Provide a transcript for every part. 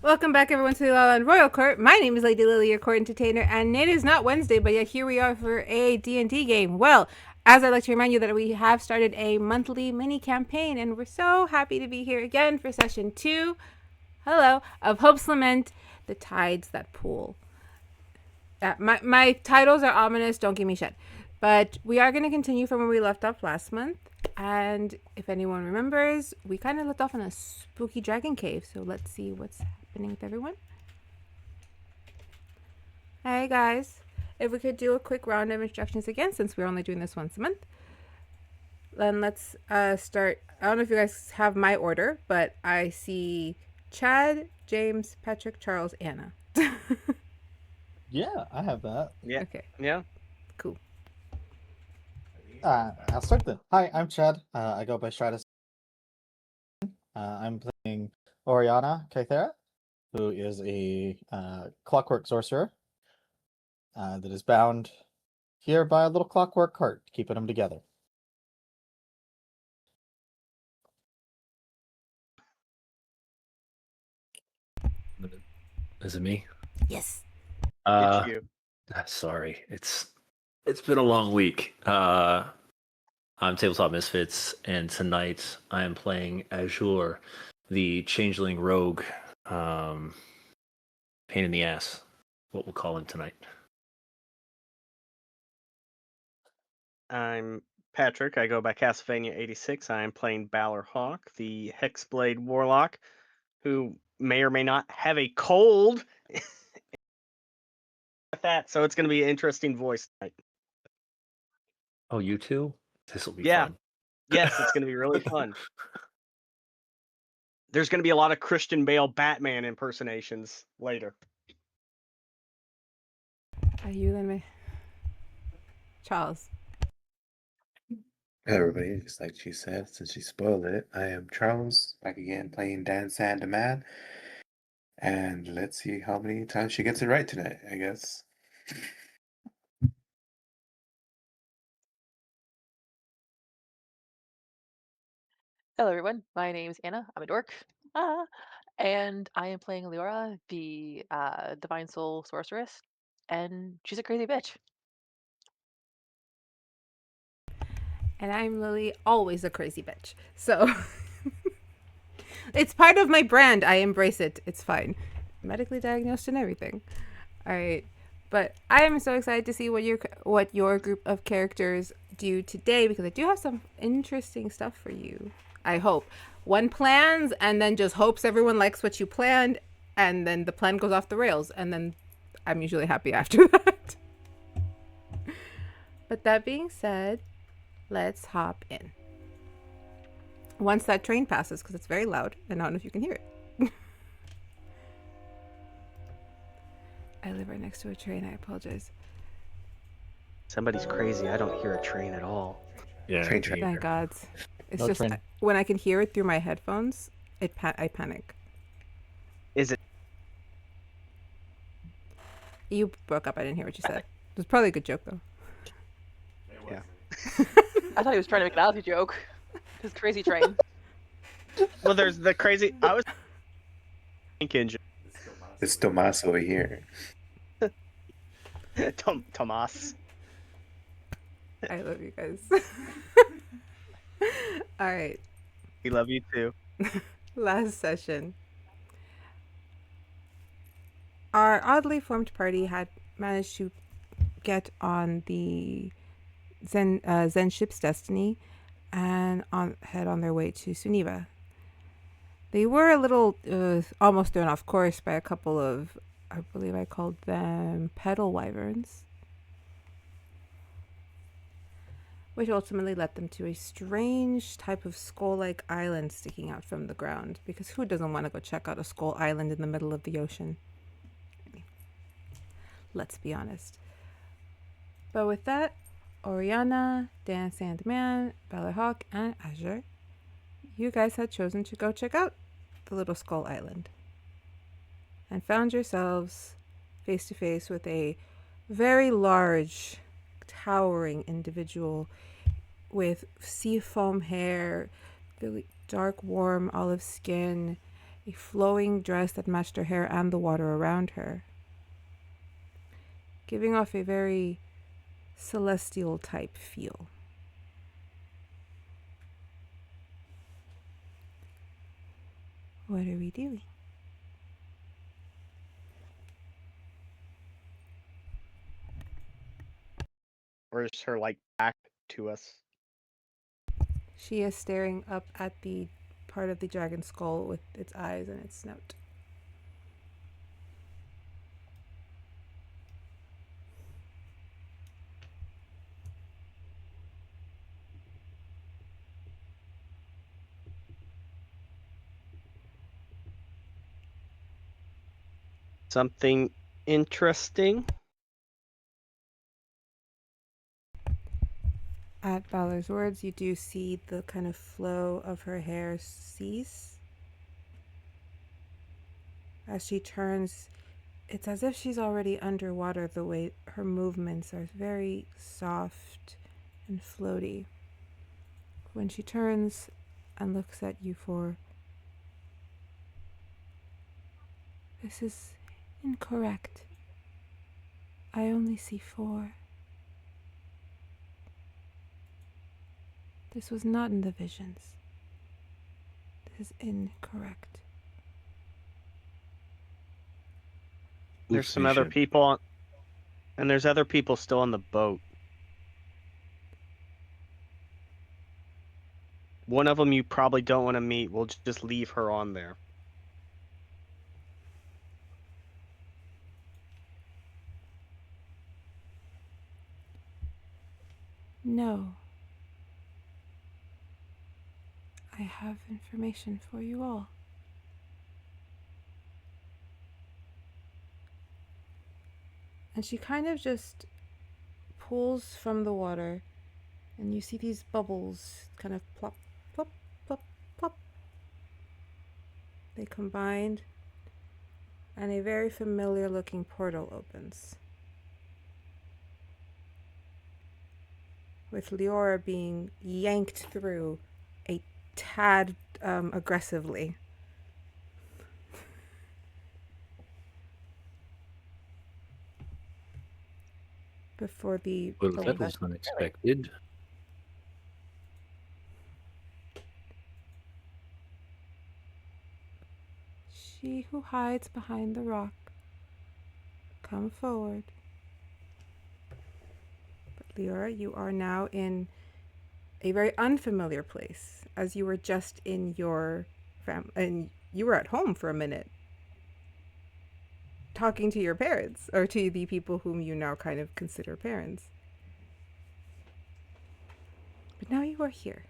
Welcome back, everyone, to the Lala Land Royal Court. My name is Lady Lily, your court entertainer, and it is not Wednesday, but yet here we are for a D&D game. Well, as I'd like to remind you that we have started a monthly mini campaign, and we're so happy to be here again for session 2. Hello, of Hope's Lament, The Tides That Pool. My titles are ominous, don't give me shit. But we are going to continue from where we left off last month. And if anyone remembers, we kind of left off in a spooky dragon cave. So let's see what's happening with everyone. Hey guys, if we could do a quick round of instructions again, since we're only doing this once a month. Then let's start. I don't know if you guys have my order, but I see Chad, James, Patrick, Charles, Anna. Yeah, I have that. Yeah. Okay. Yeah. Cool. I'll start then. Hi, I'm Chad. I go by Stratus. I'm playing Oriana Kaithera, who is a Clockwork Sorcerer that is bound here by a little clockwork cart, keeping them together. Is it me? Yes. It's you. Sorry, it's been a long week. I'm Tabletop Misfits, and tonight I am playing Azure, the changeling rogue. Pain in the ass. What we'll call him tonight. I'm Patrick. I go by Castlevania 86. I am playing Balor Hawk, the Hexbalde warlock, who may or may not have a cold. That, so it's going to be an interesting voice tonight. Oh, you two? This will be Yeah. fun. Yes, it's going to be really fun. There's going to be a lot of Christian Bale Batman impersonations later. Are you then me? Charles. Hey everybody, just like she said, since she spoiled it, I am Charles, back again playing Dan Sandeman. And let's see how many times she gets it right tonight, I guess. Hello everyone, my name's Anna, I'm a dork, and I am playing Liora, the Divine Soul Sorceress, and she's a crazy bitch. And I'm Lily, always a crazy bitch. So it's part of my brand. I embrace it. It's fine. Medically diagnosed and everything. All right. But I am so excited to see what your group of characters do today, because I do have some interesting stuff for you. I hope. One plans and then just hopes everyone likes what you planned, and then the plan goes off the rails, and then I'm usually happy after that. But that being said, let's hop in. Once that train passes, because it's very loud, and I don't know if you can hear it. I live right next to a train. I apologize. Somebody's crazy. I don't hear a train at all. Yeah. Train track. Thank God. It's No just train. when I can hear it through my headphones, I panic. Is it? You broke up. I didn't hear what you said. It was probably a good joke, though. Yeah. I thought he was trying to make an analogy joke. His crazy train. Well, there's the crazy. I was thinking. It's Tomas over here. Tomas. I love you guys. All right. We love you too. Last session, our oddly formed party had managed to get on the Zen ship's Destiny and head on their way to Suniva. They were a little almost thrown off course by a couple of, I believe I called them petal wyverns, which ultimately led them to a strange type of skull-like island sticking out from the ground, because who doesn't want to go check out a skull island in the middle of the ocean? Let's be honest. But with that, Oriana, Dan Sandman, Balor Hawk, and Azure, you guys had chosen to go check out the little skull island, and found yourselves face to face with a very large, towering individual with sea foam hair, really dark, warm olive skin, a flowing dress that matched her hair and the water around her, giving off a very celestial type feel. What are we doing? Or is her like back to us? She is staring up at the part of the dragon skull with its eyes and its snout. Something interesting? At Balor's words, you do see the kind of flow of her hair cease. As she turns, it's as if she's already underwater. The way her movements are very soft and floaty. When she turns and looks at you this is incorrect. I only see 4. This was not in the visions. This is incorrect. There's some other people, and there's other people still on the boat. One of them you probably don't want to meet. We'll just leave her on there. No. I have information for you all. And she kind of just pulls from the water, and you see these bubbles kind of plop, plop, plop, plop. They combined, and a very familiar looking portal opens, with Liora being yanked through a tad aggressively. Before the Well, that was unexpected. She who hides behind the rock, come forward. But Liora, you are now in a very unfamiliar place, as you were just in your and you were at home for a minute, talking to your parents, or to the people whom you now kind of consider parents. But now you are here.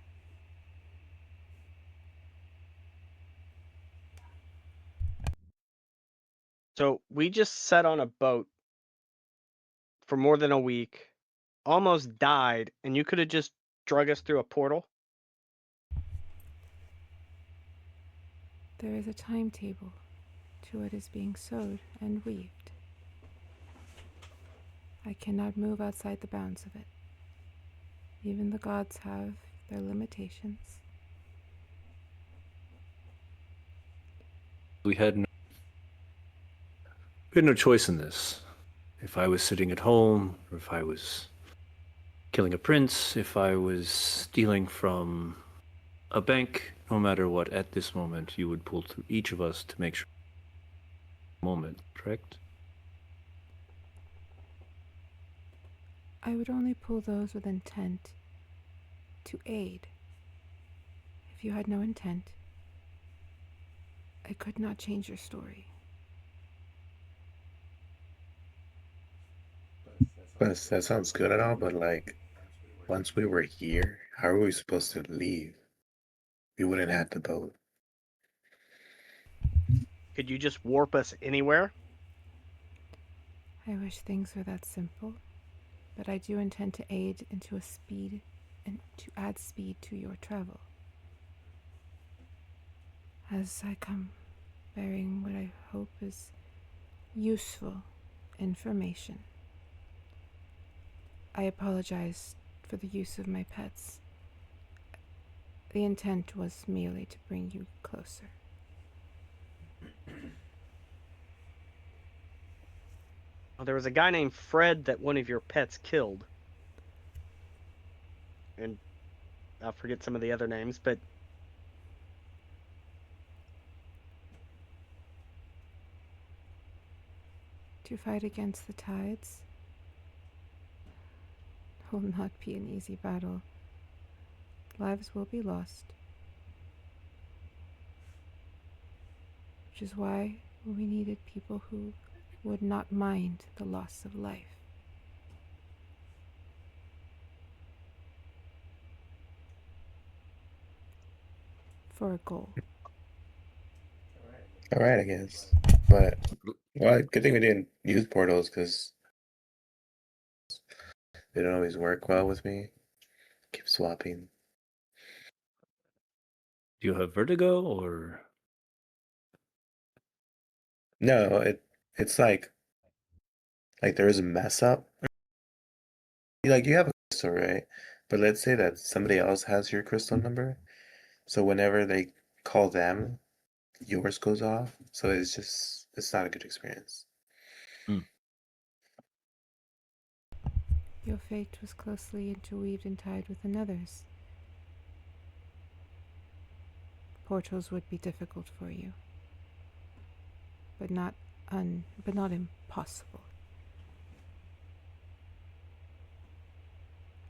So we just sat on a boat for more than a week, almost died, and you could have just drug us through a portal? There is a timetable to what is being sewed and weaved. I cannot move outside the bounds of it. Even the gods have their limitations. We had no choice in this. If I was sitting at home, or if I was killing a prince, if I was stealing from a bank, no matter what, at this moment, you would pull through each of us to make sure moment, correct? I would only pull those with intent to aid. If you had no intent, I could not change your story. That sounds good and all, but like, once we were here, how are we supposed to leave? We wouldn't have the boat. Could you just warp us anywhere? I wish things were that simple, but I do intend to aid into a speed and to add speed to your travel. As I come bearing what I hope is useful information. I apologize for the use of my pets. The intent was merely to bring you closer. Oh, there was a guy named Fred that one of your pets killed. And I'll forget some of the other names, but To fight against the tides will not be an easy battle. Lives will be lost. Which is why we needed people who would not mind the loss of life. For a goal. All right, I guess. But well, good thing we didn't use portals because they don't always work well with me. Keep swapping. Do you have vertigo or? No, it's like there is a mess up. Like you have a crystal, right? But let's say that somebody else has your crystal number. So whenever they call them, yours goes off. So it's not a good experience. Your fate was closely interweaved and tied with another's. Portals would be difficult for you, but not impossible.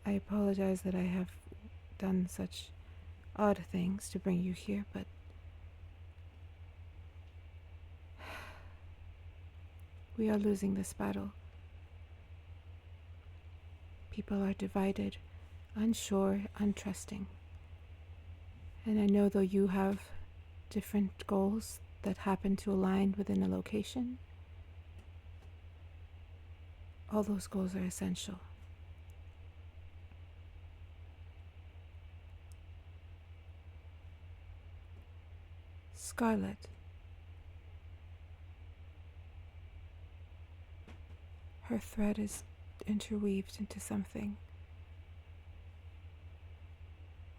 I apologize that I have done such odd things to bring you here, but we are losing this battle. People are divided, unsure, untrusting. And I know though you have different goals that happen to align within a location, all those goals are essential. Scarlet. Her thread is interweaved into something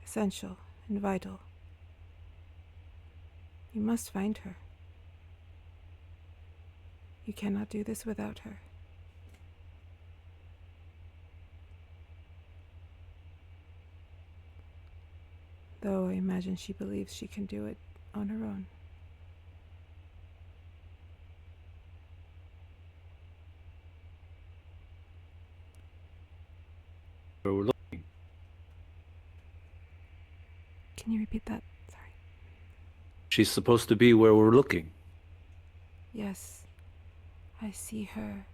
essential and vital. You must find her. You cannot do this without her. Though I imagine she believes she can do it on her own. Where we're looking. Can you repeat that? Sorry. She's supposed to be where we're looking. Yes, I see her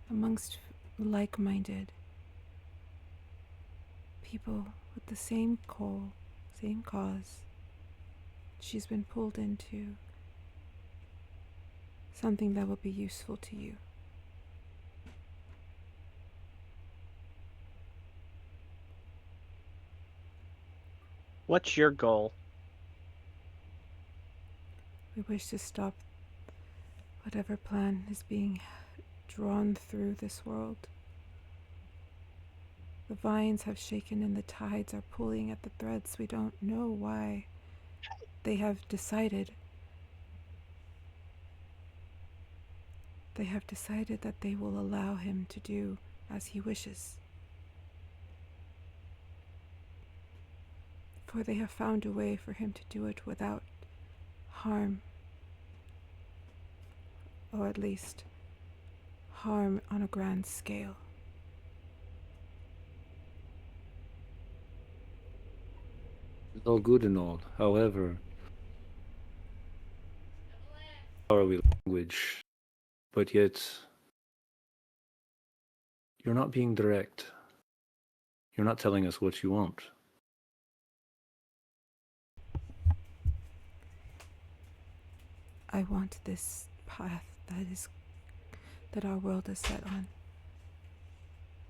amongst like-minded people with the same goal, same cause. She's been pulled into something that will be useful to you. what's your goal? We wish to stop whatever plan is being drawn through this world. The vines have shaken and the tides are pulling at the threads. We don't know why. They have decided that they will allow him to do as he wishes. For they have found a way for him to do it without harm. Or at least harm on a grand scale. It's all good and all. However, how are we language? But yet, you're not being direct. You're not telling us what you want. I want this path that our world is set on,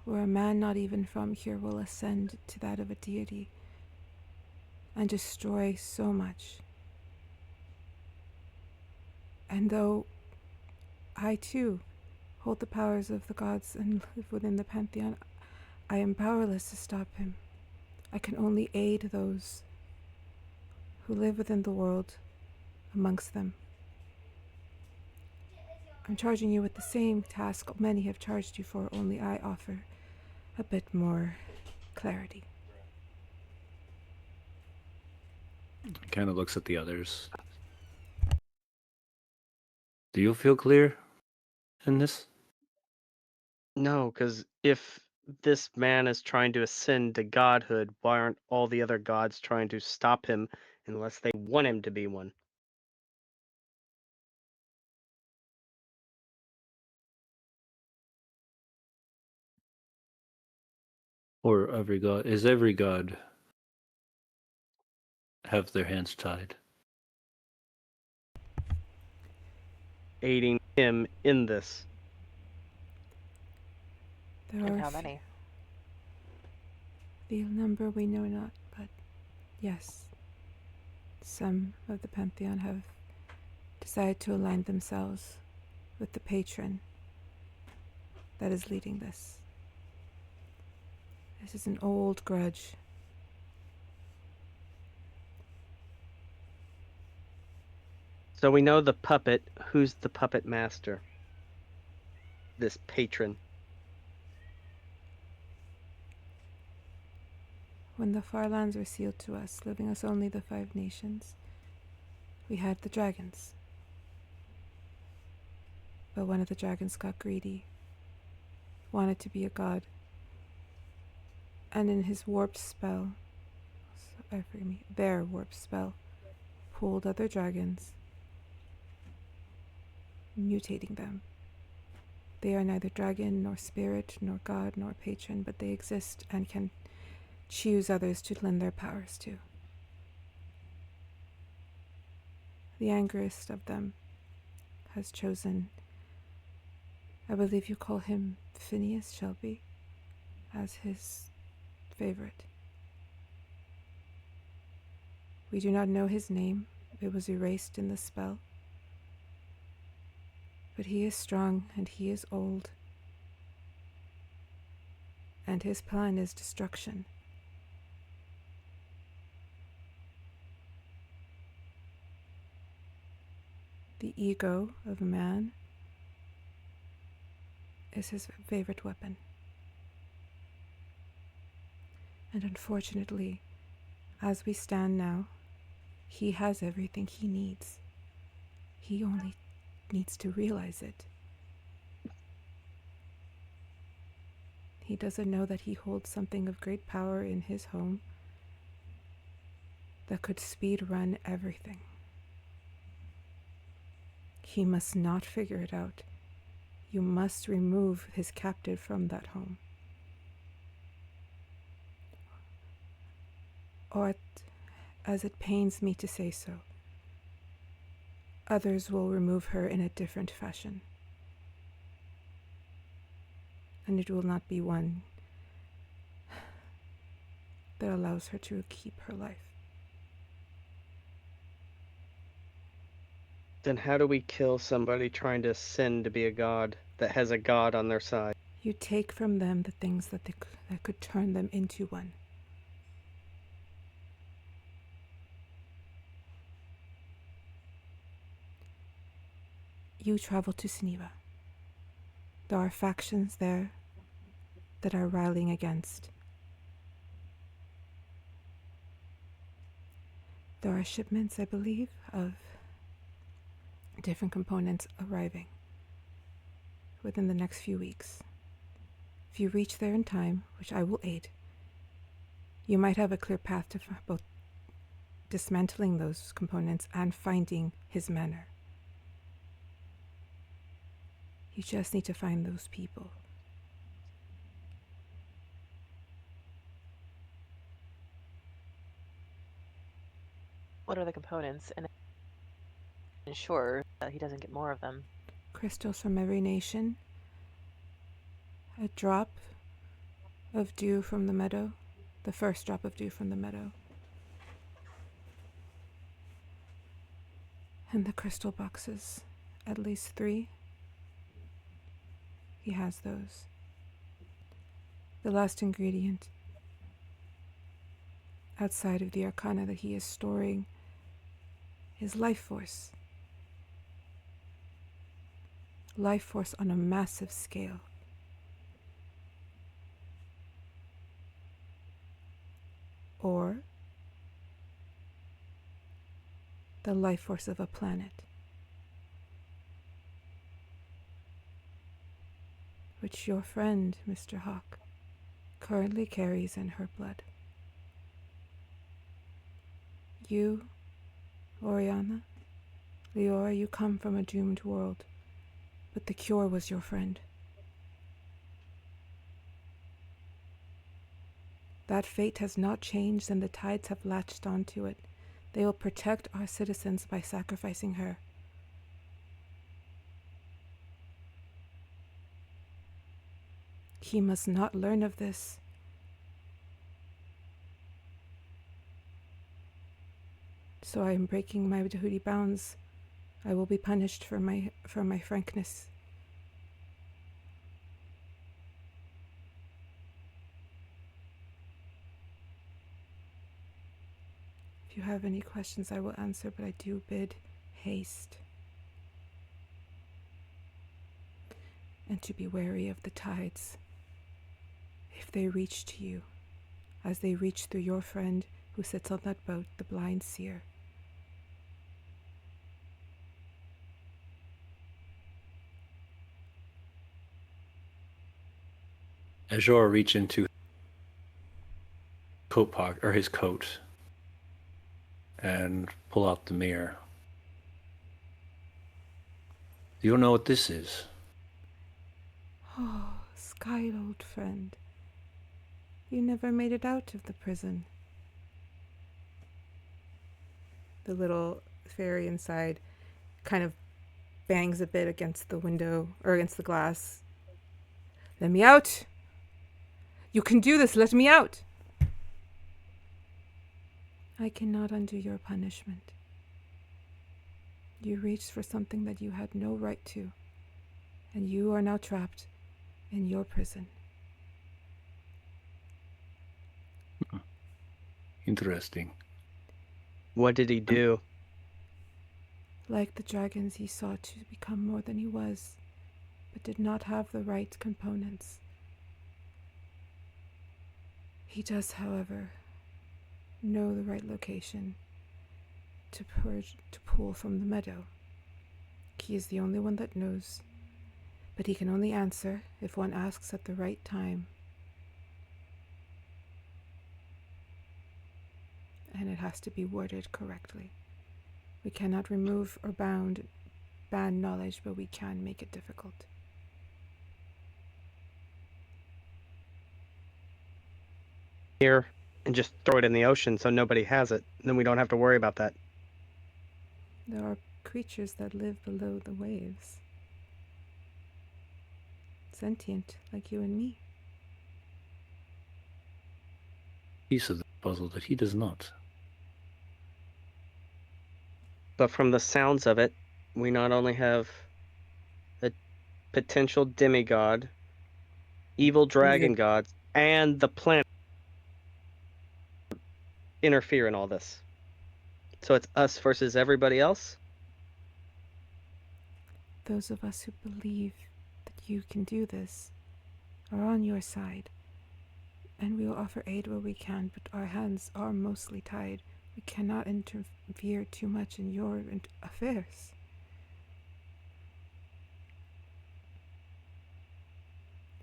where a man not even from here will ascend to that of a deity and destroy so much. And though I too hold the powers of the gods and live within the pantheon, I am powerless to stop him. I can only aid those who live within the world amongst them. I'm charging you with the same task many have charged you for, only I offer a bit more clarity. Kind of looks at the others. Do you feel clear in this? No, because if this man is trying to ascend to godhood, why aren't all the other gods trying to stop him unless they want him to be one? Or every god? Is every god have their hands tied? Aiding him in this. There And are how many? the number we know not, but yes, some of the Pantheon have decided to align themselves with the patron that is leading this. This is an old grudge. So we know the puppet. Who's the puppet master? This patron. When the far lands were sealed to us, leaving us only the 5 nations, we had the dragons. But one of the dragons got greedy, wanted to be a god, and in his warped spell, their warped spell, pulled other dragons, mutating them. They are neither dragon, nor spirit, nor god, nor patron, but they exist and can choose others to lend their powers to. The angriest of them has chosen, I believe you call him Phineas Shelby, as his favorite. We do not know his name. It was erased in the spell. But he is strong and he is old. And his plan is destruction. The ego of man is his favorite weapon. And unfortunately, as we stand now, he has everything he needs. He only needs to realize it. He doesn't know that he holds something of great power in his home that could speed run everything. He must not figure it out. You must remove his captive from that home. Or, as it pains me to say so, others will remove her in a different fashion. And it will not be one that allows her to keep her life. Then how do we kill somebody trying to ascend to be a god that has a god on their side? You take from them the things that could turn them into one. You travel to Siniva. There are factions there that are rallying against. There are shipments, I believe, of different components arriving within the next few weeks. If you reach there in time, which I will aid, you might have a clear path to both dismantling those components and finding his manor. You just need to find those people. What are the components? And ensure that he doesn't get more of them. Crystals from every nation, a drop of dew from the meadow, the first drop of dew from the meadow, and the crystal boxes, at least 3. He has those. The last ingredient, outside of the arcana that he is storing, is life force. life force on a massive scale. Or the life force of a planet, which your friend, Mr. Hawk, currently carries in her blood. You, Oriana, Liora, you come from a doomed world, but the cure was your friend. That fate has not changed, and the tides have latched onto it. They will protect our citizens by sacrificing her. He must not learn of this. So I am breaking my duty bounds. I will be punished for my frankness. If you have any questions, I will answer, but I do bid haste. And to be wary of the tides. If they reach to you, as they reach through your friend who sits on that boat, the blind seer. Azure reach into coat pocket or his coat and pull out the mirror. You don't know what this is? Oh, Sky, old friend. You never made it out of the prison. The little fairy inside kind of bangs a bit against the window, or against the glass. Let me out! You can do this, let me out! I cannot undo your punishment. You reached for something that you had no right to, and you are now trapped in your prison. Interesting. What did he do? Like the dragons, he sought to become more than he was, but did not have the right components. He does, however, know the right location to pull from the meadow. He is the only one that knows, but he can only answer if one asks at the right time. And it has to be worded correctly. We cannot remove or ban knowledge, but we can make it difficult. Here and just throw it in the ocean so nobody has it. Then we don't have to worry about that. There are creatures that live below the waves. Sentient, like you and me. Piece of the puzzle that he does not. But from the sounds of it, we not only have a potential demigod, evil dragon gods, and the planet interfere in all this. So it's us versus everybody else? Those of us who believe that you can do this are on your side, and we will offer aid where we can, but our hands are mostly tied. We cannot interfere too much in your affairs.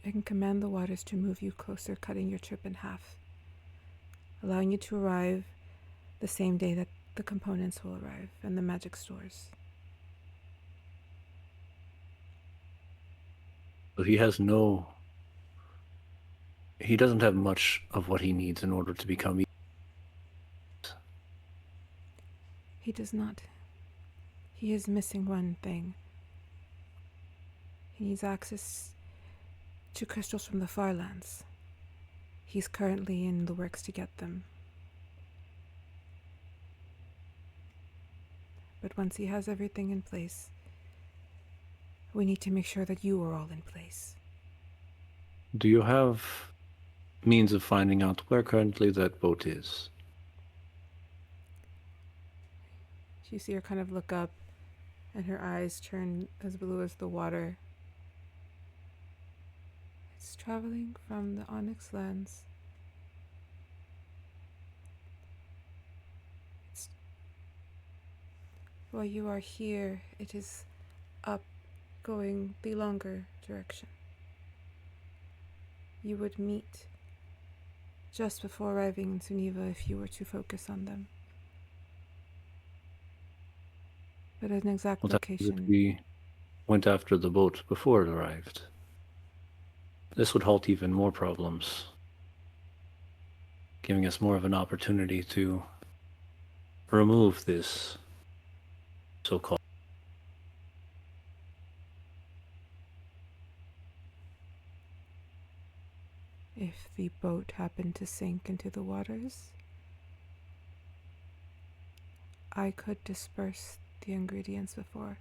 I can command the waters to move you closer, cutting your trip in half, allowing you to arrive the same day that the components will arrive and the magic stores. So he doesn't have much of what he needs in order to become. He does not. He is missing one thing. He needs access to crystals from the far lands. He's currently in the works to get them. But once he has everything in place, we need to make sure that you are all in place. Do you have means of finding out where currently that boat is? You see her kind of look up, and her eyes turn as blue as the water, It's traveling from the Onyx Lands. While you are here, it is up, going the longer direction. You would meet just before arriving in Suniva if you were to focus on them. But an exact What happened if location. we went after the boat before it arrived? This would halt even more problems, giving us more of an opportunity to remove this so-called. If the boat happened to sink into the waters, I could disperse the ingredients before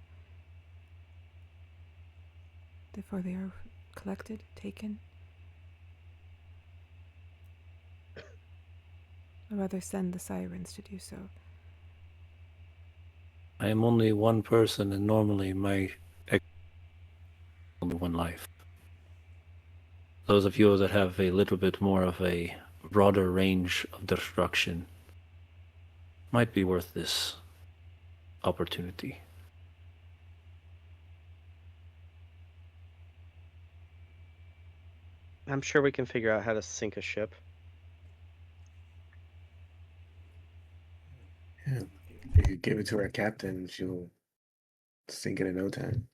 they are collected, taken. Or rather send the sirens to do so. I am only one person, and normally my only one life. Those of you that have a little bit more of a broader range of destruction might be worth this opportunity. I'm sure we can figure out how to sink a ship. Yeah. You could give it to our captain, she'll sink it in no time.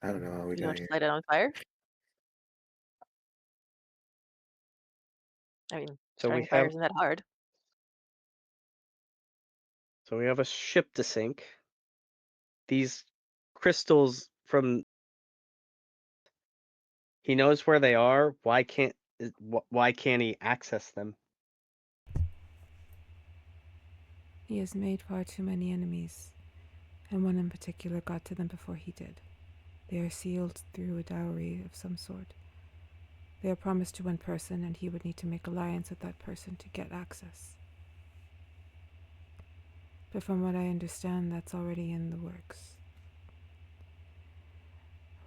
I don't know how we You got want to here. light it on fire? I mean, So we starting have fire isn't that hard. so we have a ship to sink. These crystals from he knows where they are. Why can't he access them? He has made far too many enemies, and one in particular got to them before he did. They are sealed through a dowry of some sort. They are promised to one person, and he would need to make alliance with that person to get access. But from what I understand, that's already in the works.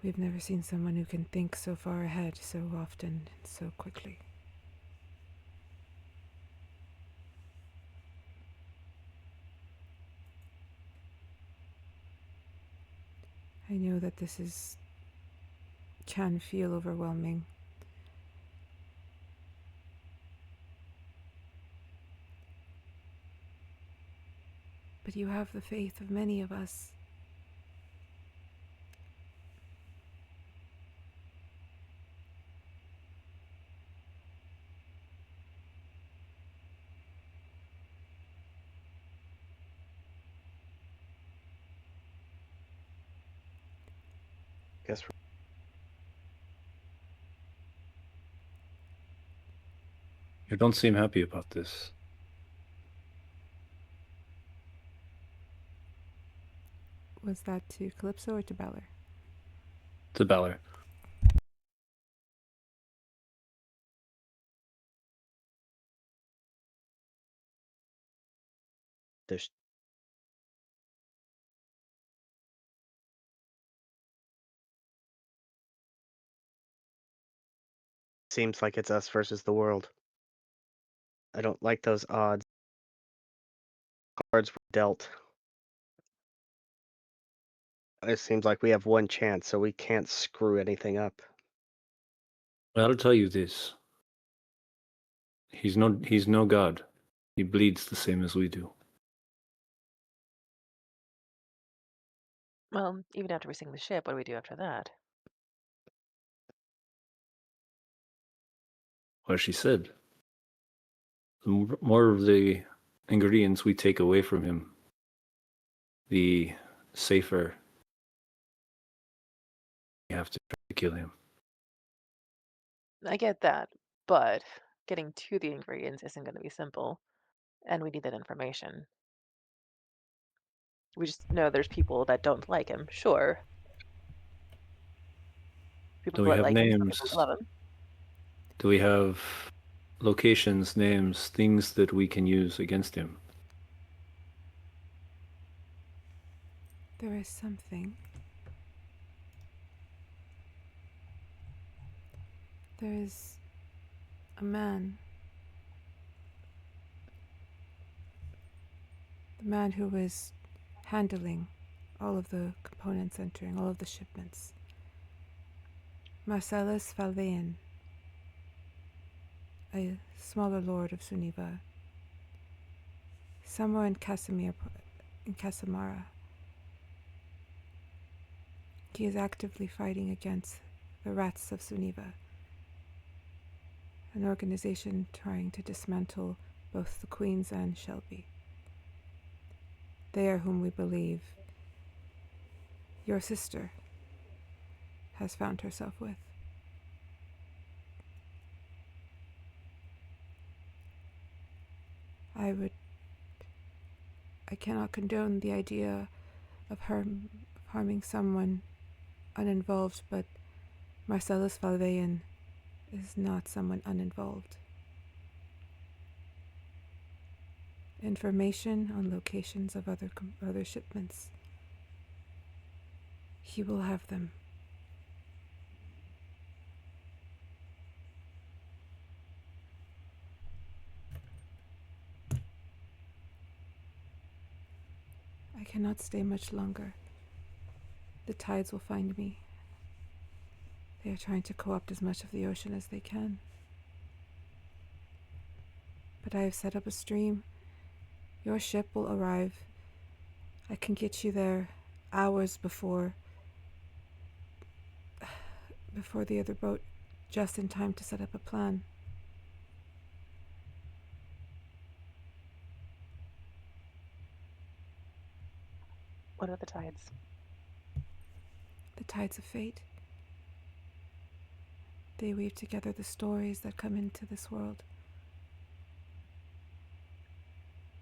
We've never seen someone who can think so far ahead so often and so quickly. I know that can feel overwhelming. But you have the faith of many of us. Guess You don't seem happy about this. Was that to Calypso or to Balor? To Balor. there's seems like it's us versus the world. I don't like those odds. Cards were dealt. It seems like we have one chance, so we can't screw anything up. I'll tell you this. He's no god. He bleeds the same as we do. Well, even after we sink the ship, what do we do after that? What she said. The more of the ingredients we take away from him, the safer we have to try to kill him. I get that, but getting to the ingredients isn't going to be simple, and we need that information. We just know there's people that don't like him, sure. Do People we that have like him, some people names? love him. Do we have locations, names, things that we can use against him? There is something. There is a man. The man who was handling all of the components entering, all of the shipments. Marcellus Falvean, a smaller lord of Suniva, somewhere in Casamara. He is actively fighting against the rats of Suniva, an organization trying to dismantle both the Queens and Shelby. They are whom we believe your sister has found herself with. I cannot condone the idea of harming someone uninvolved, but Marcellus Falvean is not someone uninvolved. Information on locations of other shipments. He will have them. I cannot stay much longer. The tides will find me. They are trying to co-opt as much of the ocean as they can. But I have set up a stream. Your ship will arrive. I can get you there hours before the other boat, just in time to set up a plan. What are the tides? The tides of fate. They weave together the stories that come into this world.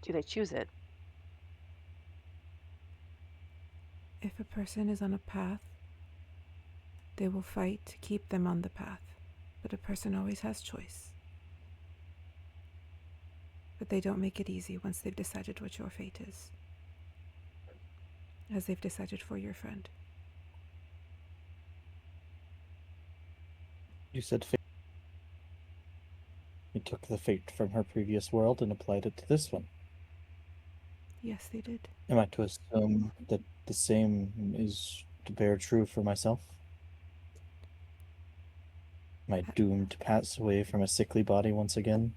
Do they choose it? If a person is on a path, they will fight to keep them on the path. But a person always has choice. But they don't make it easy once they've decided what your fate is. As they've decided for your friend. You said fate. You took the fate from her previous world and applied it to this one. Yes, they did. Am I to assume that the same is to bear true for myself? Am I doomed to pass away from a sickly body once again?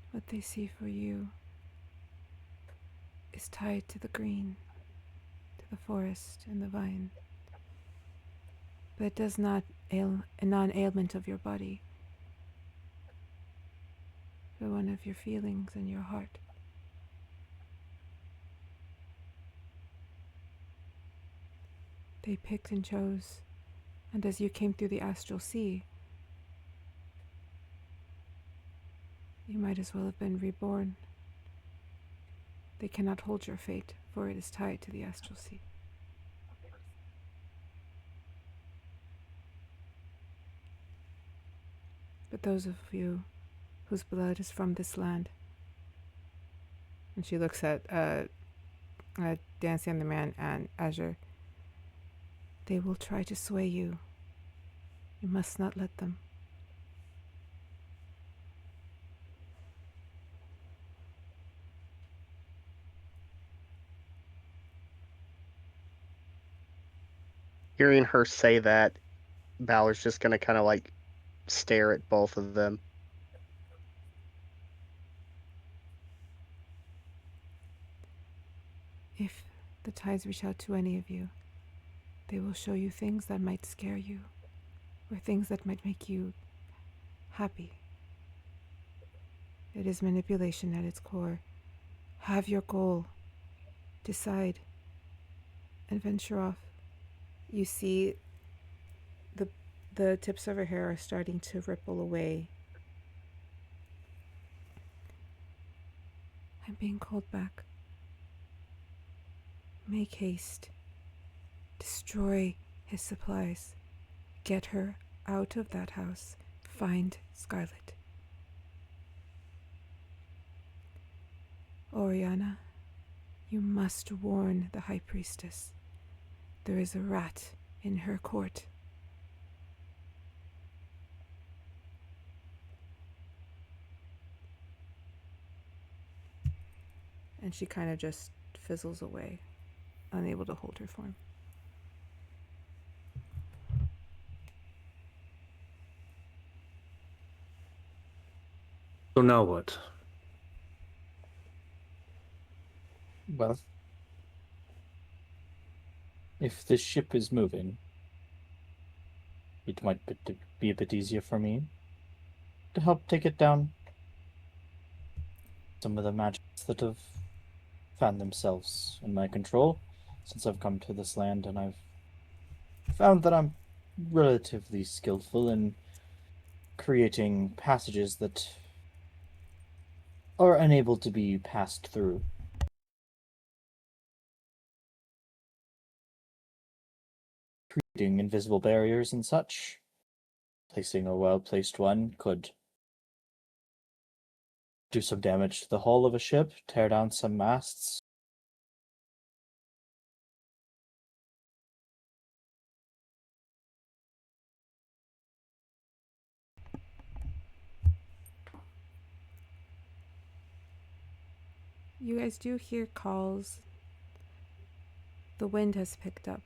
What they see for you is tied to the green, to the forest and the vine. But it does not ail a non-ailment of your body, but one of your feelings and your heart. They picked and chose, and as you came through the astral sea, you might as well have been reborn. They cannot hold your fate, for it is tied to the astral sea. But those of you whose blood is from this land, and she looks at Dancing the Man and Azure, they will try to sway you. You must not let them. Hearing her say that, Balor's just gonna kind of like stare at both of them. If the tides reach out to any of you, they will show you things that might scare you, or things that might make you happy. It is manipulation at its core. Have your goal. Decide. And venture off. You see the tips of her hair are starting to ripple away. I'm being called back. Make haste. Destroy his supplies. Get her out of that house. Find Scarlet. Oriana, you must warn the High Priestess. There is a rat in her court. And she kind of just fizzles away, unable to hold her form. So now what? Well, if this ship is moving, it might be a bit easier for me to help take it down. Some of the magics that have found themselves in my control since I've come to this land, and I've found that I'm relatively skillful in creating passages that are unable to be passed through. Creating invisible barriers and such. Placing a well-placed one could do some damage to the hull of a ship, tear down some masts. You guys do hear calls. The wind has picked up.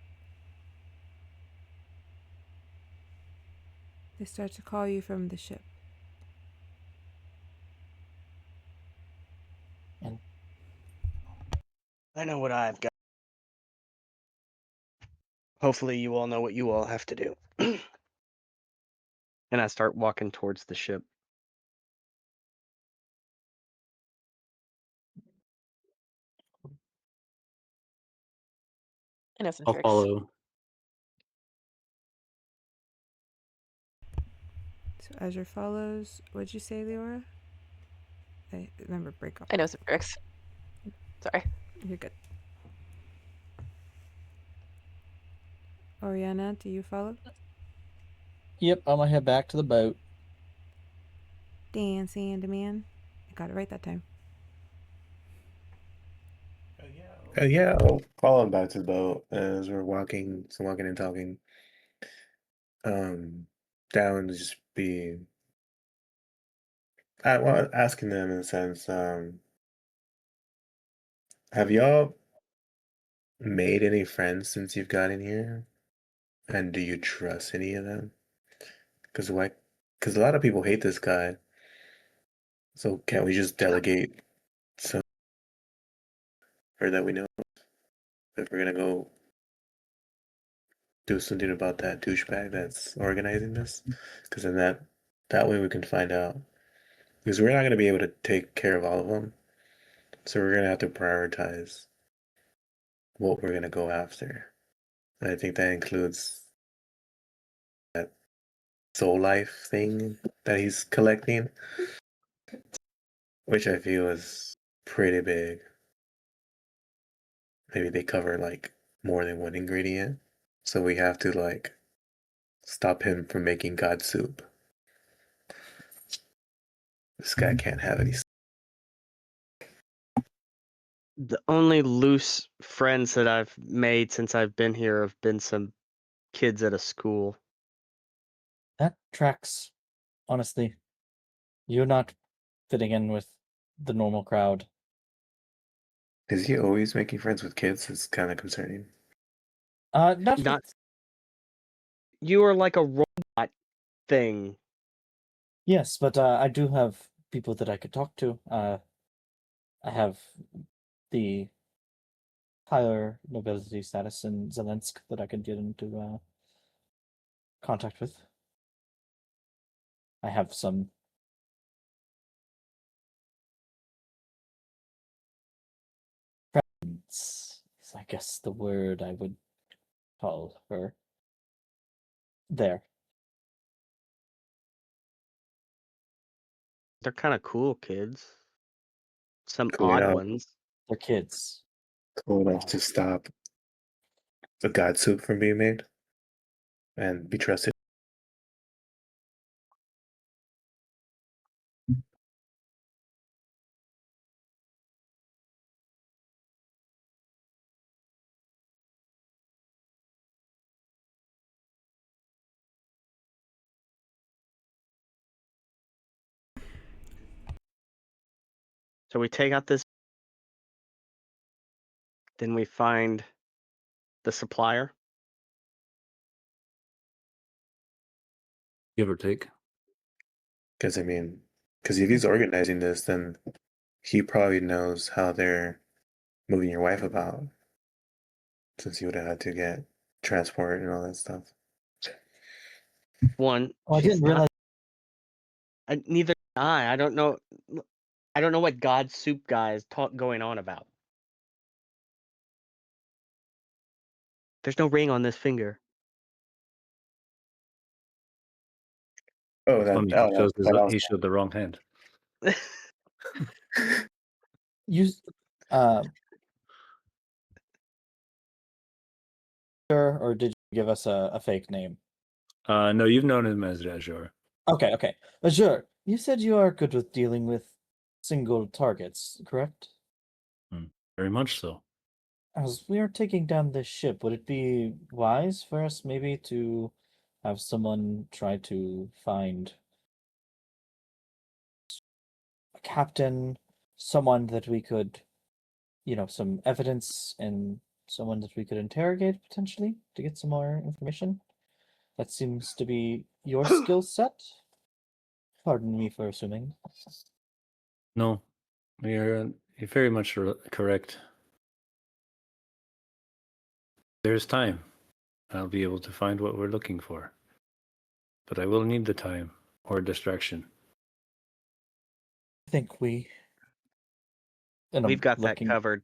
They start to call you from the ship. And I know what I've got. Hopefully you all know what you all have to do. And I start walking towards the ship. I know some I'll tricks. follow. So Azure follows. What'd you say, Liora? I remember break up. I know some tricks. Sorry. You're good. Oriana, do you follow? yep, I'm gonna head back to the boat. Dance and man. I got it right that time. Yeah, I'll follow him back to the boat as we're walking and talking. Um, down to just be, well, asking them in a sense. Have y'all made any friends since you've gotten here? And do you trust any of them? Because a lot of people hate this guy. So can't we just delegate some or that we know if we're gonna go do something about that douchebag that's organizing this? Because then that way we can find out. Because we're not gonna be able to take care of all of them, so we're gonna have to prioritize what we're gonna go after. And I think that includes that soul life thing that he's collecting, which I feel is pretty big. Maybe they cover like more than one ingredient. So we have to like stop him from making God soup. This guy can't have any. The only loose friends that I've made since I've been here have been some kids at a school. That tracks, honestly. You're not fitting in with the normal crowd. Is he always making friends with kids? It's kind of concerning. Not Not with, you are like a robot thing. yes, but I do have people that I could talk to. I have the higher nobility status in Zelensk that I could get into contact with. I have some friends, is I guess the word I would call her. There. They're kind of cool kids. Some Cool odd enough, ones. They're kids. cool enough to stop the God soup from being made and be trusted. So we take out this then we find the supplier. Give or take. Because if he's organizing this, then he probably knows how they're moving your wife about, since you would have had to get transport and all that stuff. One, Oh, I she's didn't not. realize. Neither did I. I don't know. I don't know what God Soup guy is going on about. There's no ring on this finger. Oh, Funny, he showed the wrong hand. You, sure, or did you give us a fake name? No, you've known him as Azure. Okay. Azure, you said you are good with dealing with single targets, correct? Very much so. As we are taking down this ship, would it be wise for us maybe to have someone try to find a captain, someone that we could, some evidence and someone that we could interrogate potentially to get some more information? That seems to be your skill set. Pardon me for assuming. No, you're very much correct. There's time. I'll be able to find what we're looking for. But I will need the time or distraction. I think we. And We've I'm got that looking. covered.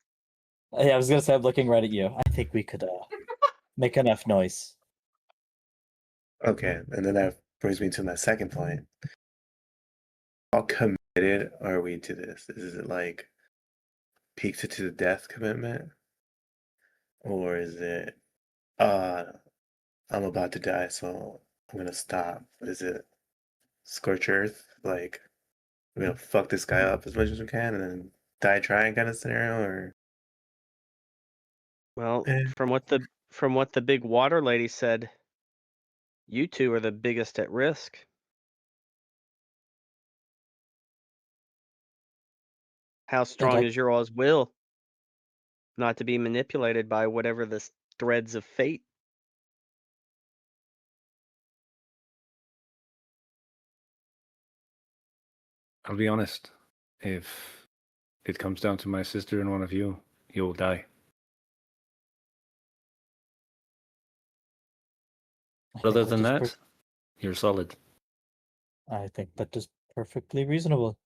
Yeah, I was gonna say I'm looking right at you. I think we could make enough noise. Okay, and then that brings me to my second point. How committed are we to this? Is it like peaks it to the death commitment? Or is it I'm about to die, so I'm gonna stop? Is it scorch earth? Like we're gonna fuck this guy up as much as we can and then die trying kind of scenario, or Well, Eh. from what the big water lady said, you two are the biggest at risk. How strong is your all's will not to be manipulated by whatever the threads of fate? I'll be honest. If it comes down to my sister and one of you, you'll die. Other than that, you're solid. I think that is perfectly reasonable.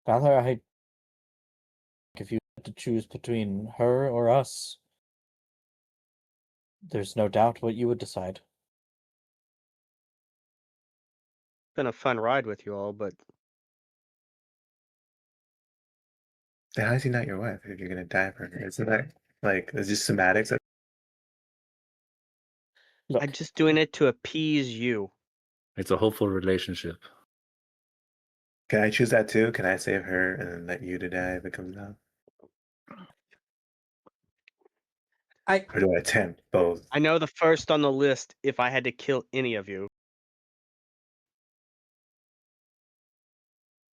Balor, if you had to choose between her or us, there's no doubt what you would decide. It's been a fun ride with you all, but then how is he not your wife if you're gonna die for her? Isn't that like it's just semantics? Look, I'm just doing it to appease you. It's a hopeful relationship. Can I choose that too? Can I save her and then let you to die if it comes down? Or do I attempt both? I know the first on the list if I had to kill any of you.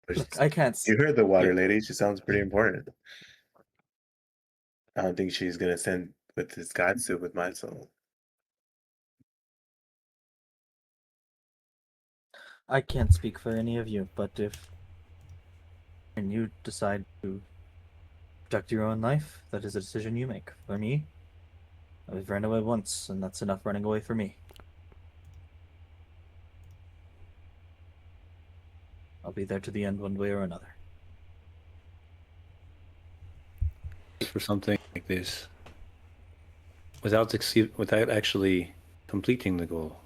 look, I can't. You heard the water lady. She sounds pretty important. I don't think she's gonna send with this god suit with my soul. I can't speak for any of you, but if and you decide to protect your own life, that is a decision you make. For me, I've ran away once, and that's enough running away for me. I'll be there to the end one way or another. For something like this, without actually completing the goal,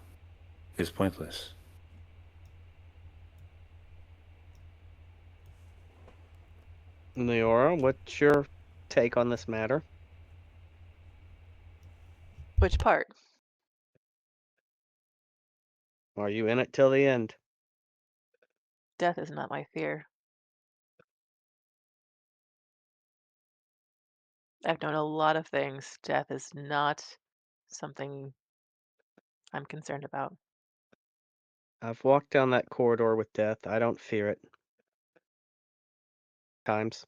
is pointless. Liora, what's your take on this matter? Which part? Are you in it till the end? Death is not my fear. I've known a lot of things. Death is not something I'm concerned about. I've walked down that corridor with death. I don't fear it. Times.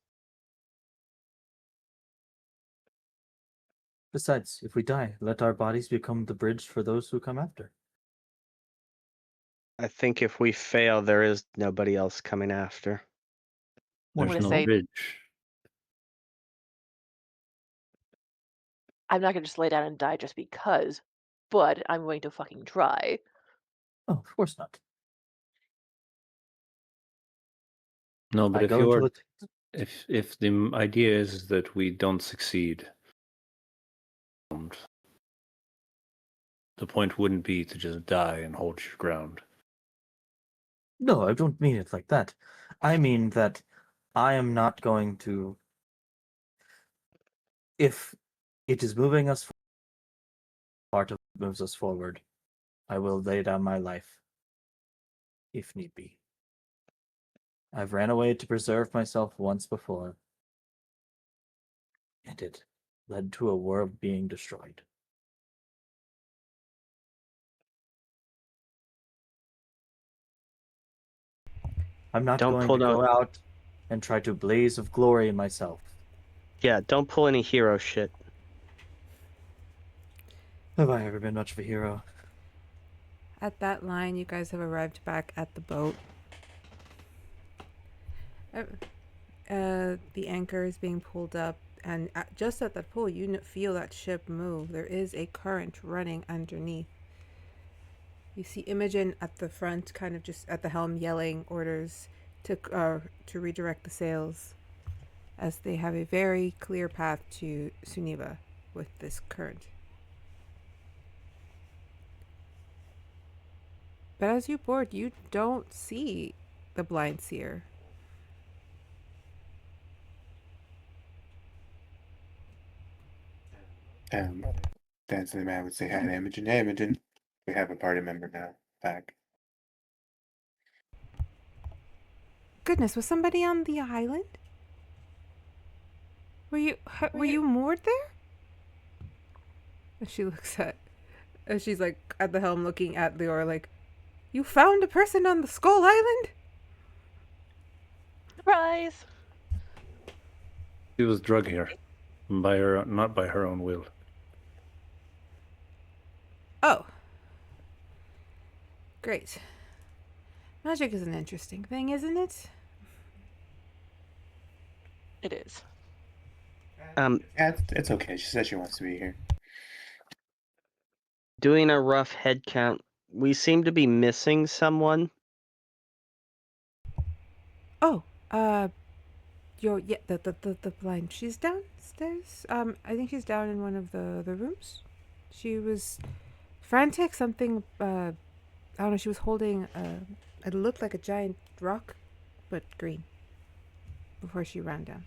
Besides, if we die, let our bodies become the bridge for those who come after. I think if we fail, there is nobody else coming after. I'm There's gonna no say- bridge. I'm not gonna just lay down and die just because, but I'm going to fucking try. Oh, of course not. No, but I if go into you're it. if the idea is that we don't succeed, the point wouldn't be to just die and hold your ground. No, I don't mean it like that. I mean that I am not going to. If it is moving us part of it moves us forward, I will lay down my life, if need be. I've ran away to preserve myself once before, and it led to a world being destroyed. I'm not Don't going pull to no- go out and try to blaze of glory myself. Yeah, don't pull any hero shit. Have I ever been much of a hero? At that line, you guys have arrived back at the boat. The anchor is being pulled up, and just at that pull, you feel that ship move. There is a current running underneath. You see Imogen at the front, kind of just at the helm, yelling orders to redirect the sails, as they have a very clear path to Suniva with this current. But as you board, you don't see the blind seer. Dancing the man would say hi to Imogen. Hey, Imogen. We have a party member now. Back. Goodness, was somebody on the island? Were you moored there? And she looks at, and she's like at the helm looking at Liora like, you found a person on the Skull Island? Surprise! She was drug here, by her, not by her own will. Oh. Great. Magic is an interesting thing, isn't it? It is. Yeah, it's okay. She says she wants to be here. Doing a rough head count, we seem to be missing someone. Oh, the blind. She's downstairs. I think she's down in one of the rooms. She was frantic. Something. I don't know. She was holding. It looked like a giant rock, but green. Before she ran down.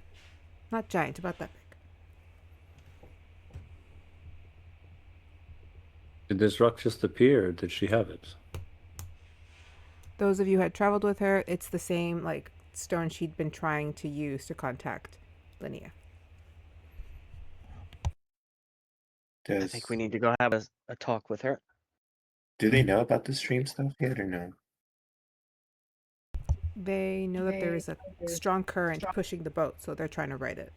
Not giant, about that big. Did this rock just appear, or did she have it? Those of you who had traveled with her, it's the same like stone she'd been trying to use to contact Linnea. I think we need to go have a talk with her. Do they know about the stream stuff yet or no? They know that there is a strong current pushing the boat, so they're trying to right it.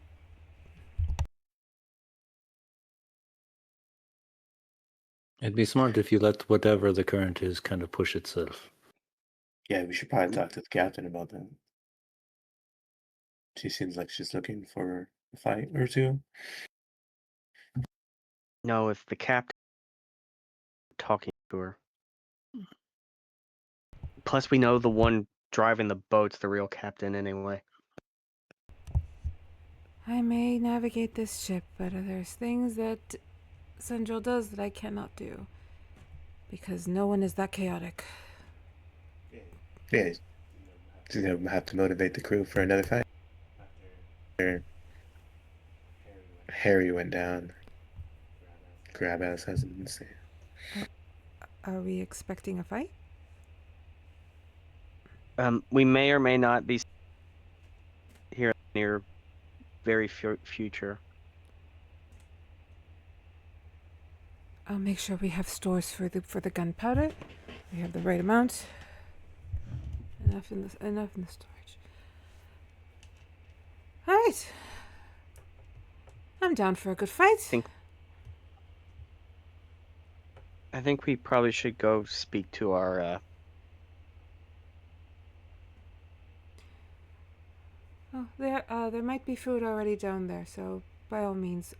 It'd be smart if you let whatever the current is kind of push itself. Yeah, we should probably talk to the captain about that. She seems like she's looking for a fight or two. No, if the captain talking to her. Plus, we know the one driving the boat's the real captain anyway. I may navigate this ship, but there's things that Sandro does that I cannot do. Because no one is that chaotic. Yeah, she's gonna have to motivate the crew for another fight. Harry went down. Grab ass hasn't been seen. Are we expecting a fight? We may or may not be here near very future. I'll make sure we have stores for the gunpowder. We have the right amount. Enough in the storage. All right. I'm down for a good fight. I think we probably should go speak to our. Oh, there might be food already down there, so by all means,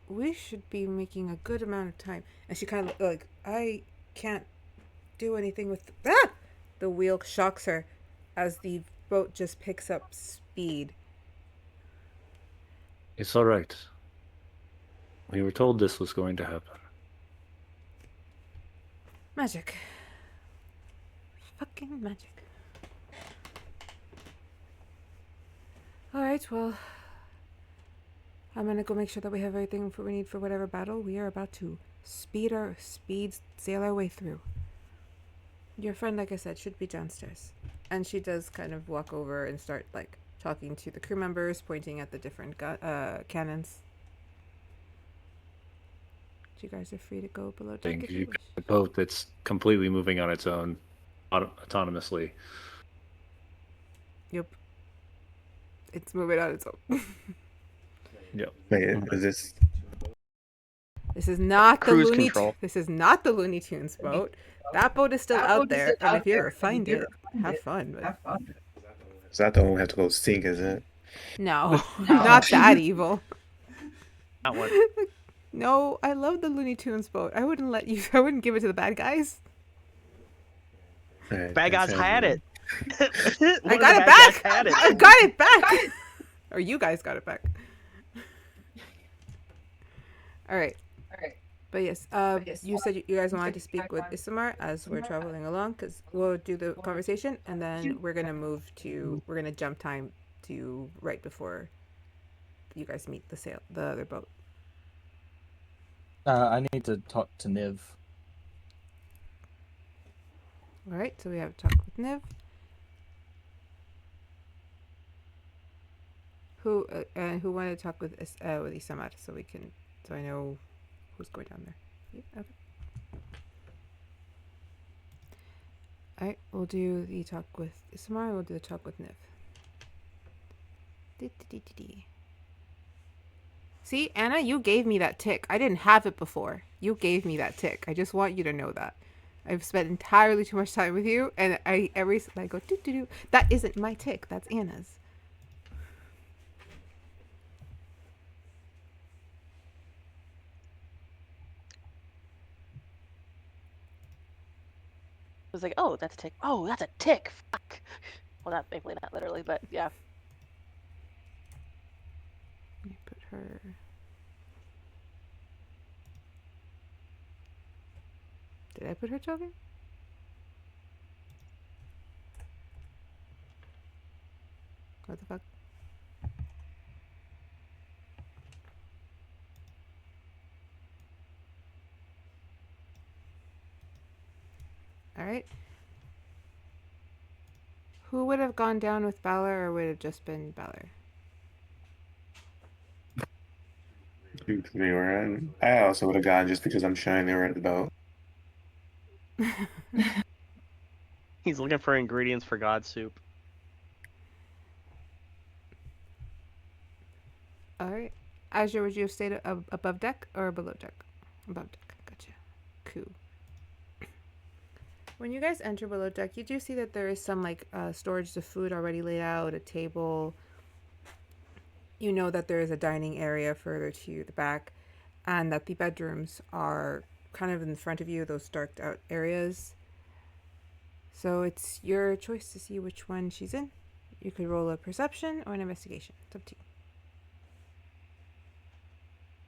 we should be making a good amount of time. And she kind of like, I can't do anything with the wheel shocks her as the boat just picks up speed. It's all right. We were told this was going to happen. Magic. Fucking magic. Alright, well, I'm gonna go make sure that we have everything we need for whatever battle we are about to sail our way through. Your friend, like I said, should be downstairs. And she does kind of walk over and start, like, talking to the crew members, pointing at the different cannons. You guys are free to go below deck Think if you you've wish. got a boat that's completely moving on its own, autonomously. Yep. It's moving on its own. Yep. Wait, is this? This is not the Cruise Looney. control. This is not the Looney Tunes boat. That boat is still out there, and if you ever find it, have fun. But Is that the one we have to go sink? Is it? no, not that evil. That one. No, I love the Looney Tunes boat. I wouldn't let you. I wouldn't give it to the bad guys. Right, Bad guys that's had it. I got it back. I got it back. Or you guys got it back. All right. But yes, you said you guys wanted to speak with Isamar as we're traveling along, because we'll do the conversation, and then we're gonna jump time to right before you guys meet the other boat. I need to talk to Niv. All right, so we have a talk with Niv. Who wanted to talk with Isamar, so I know who's going down there. Yeah, okay. All right, we'll do the talk with Isamar. We'll do the talk with Niv. See, Anna, you gave me that tick. I didn't have it before. You gave me that tick. I just want you to know that. I've spent entirely too much time with you, and I go do do do. That isn't my tick. That's Anna's. I was like, oh, that's a tick. Oh, that's a tick. Fuck. Well, not thankfully, not literally, but yeah. Let me put her. Did I put her token? What the fuck? Alright. Who would have gone down with Balor, or would it have just been Balor? Liora. I also would have gone just because I'm showing they were at the boat. He's looking for ingredients for God soup. Alright. Azure, would you have stayed above deck or below deck? Above deck. Gotcha. Cool. When you guys enter below deck, you do see that there is some storage of food already laid out, a table. You know that there is a dining area further to the back, and that the bedrooms are kind of in front of you, those darked out areas. So it's your choice to see which one she's in. You could roll a perception or an investigation. It's up to you.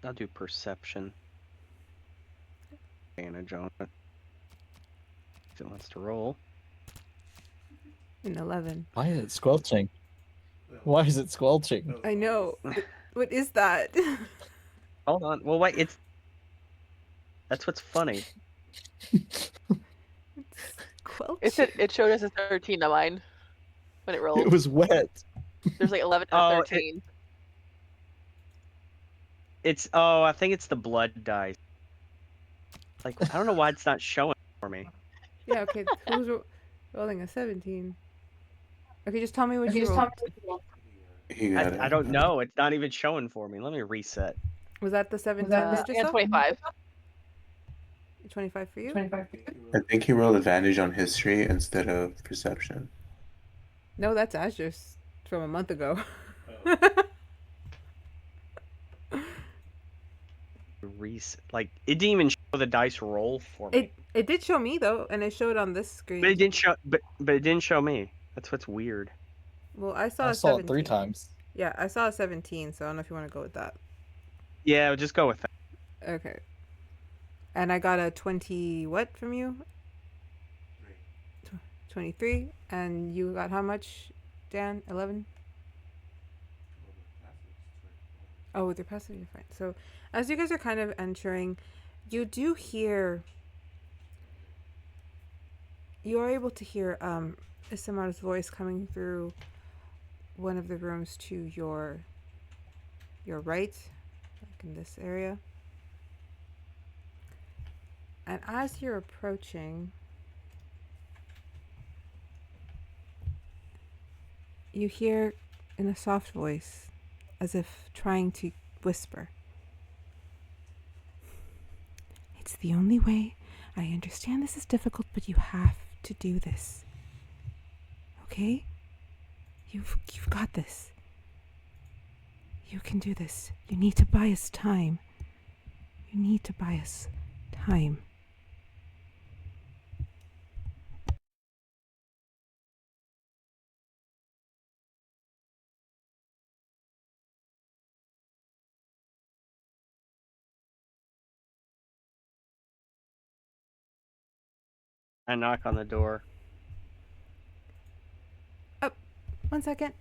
I'll do perception. Advantage on it. If it wants to roll. An 11. Why is it squelching? Why is it squelching? I know. What is that? Hold on. Well, wait. That's what's funny. Quelch. It showed us a 13 on mine when it rolled. It was wet. There's like 11 and 13. I think it's the blood dice. Like, I don't know why it's not showing for me. Yeah, okay. Who's rolling a 17? Okay, just tell me what you rolled. I don't know. It's not even showing for me. Let me reset. Was that the 17? And 25. 25 for you? I think he rolled advantage on history instead of perception. No, that's Azure's from a month ago. Like it didn't even show the dice roll for me. It did show me though, and it showed on this screen. But it didn't show. But it didn't show me. That's what's weird. Well, I saw I a saw 17. it 3 times. Yeah, I saw a 17, so I don't know if you want to go with that. Yeah, just go with that. Okay. And I got a 20 what from you? 23. And you got how much, Dan? 11? Oh, with your passive, you're fine. So, as you guys are kind of entering, you do hear. You are able to hear Isamaru's voice coming through one of the rooms to your right, like in this area. And as you're approaching, you hear in a soft voice, as if trying to whisper. It's the only way. I understand this is difficult, but you have to do this. Okay? You've got this. You can do this. You need to buy us time. You need to buy us time. I knock on the door. Oh, 1 second.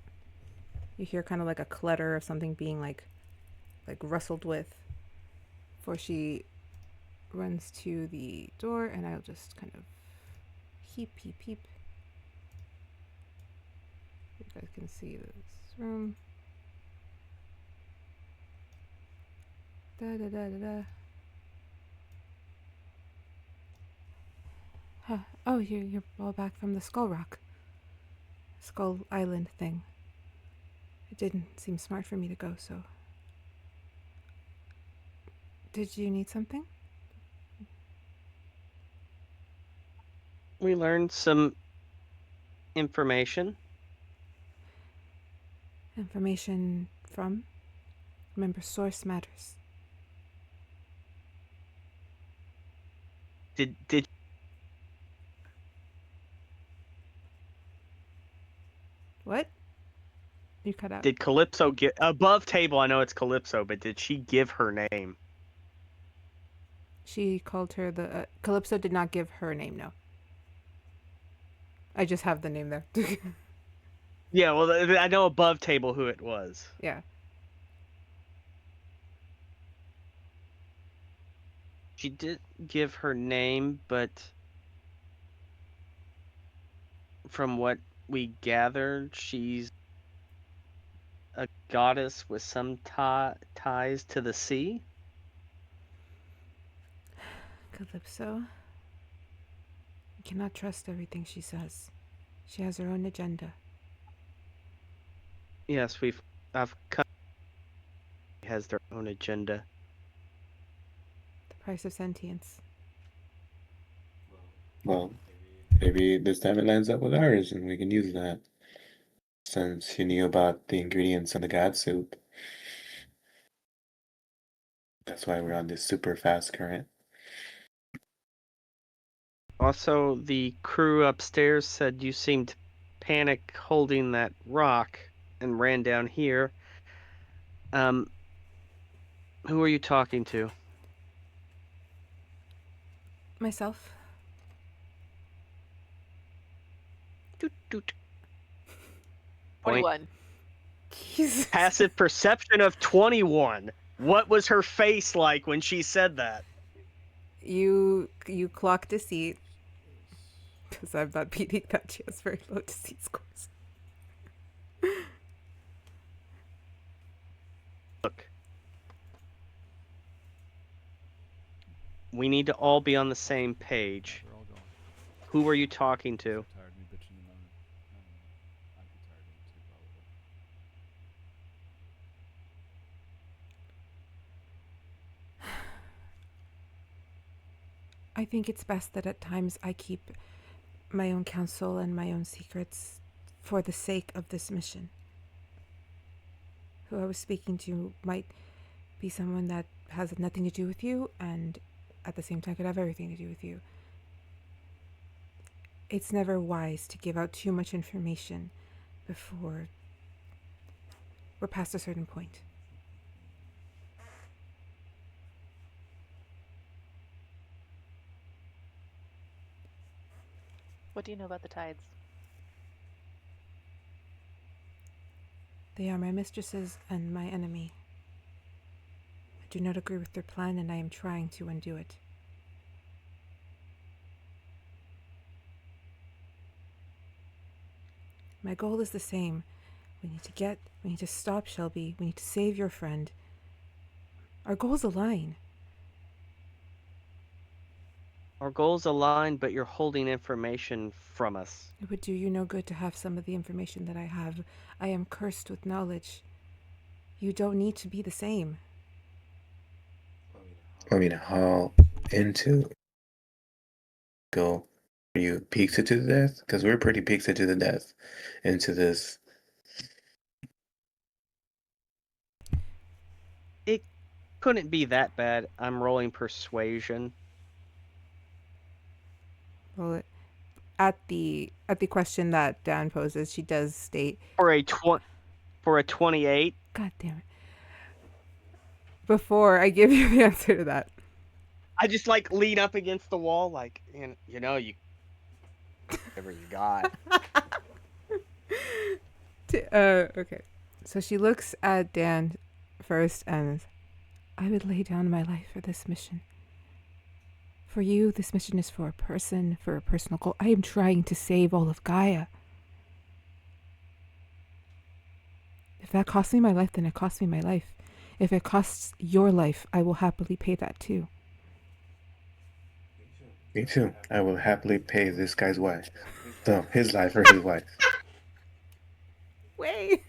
You hear kind of like a clutter of something being like rustled with. Before she runs to the door, and I'll just kind of peep. You guys can see this room. Da da da da da. Huh. Oh, you're all back from the Skull Island thing. It didn't seem smart for me to go, so. Did you need something? We learned some information. Information from? Remember, source matters. Did What? You cut out. did Calypso get above table? I know it's Calypso, but did she give her name? She called her the. Calypso did not give her name, no. I just have the name there. Yeah, well, I know above table who it was. Yeah. She did give her name, but from what we gathered, she's a goddess with some ties to the sea. Calypso. You cannot trust everything she says. She has her own agenda. Yes, I've come. Has their own agenda. The price of sentience. Well, maybe this time it lines up with ours and we can use that. Since you knew about the ingredients in the god soup. That's why we're on this super fast current. Also, the crew upstairs said you seemed panic holding that rock and ran down here. Who are you talking to? Myself. Doot, doot. 21. Jesus. Passive perception of 21. What was her face like when she said that? You clock deceit. Because I'm not beating that. She has very low deceit scores. Look. We need to all be on the same page. We're all going. Who were you talking to? Tired of me bitching about it. I'd be tired of it too, probably. I think it's best that at times I keep my own counsel and my own secrets for the sake of this mission. Who I was speaking to might be someone that has nothing to do with you and at the same time could have everything to do with you. It's never wise to give out too much information before we're past a certain point. What do you know about the tides? They are my mistresses and my enemy. I do not agree with their plan, and I am trying to undo it. My goal is the same. We need to stop Shelby. We need to save your friend. Our goals align. Our goals align, but you're holding information from us. It would do you no good to have some of the information that I have. I am cursed with knowledge. You don't need to be the same. I mean, how into go? Are you peaked it to the death? Because we're pretty peaked it to the death into this. It couldn't be that bad. I'm rolling persuasion. Well, at the question that Dan poses, she does state, For a 28. God damn it. Before I give you the answer to that. I just like lean up against the wall, like, you know, you whatever you got. Okay. So she looks at Dan first and I would lay down my life for this mission. For you, this mission is for a person, for a personal goal. I am trying to save all of Gaia. If that costs me my life, then it costs me my life. If it costs your life, I will happily pay that too. Me too. I will happily pay this guy's wife. So his life or his wife. Wait.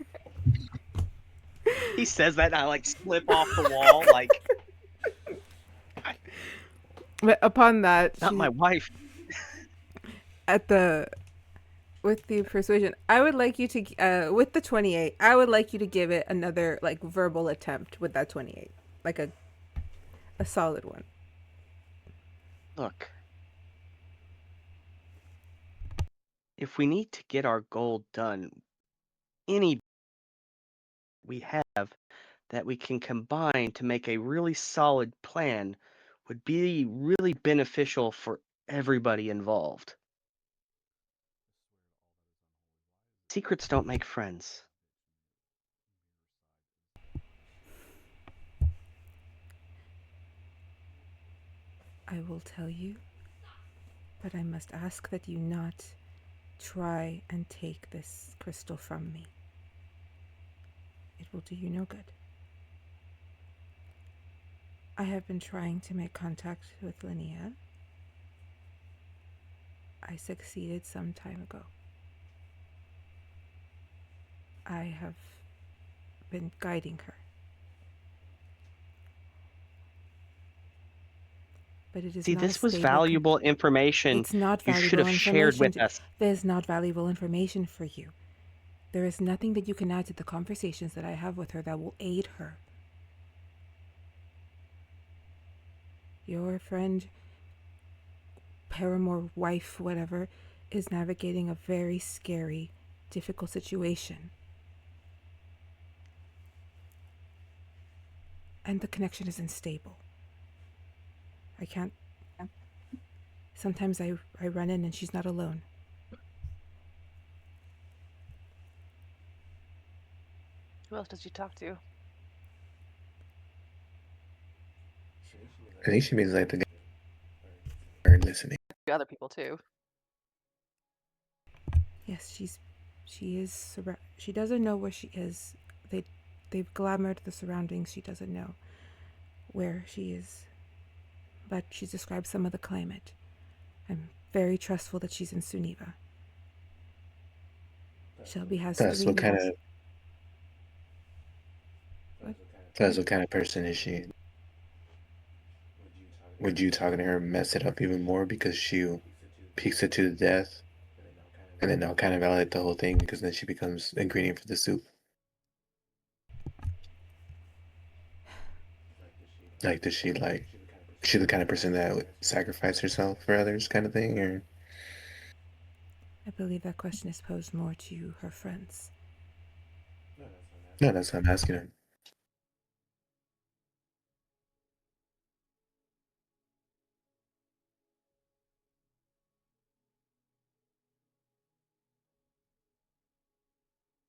He says that and I like slip off the wall, like, But upon that, not my wife. With the persuasion, I would like you to, with the 28, I would like you to give it another, like, verbal attempt with that 28. Like a solid one. Look. If we need to get our goal done, any we have that we can combine to make a really solid plan would be really beneficial for everybody involved. Secrets don't make friends. I will tell you, but I must ask that you not try and take this crystal from me. It will do you no good. I have been trying to make contact with Linnea. I succeeded some time ago. I have been guiding her. But it is See, not this was stable valuable information It's not you valuable should have shared with information. us. There's not valuable information for you. There is nothing that you can add to the conversations that I have with her that will aid her. Your friend, paramour, wife, whatever, is navigating a very scary, difficult situation. And the connection is unstable. I can't... Sometimes I run in and she's not alone. Who else does she talk to? I think she means like the guy are listening. Other people too. Yes, she doesn't know where she is. They've glamored the surroundings. She doesn't know where she is. But she's described some of the climate. I'm very trustful that she's in Suniva. Shelby has That's 3 what kind years. of. What? That's what kind of person is she? would you talking to her mess it up even more because she peeks it to the death, and then I'll kind of validate the whole thing because then she becomes ingredient for the soup. Like, does she like? Is she the kind of person that would sacrifice herself for others, kind of thing, or? I believe that question is posed more to her friends. No, that's what I'm asking her.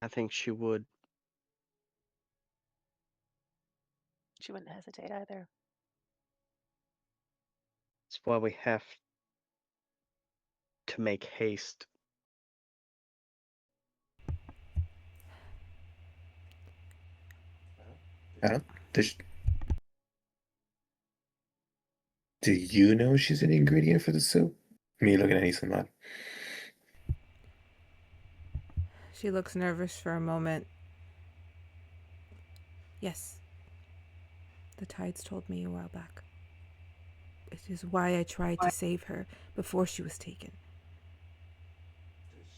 I think she would. She wouldn't hesitate either. That's why we have to make haste. Does, do you know she's an ingredient for the soup? Me looking at Isamad. She looks nervous for a moment. Yes. The Tides told me a while back. It is why I tried to save her before she was taken.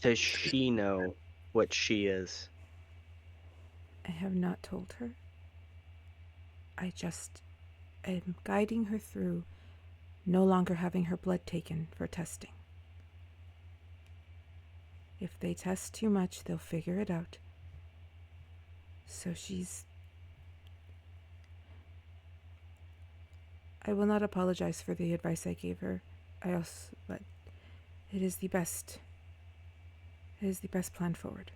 Does she know what she is? I have not told her. I just am guiding her through no longer having her blood taken for testing. If they test too much, they'll figure it out. So I will not apologize for the advice I gave her. But it is the best. It is the best plan forward.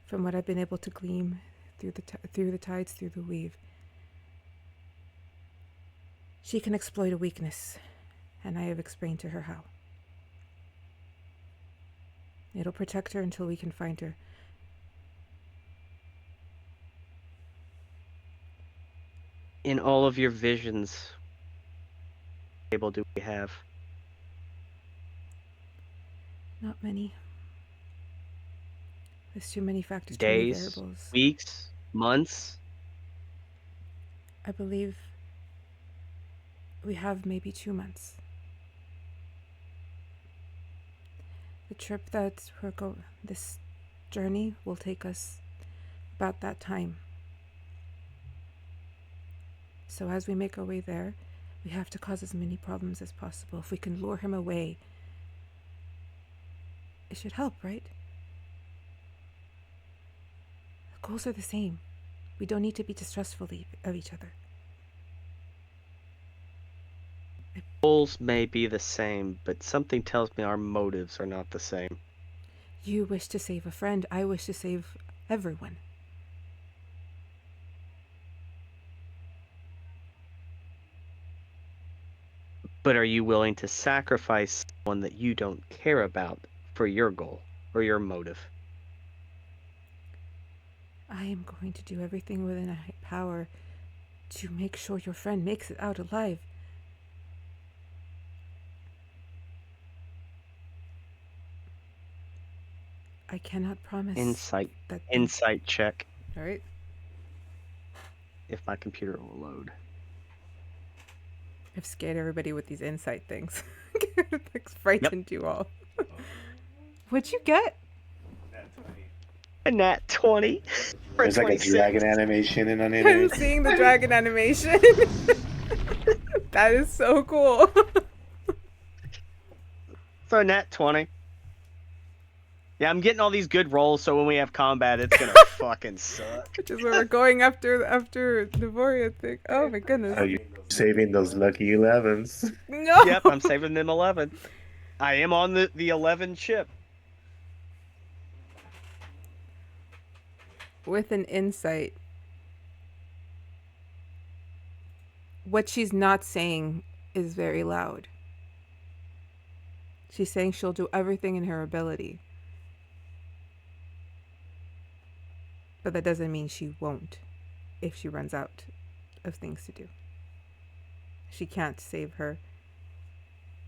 From what I've been able to glean through the tides, through the weave, she can exploit a weakness, and I have explained to her how. It'll protect her until we can find her. In all of your visions, what table do we have? Not many. There's too many factors, too many Days, variables. weeks, months? I believe we have maybe 2 months. The trip that this journey will take us about that time. So as we make our way there, we have to cause as many problems as possible. If we can lure him away, it should help, right? The goals are the same. We don't need to be distrustful of each other. Goals may be the same, but something tells me our motives are not the same. You wish to save a friend. I wish to save everyone. But are you willing to sacrifice someone that you don't care about for your goal or your motive? I am going to do everything within my power to make sure your friend makes it out alive. I cannot promise that. Insight check. All right. If my computer will load. I've scared everybody with these insight things. It's frightened you all. What'd you get? A nat 20 for There's like a 26. dragon animation in on I'm it. seeing the dragon animation. That is so cool. So nat 20. Yeah, I'm getting all these good rolls, so when we have combat, it's gonna fucking suck. Which is where we're going after the warrior thing. Oh my goodness. Are you saving those lucky 11s? No. Yep, I'm saving them 11. I am on the 11 ship. With an insight, what she's not saying is very loud. She's saying she'll do everything in her ability. But that doesn't mean she won't if she runs out of things to do. She can't save her.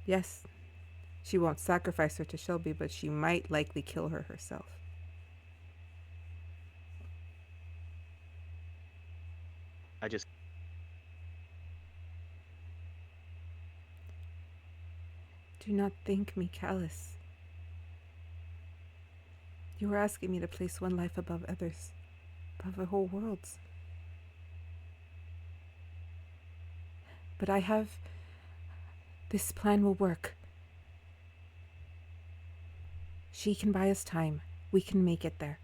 Yes, she won't sacrifice her to Shelby, but she might likely kill her herself. Do not think me callous. You are asking me to place one life above others, above the whole world's. But I have... This plan will work. She can buy us time. We can make it there.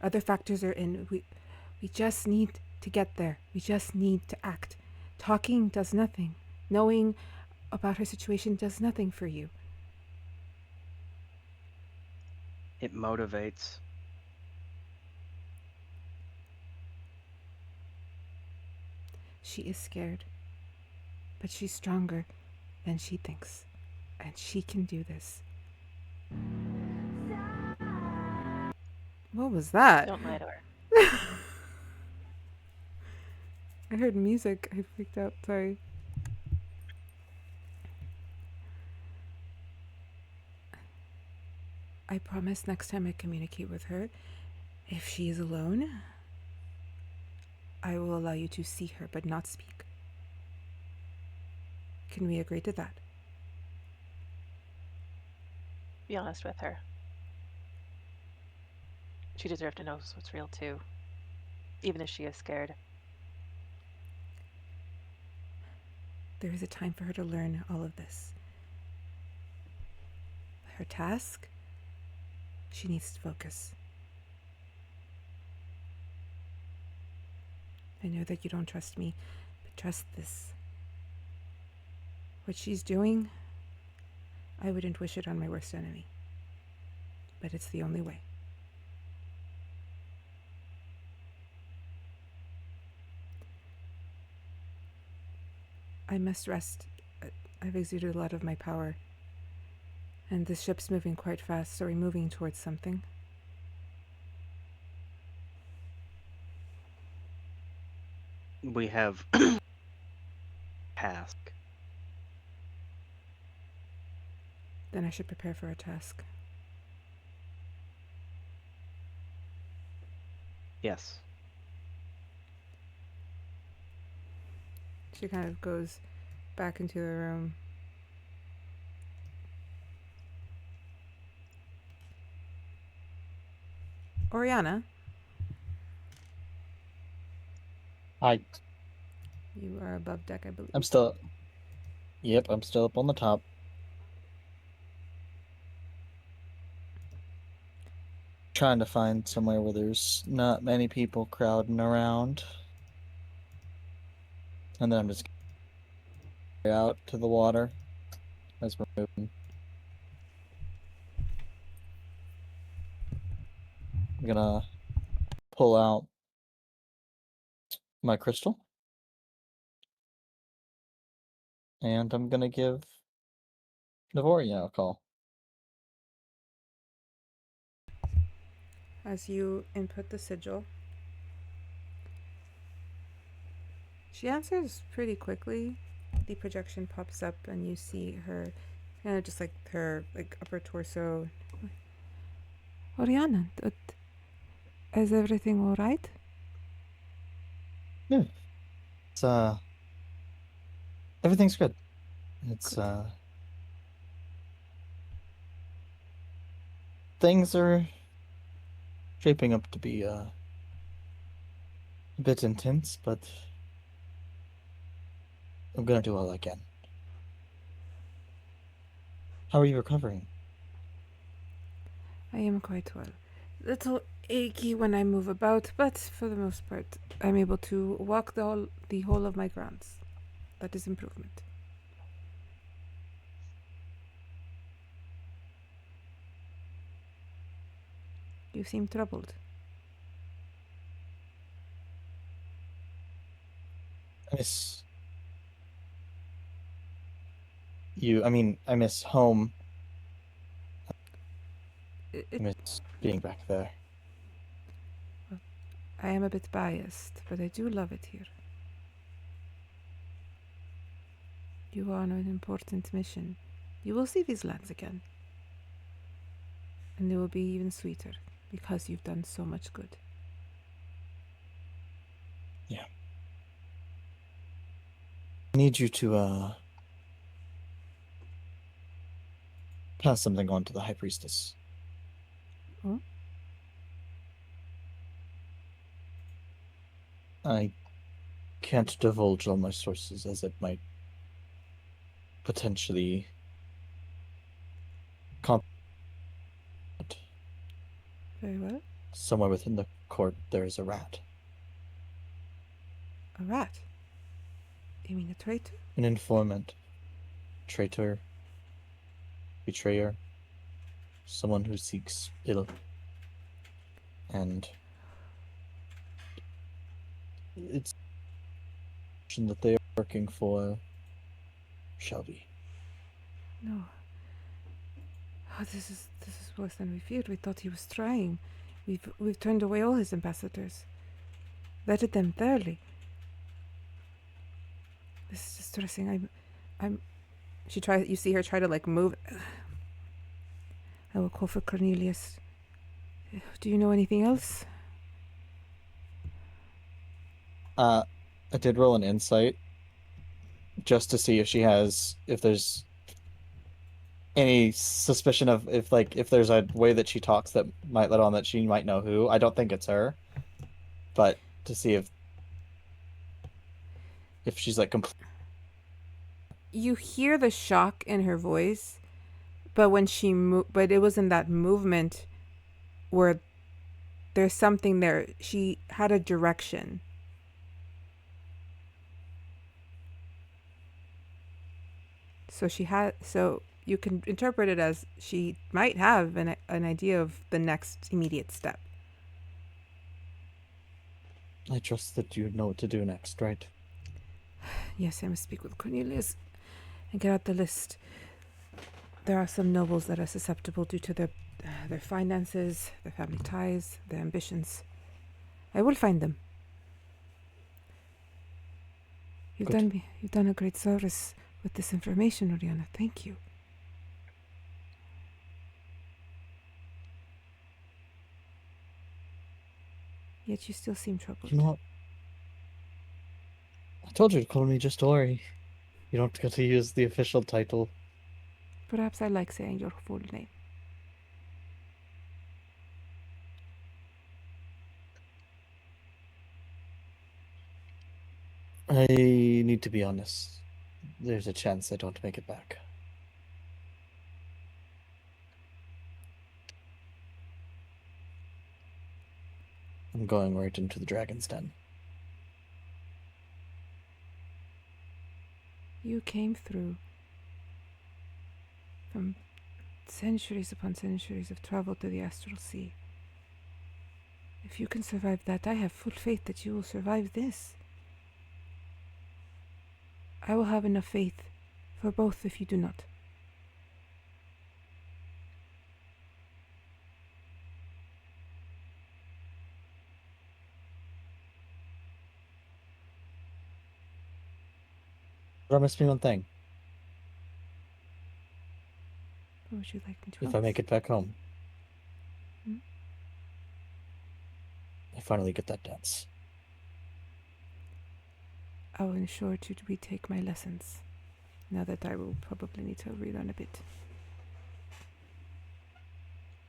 Other factors are in. We just need to get there. We just need to act. Talking does nothing. Knowing about her situation does nothing for you. It motivates. She is scared. But she's stronger than she thinks. And she can do this. What was that? Don't lie to her. I heard music. I freaked out. Sorry. I promise next time I communicate with her, if she is alone, I will allow you to see her but not speak. Can we agree to that? Be honest with her. She deserves to know what's real too, even if she is scared. There is a time for her to learn all of this. Her task, she needs to focus. I know that you don't trust me, but trust this. What she's doing, I wouldn't wish it on my worst enemy. But it's the only way. I must rest. I've exuded a lot of my power. And this ship's moving quite fast. Are we moving towards something? We have task. Then I should prepare for a task. Yes. She kind of goes back into the room. Oriana, I you are above deck, I believe. I'm still. Yep, I'm still up on the top. Trying to find somewhere where there's not many people crowding around. And then I'm just going out to the water as we're moving. I'm gonna pull out my crystal. And I'm gonna give Navoria a call. As you input the sigil, she answers pretty quickly. The projection pops up and you see her, kind of just like her upper torso. Oriana, is everything all right? Yeah. It's everything's good. It's Good. Things are shaping up to be a bit intense, but I'm gonna do all I can. How are you recovering? I am quite well. Little achy when I move about, but for the most part, I'm able to walk the whole of my grounds. That is improvement. You seem troubled. I miss you. I mean, I miss home. I miss being back there. I am a bit biased, but I do love it here. You are on an important mission. You will see these lands again. And they will be even sweeter because you've done so much good. Yeah. I need you to pass something on to the High Priestess. Oh? I can't divulge all my sources as it might potentially Very well. somewhere within the court there is a rat. A rat? You mean a traitor? An informant. Traitor. Betrayer. Someone who seeks ill. And it's that they are working for Shelby. No. Oh, this is worse than we feared. We thought he was trying. We've turned away all his ambassadors. Vetted them thoroughly. This is distressing. You see her try to like move. I will call for Cornelius. Do you know anything else? I did roll an insight just to see if there's any suspicion of if there's a way that she talks that might let on that she might know who. I don't think it's her, but to see if she's like You hear the shock in her voice, but when but it was in that movement where there's something there. She had a direction. So you can interpret it as she might have an idea of the next immediate step. I trust that you know what to do next, right? Yes, I must speak with Cornelius and get out the list. There are some nobles that are susceptible due to their finances, their family ties, their ambitions. I will find them. You've done a great service with this information, Oriana. Thank you. Yet you still seem troubled. You know what? I told you to call me just Ori. You don't get to use the official title. Perhaps I like saying your full name. I need to be honest. There's a chance I don't make it back. I'm going right into the Dragon's Den. You came through from centuries upon centuries of travel to the Astral Sea. If you can survive that, I have full faith that you will survive this. I will have enough faith for both if you do not. Promise me one thing. What would you like me to If I promise? make it back home, Hmm? I finally get that dance. I will ensure to retake my lessons, now that I will probably need to relearn a bit.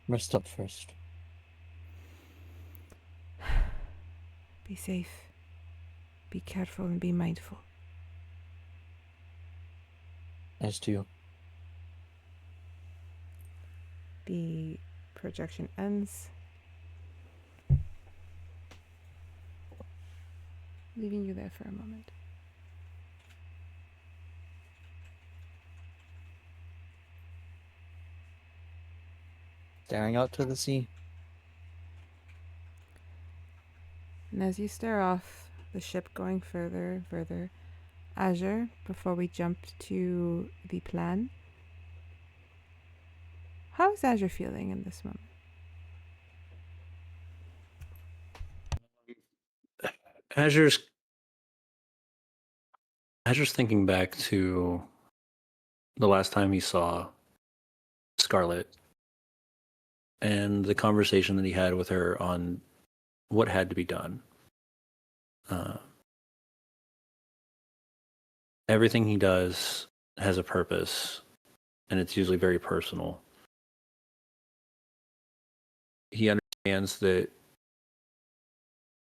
Rest up first. Be safe, be careful, and be mindful. As to you. The projection ends, leaving you there for a moment. Staring out to the sea. And as you stare off, the ship going further and further, Azure, before we jump to the plan, how is Azure feeling in this moment? Azure's thinking back to the last time he saw Scarlet and the conversation that he had with her on what had to be done. Everything he does has a purpose, and it's usually very personal. He understands that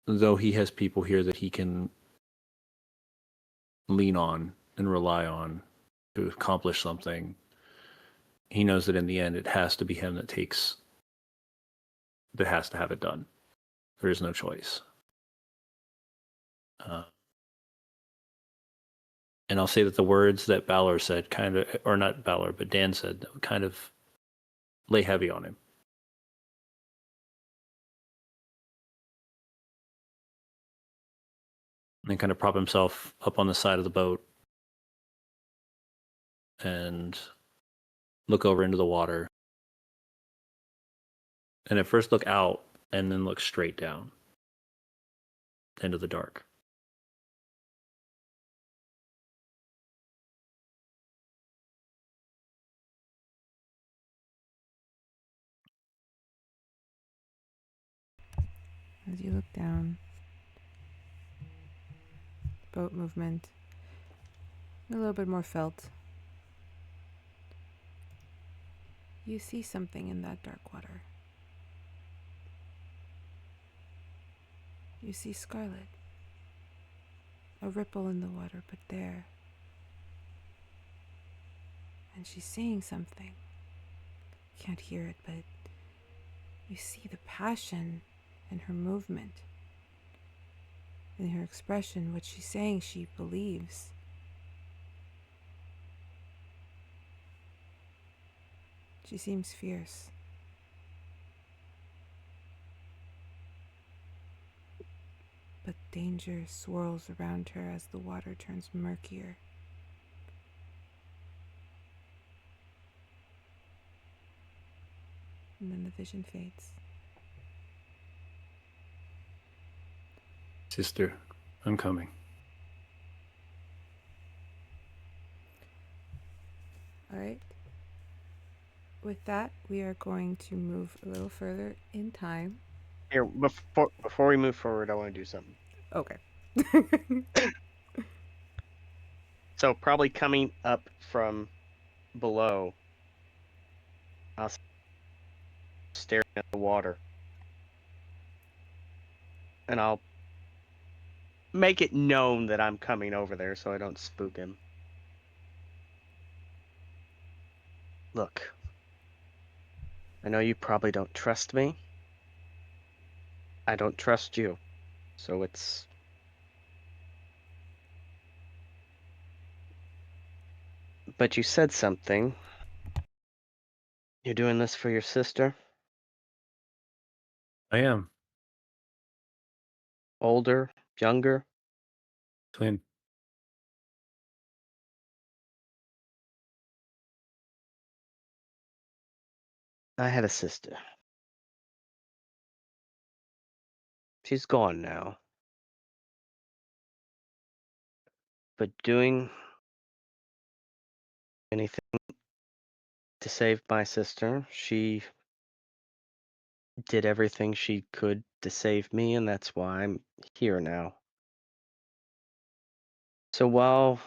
though he has people here that he can lean on and rely on to accomplish something, he knows that in the end it has to be him that has to have it done. There is no choice. And I'll say that the words that Balor said kind of, or not Balor, but Dan said, kind of lay heavy on him. And kind of prop himself up on the side of the boat and look over into the water. And at first look out and then look straight down into the dark. As you look down, boat movement, a little bit more felt. You see something in that dark water. You see Scarlet. A ripple in the water, but there. And she's saying something. Can't hear it, but you see the passion in her movement. In her expression, what she's saying she believes. She seems fierce. But danger swirls around her as the water turns murkier. And then the vision fades. Sister, I'm coming. All right. With that, we are going to move a little further in time. Here, before we move forward, I want to do something. Okay. So probably coming up from below, I'll staring at the water, and I'll make it known that I'm coming over there so I don't spook him. Look, I know you probably don't trust me. I don't trust you, so it's... But you said something. You're doing this for your sister? I am. Older? Younger? Twin. I had a sister. She's gone now. But doing anything to save my sister, she did everything she could to save me, and that's why I'm here now. So while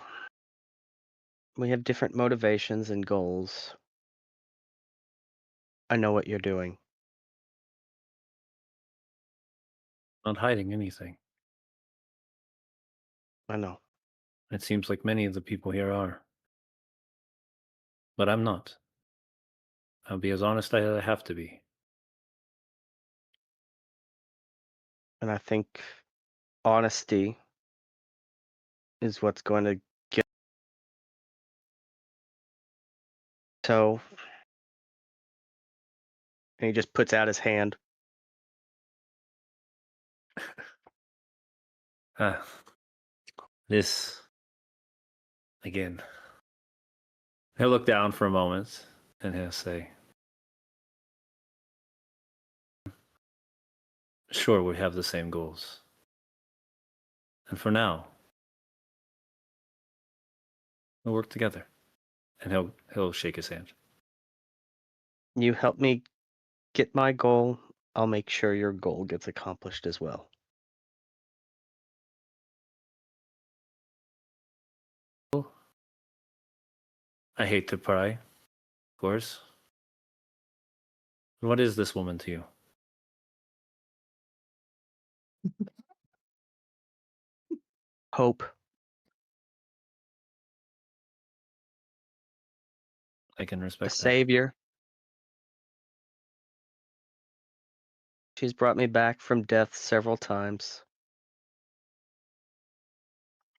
we have different motivations and goals, I know what you're doing. Not hiding anything. I know. It seems like many of the people here are. But I'm not. I'll be as honest as I have to be. And I think honesty is what's going to get... So... And he just puts out his hand. This, again. He'll look down for a moment and he'll say, sure, we have the same goals. And for now, we'll work together. And he'll shake his hand. You help me get my goal, I'll make sure your goal gets accomplished as well. I hate to pry, course. What is this woman to you? Hope. I can A respect that. savior. She's brought me back from death several times.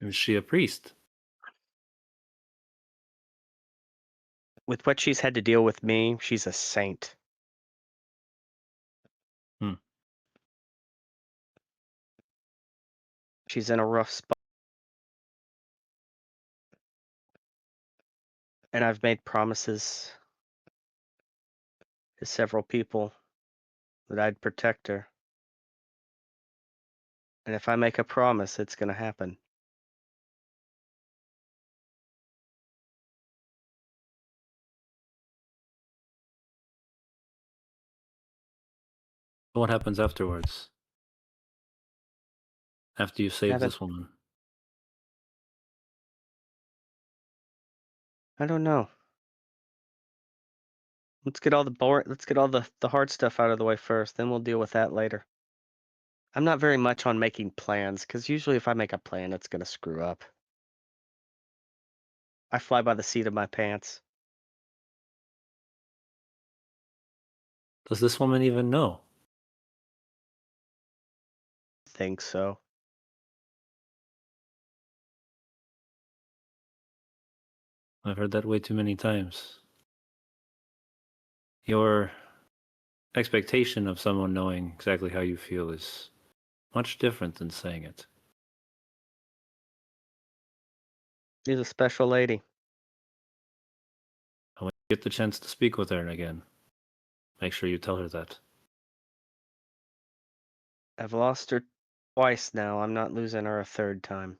Is she a priest? With what she's had to deal with me, she's a saint. Hmm. She's in a rough spot. And I've made promises to several people that I'd protect her. And if I make a promise, it's going to happen. What happens afterwards? After you save Haven't- this woman? I don't know. Let's get all the hard stuff out of the way first, then we'll deal with that later. I'm not very much on making plans, because usually if I make a plan, it's going to screw up. I fly by the seat of my pants. Does this woman even know? Think so. I've heard that way too many times. Your expectation of someone knowing exactly how you feel is much different than saying it. She's a special lady. And when you get the chance to speak with her again, make sure you tell her that. I've lost her twice now. I'm not losing her a third time.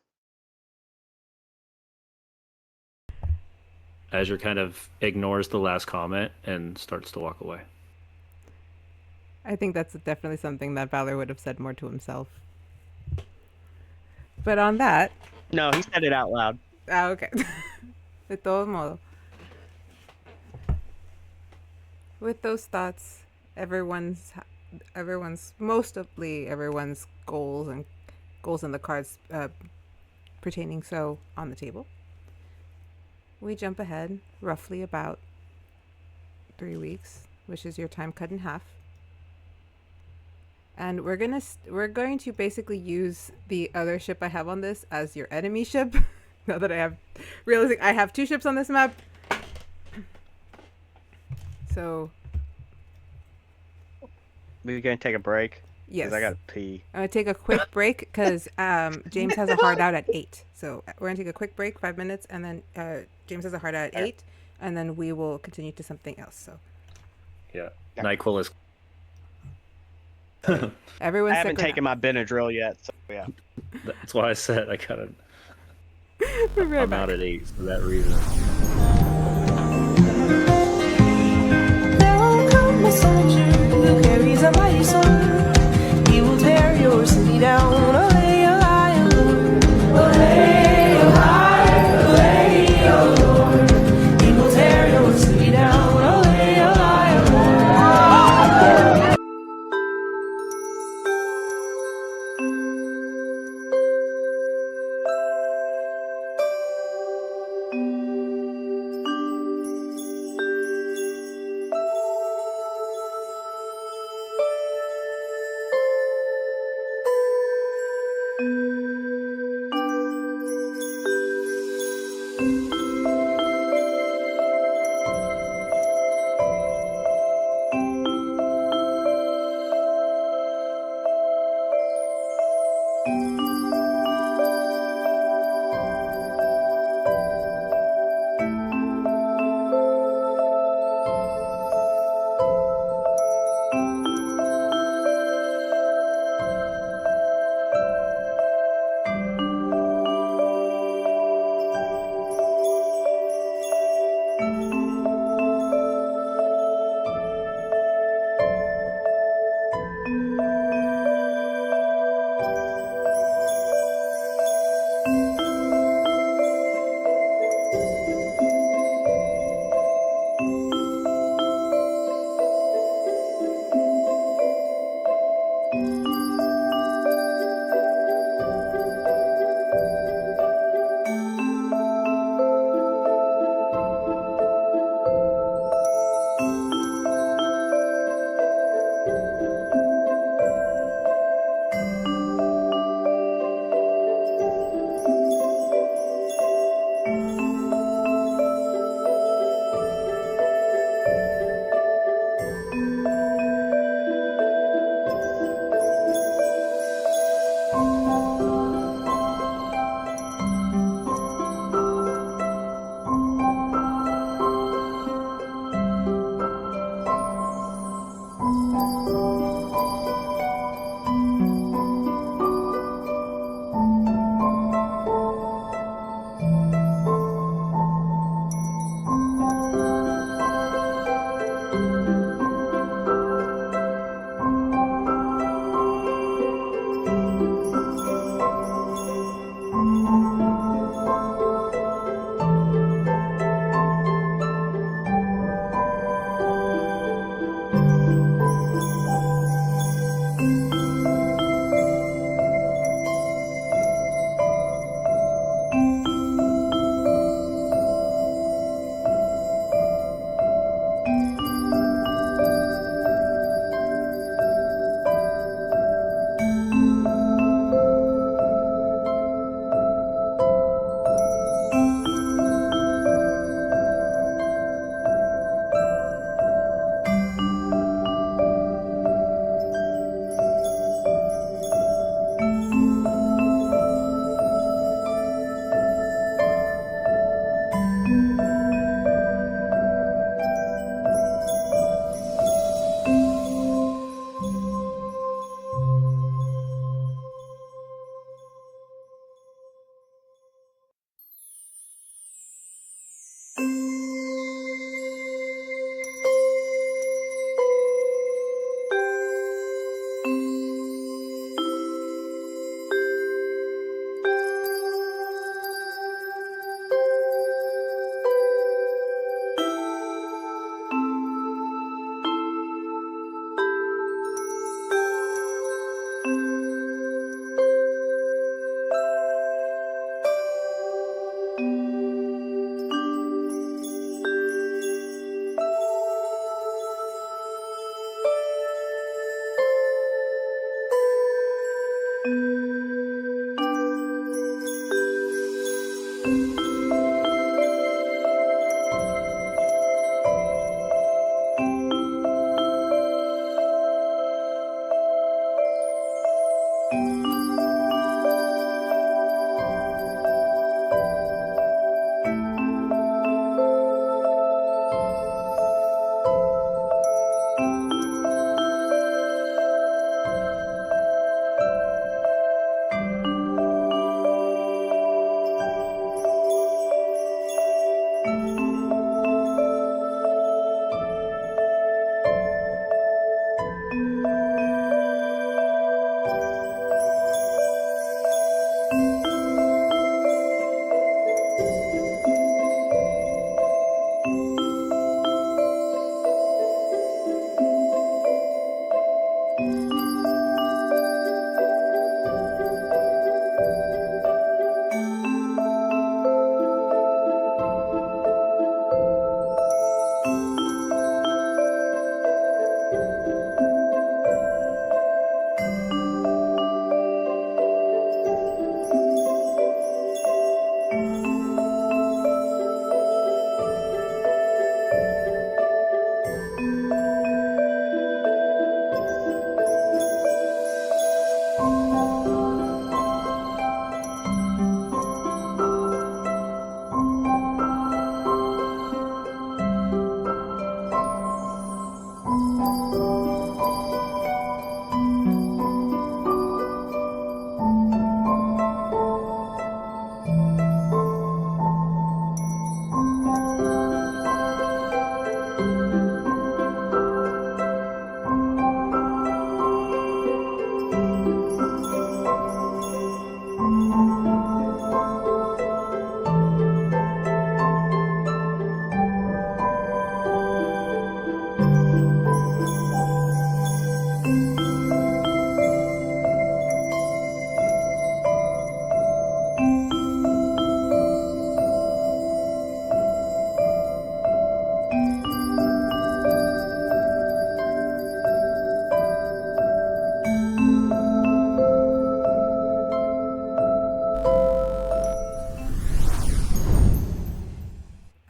Azure kind of ignores the last comment and starts to walk away. I think that's definitely something that Balor would have said more to himself. But on that, No, he said it out loud. okay. De todo modo. With those thoughts, everyone's mostly everyone's goals and the cards pertaining so on the table. We jump ahead roughly about 3 weeks, which is your time cut in half. And we're going to basically use the other ship I have on this as your enemy ship. Now that realizing I have 2 ships on this map. So We're going to take a break. yes, Because I got to pee. I'm gonna take a quick break because James has a hard out at 8. So we're gonna take a quick break, 5 minutes, and then James has a hard out at 8, and then we will continue to something else. So Yeah. Yeah. NyQuil is. everyone's I haven't sick taken my Benadryl yet, so yeah. That's why I said I gotta. We'll be right I'm back. out at 8 for that reason. There will come a soldier who carries a mighty sword. He will tear your city down. Olay, olay, olay, olay, olay, olay. He will tear your city down. Olay, olay, olay.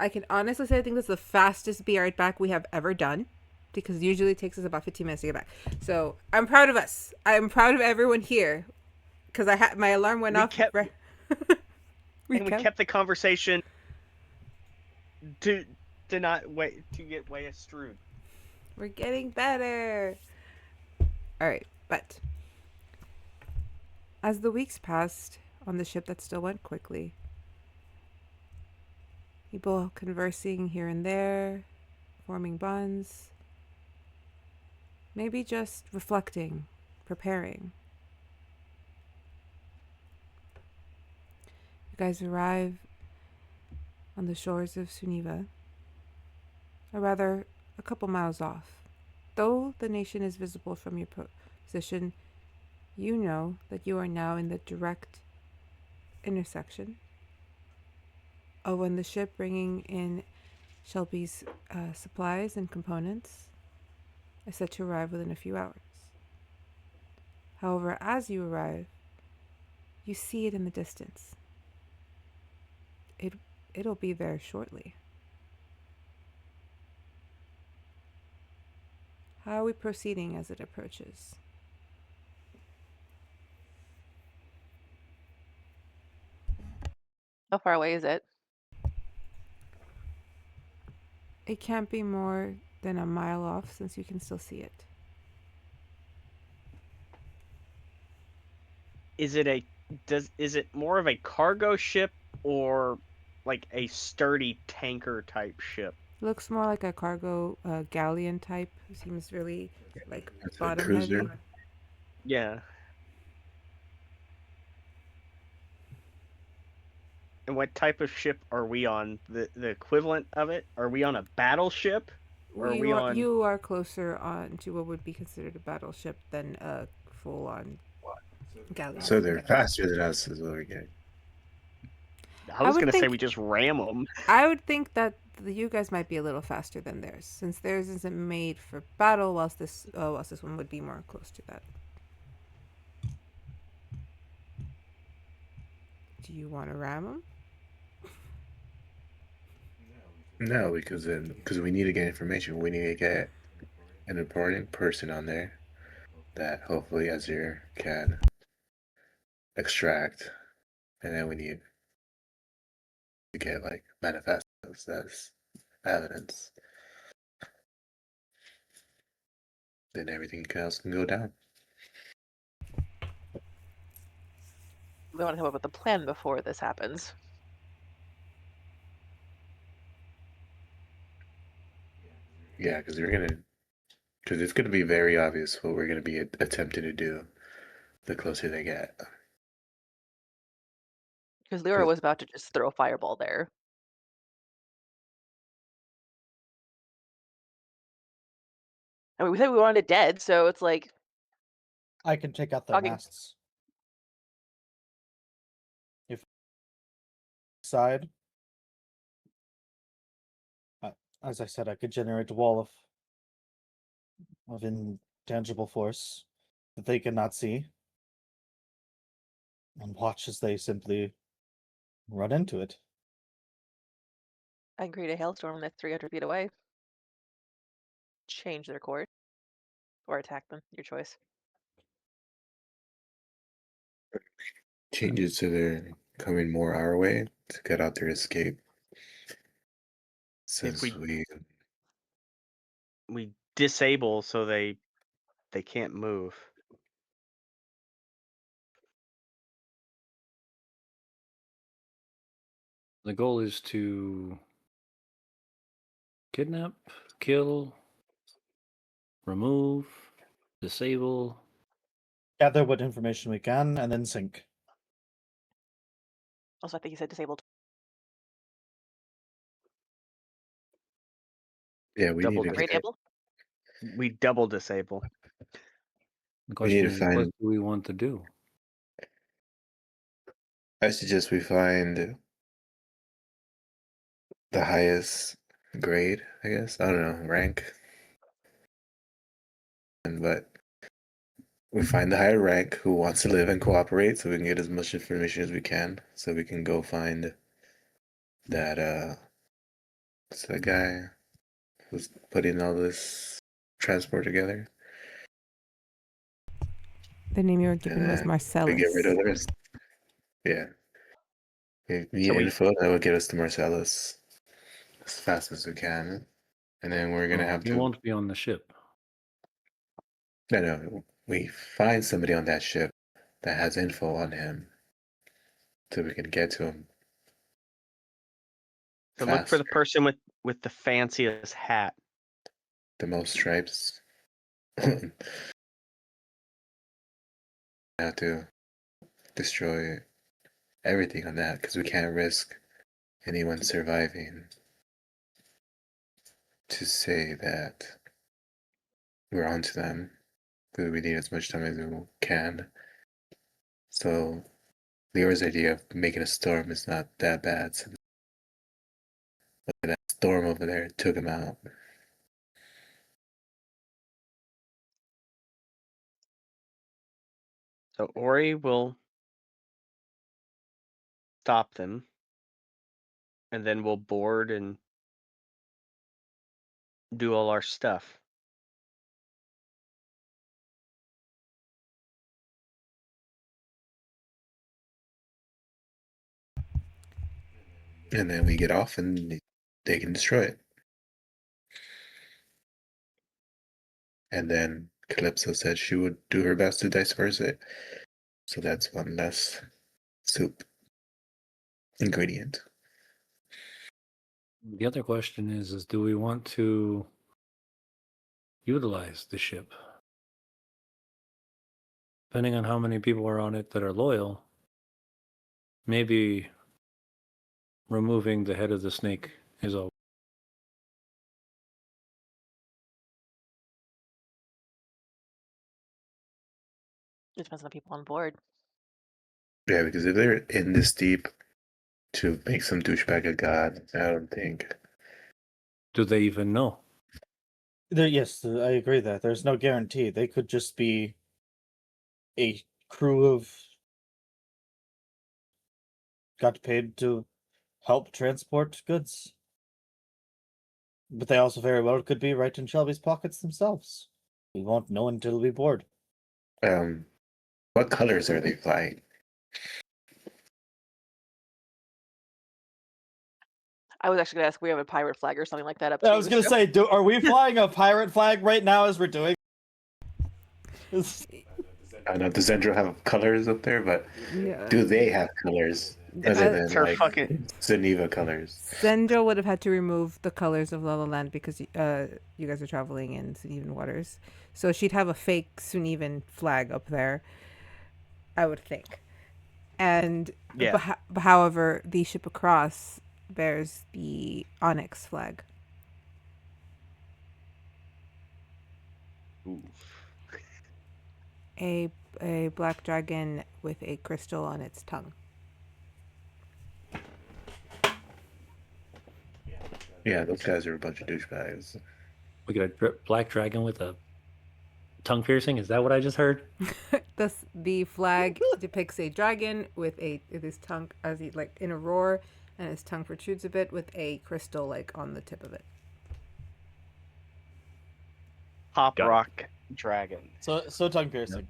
I can honestly say I think that's the fastest be right back we have ever done, because usually it takes us about 15 minutes to get back. So I'm proud of us. I'm proud of everyone here, because I had my alarm went We off. kept- we we kept. kept the conversation to not wait to get way astray. We're getting better. All right, but as the weeks passed on the ship that still went quickly, people conversing here and there, forming bonds, maybe just reflecting, preparing. You guys arrive on the shores of Suniva, or rather, a couple miles off. Though the nation is visible from your position, you know that you are now in the direct intersection of when the ship bringing in Shelby's supplies and components is set to arrive within a few hours. However, as you arrive, you see it in the distance. It'll be there shortly. How are we proceeding as it approaches? How far away is it? It can't be more than a mile off since you can still see it. Is it more of a cargo ship or like a sturdy tanker type ship? Looks more like a cargo galleon type. Seems really like That's a bottom cruiser. heavy. Yeah. And what type of ship are we on? The equivalent of it? Are we on a battleship? Or are we on? You are closer on to what would be considered a battleship than a full-on galleon. So they're faster than us, is what we're getting. I was would gonna say think- we just ram them. I would think that you guys might be a little faster than theirs, since theirs isn't made for battle, whilst this one would be more close to that. Do you want to ram them? No, because we need to get information. We need to get an important person on there that hopefully Azure can extract, and then we need to get like manifestos as evidence. Then everything else can go down. We want to come up with a plan before this happens. Yeah, because it's gonna be very obvious what we're gonna be attempting to do the closer they get. Because Liora was about to just throw a fireball there. I mean, we said we wanted it dead, so it's like, I can take out their Talking- masts. If side, as I said, I could generate a wall of intangible force that they cannot see, and watch as they simply run into it. I can create a hailstorm that's 300 feet away. Change their course. Or attack them, your choice. Change it so they're coming more our way to cut out their escape. Since we disable so they can't move. The goal is to kidnap, kill, remove, disable. Gather what information we can, and then sink. Also, I think you said disabled. yeah, we Double need to Great get, able? We double disable. The We need question to is, what find- do we want to do? I suggest we find the highest grade, I guess. I don't know, rank. But we find the higher rank who wants to live and cooperate so we can get as much information as we can so we can go find that It's the guy who's putting all this transport together. The name you were given was And we get rid Marcellus. of the rest. Yeah. If we need So we- info, that will get us to Marcellus as fast as we can. And then we're gonna have He to. won't be on the ship. No, we find somebody on that ship that has info on him, so we can get to him. So look for the faster. person with the fanciest hat. The most stripes. Have to destroy everything on that because we can't risk anyone surviving to say that we're onto them, because we need as much time as we can. So Leora's idea of making a storm is not that bad. So look at that storm over there, it took him out. So Ori will stop them, and then we'll board and do all our stuff. And then we get off and they can destroy it. And then Calypso said she would do her best to disperse it. So that's one less soup ingredient. The other question is do we want to utilize the ship? Depending on how many people are on it that are loyal, maybe removing the head of the snake is all. It depends on the people on board. Yeah, because if they're in this deep to make some douchebag a god, I don't think. Do they even know? Yes, I agree that there's no guarantee. They could just be a crew of got paid to help transport goods. But they also very well could be right in Shelby's pockets themselves. We won't know until we board. What colors are they flying? I was actually gonna ask, we have a pirate flag or something like that up. I was gonna say, are we flying a pirate flag right now as we're doing? I know, does Zendro have colors up there, but Yeah. do they have colors other than Her like fucking Geneva colors? Zendro would have had to remove the colors of Lala Land because you guys are traveling in Sunevan waters. So she'd have a fake Sunevan flag up there, I would think. And Yeah. however, the ship across bears the Onyx flag. A black dragon with a crystal on its tongue. Yeah, those guys are a bunch of douchebags. We got a black dragon with a tongue piercing? Is that what I just heard? The flag depicts a dragon with his tongue as he like in a roar, and his tongue protrudes a bit with a crystal like on the tip of it. pop Got it. rock dragon. So tongue piercing.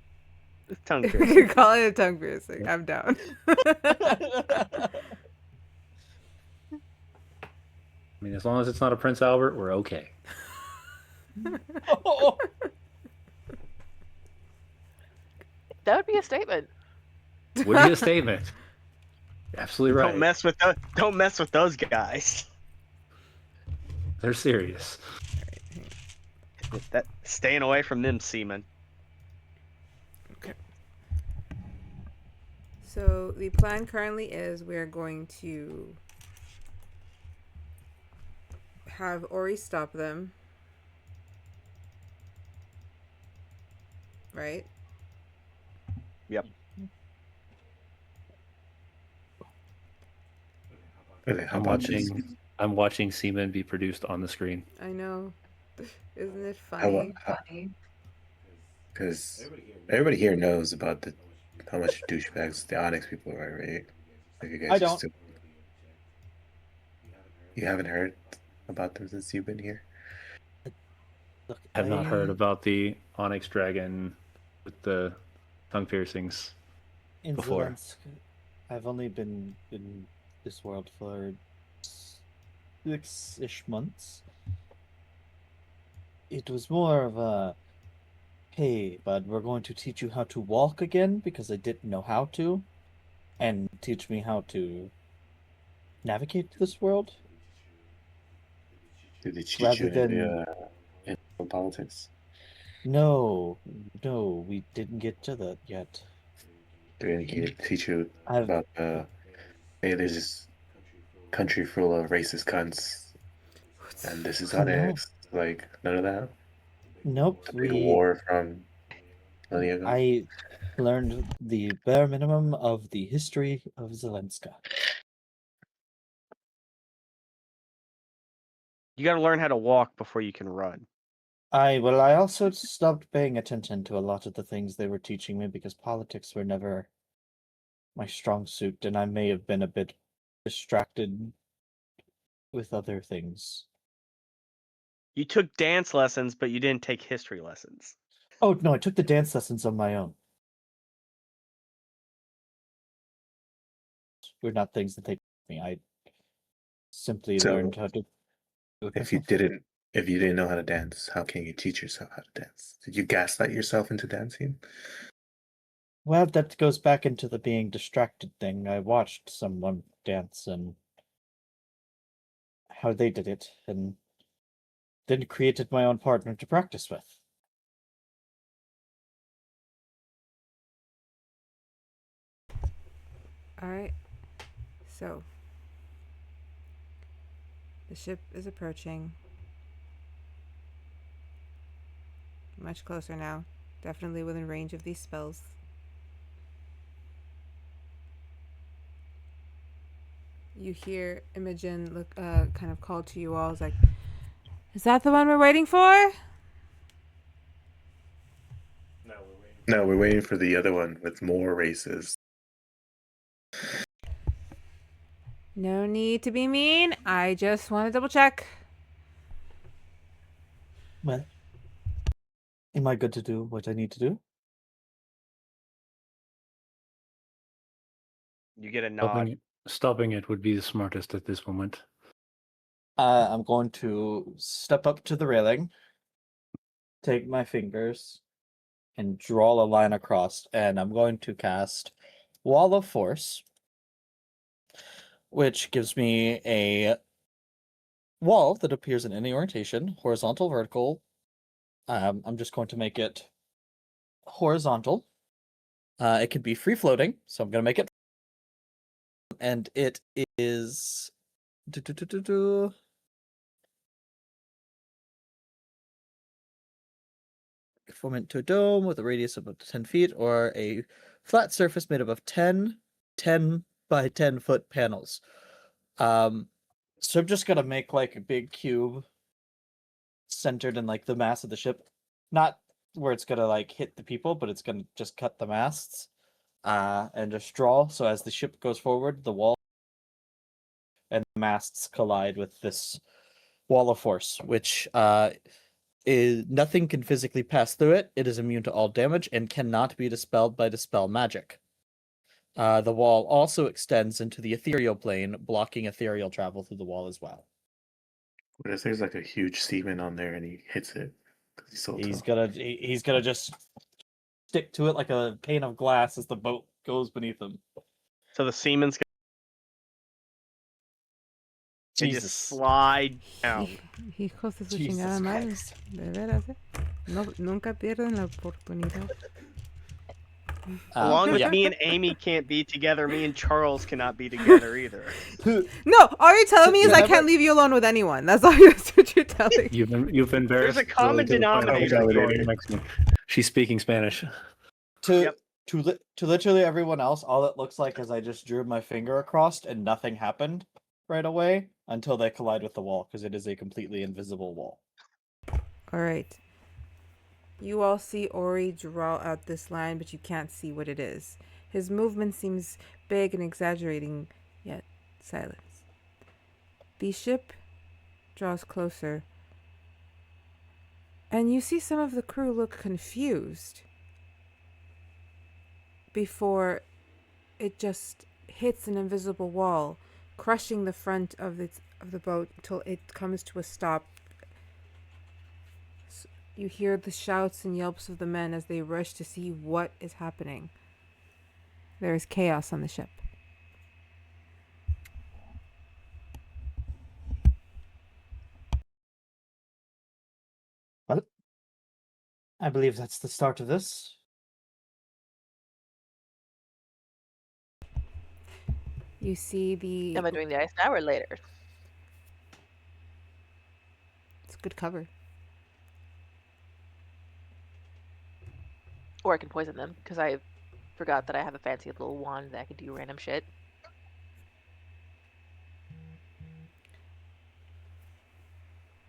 Tongue You're piercing. calling it a tongue piercing. I'm down. I mean, as long as it's not a Prince Albert, we're okay. That would be a statement. Would be a statement. Absolutely right. Don't mess with those guys. They're serious. Staying away from them, seamen. Okay. So the plan currently is we're going to have Ori stop them. Right? Yep. Okay, how about this? I'm watching semen be produced on the screen. I know. Isn't it How funny? about because everybody here knows about how much douchebags the Onyx people are, right? Like you guys I don't. You haven't heard? about them since you've been here? Look, I have not heard about the onyx dragon with the tongue piercings in before. Zelensk. I've only been in this world for 6-ish months. It was more of a, hey, bud, we're going to teach you how to walk again because I didn't know how to, and teach me how to navigate this world. Did they teach Rather you than in politics? no, we didn't get to that yet. Did they teach you I've about hey, there's this country full of racist cunts, and this is how they no, act? Like none of that. nope. The big war from millennia ago. I learned the bare minimum of the history of Zelenska. You got to learn how to walk before you can run. I also stopped paying attention to a lot of the things they were teaching me because politics were never my strong suit, and I may have been a bit distracted with other things. You took dance lessons, but you didn't take history lessons. Oh no, I took the dance lessons on my own. Were not things that they taught me. I simply So, learned how to do it if you myself. didn't know how to dance, how can you teach yourself how to dance? Did you gaslight yourself into dancing? Well, that goes back into the being distracted thing. I watched someone dance and how they did it, and then created my own partner to practice with. All right. So the ship is approaching. Much closer now. Definitely within range of these spells. You hear Imogen look kind of call to you all. It's like, is that the one we're waiting for? No, we're waiting for the other one with more races. No need to be mean. I just want to double check. Well, am I good to do what I need to do? You get a nod. Stopping it would be the smartest at this moment. I'm going to step up to the railing, take my fingers, and draw a line across, and I'm going to cast Wall of Force, which gives me a wall that appears in any orientation, horizontal, vertical. I'm just going to make it horizontal. It can be free floating, so I'm going to make it, and it is form into a dome with a radius of up to 10 feet, or a flat surface made up of 10 by 10 foot panels. So I'm just gonna make like a big cube centered in like the mass of the ship, not where it's gonna like hit the people, but it's gonna just cut the masts, and just draw. So as the ship goes forward, the wall and the masts collide with this wall of force, which is nothing can physically pass through it. It is immune to all damage and cannot be dispelled by dispel magic. The wall also extends into the ethereal plane, blocking ethereal travel through the wall as well. What if there's like a huge seaman on there and he hits it? Because he's so He's tall. gonna just stick to it like a pane of glass as the boat goes beneath him. So the seaman's they Jesus. just slide down. Hijos de su Jesus chingada madre. Christ. De veras, ¿eh? No, nunca pierden la oportunidad. Along with yeah. me and Amy can't be together, me and Charles cannot be together either. No, all you're telling me is I Remember- can't leave you alone with anyone. That's all that's what you're telling. You've embarrassed. There's a common Lily to the point where denominator. she's going Mexican. She's speaking Spanish. To literally everyone else, all it looks like is I just drew my finger across and nothing happened right away until they collide with the wall, because it is a completely invisible wall. All right. You all see Ori draw out this line, but you can't see what it is. His movement seems big and exaggerating, yet silence. The ship draws closer. And you see some of the crew look confused before it just hits an invisible wall, crushing the front of the boat until it comes to a stop. You hear the shouts and yelps of the men as they rush to see what is happening. There is chaos on the ship. Well, I believe that's the start of this. You see the... Am I doing the ice now or later? It's good cover. Or I can poison them, because I forgot that I have a fancy little wand that can do random shit.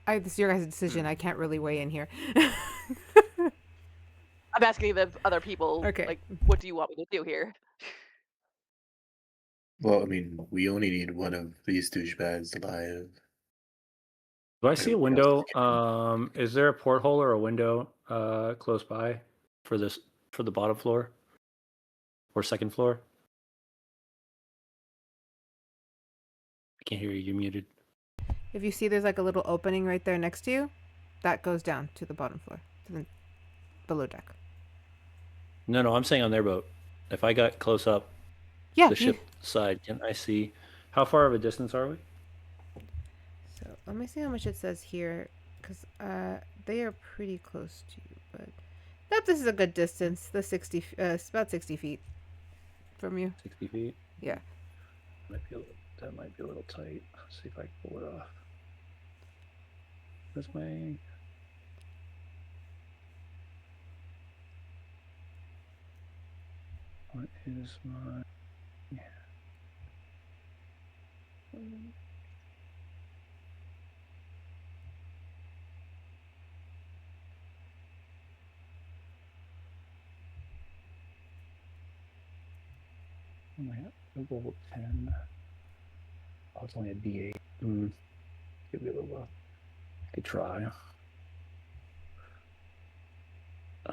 This is your guys' decision. I can't really weigh in here. I'm asking the other people, Okay. like, what do you want me to do here? Well, I mean, we only need one of these douchebags alive. Do I see a Everybody else window? Is there a porthole or a window close by for the bottom floor or second floor? I can't hear you. You're muted. If you see there's like a little opening right there next to you, that goes down to the bottom floor, to the below deck. No, I'm saying on their boat. If I got close up Yeah. the ship side, can I see how far of a distance are we? So let me see how much it says here, because they are pretty close to you. But nope, this is a good distance. The 60, it's about 60 feet from you. 60 feet. Yeah. That might be a little tight. Let's see if I can pull it off. This way. What is my... Oh my god, level 10. Oh, it's only a D8. Give me a little. I could try.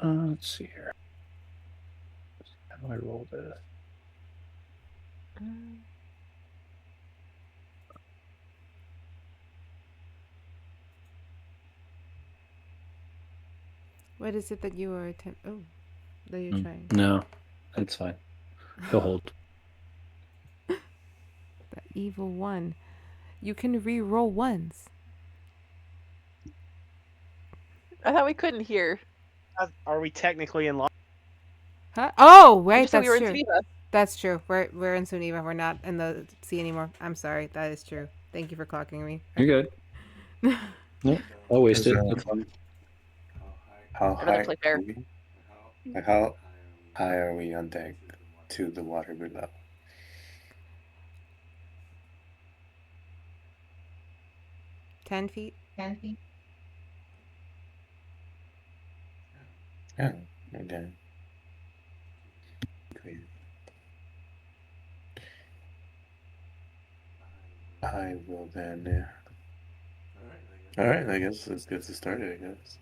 Let's see here. How do I roll this? What is it that you are that you're trying? No, it's fine. Go hold. The evil one. You can re-roll ones. I thought we couldn't hear. Are we technically in law? Huh? Oh, You right, just said that's we were true. in Geneva. That's true. We're in Suniva. We're not in the sea anymore. I'm sorry. That is true. Thank you for clocking me. You're good. No, I'll waste it. Is, That's fine. How I'd rather high play fair. are we? Like how high are we on deck to the water below? 10 feet. Yeah, okay. Great. I will then. All right, I guess let's get this started. I guess.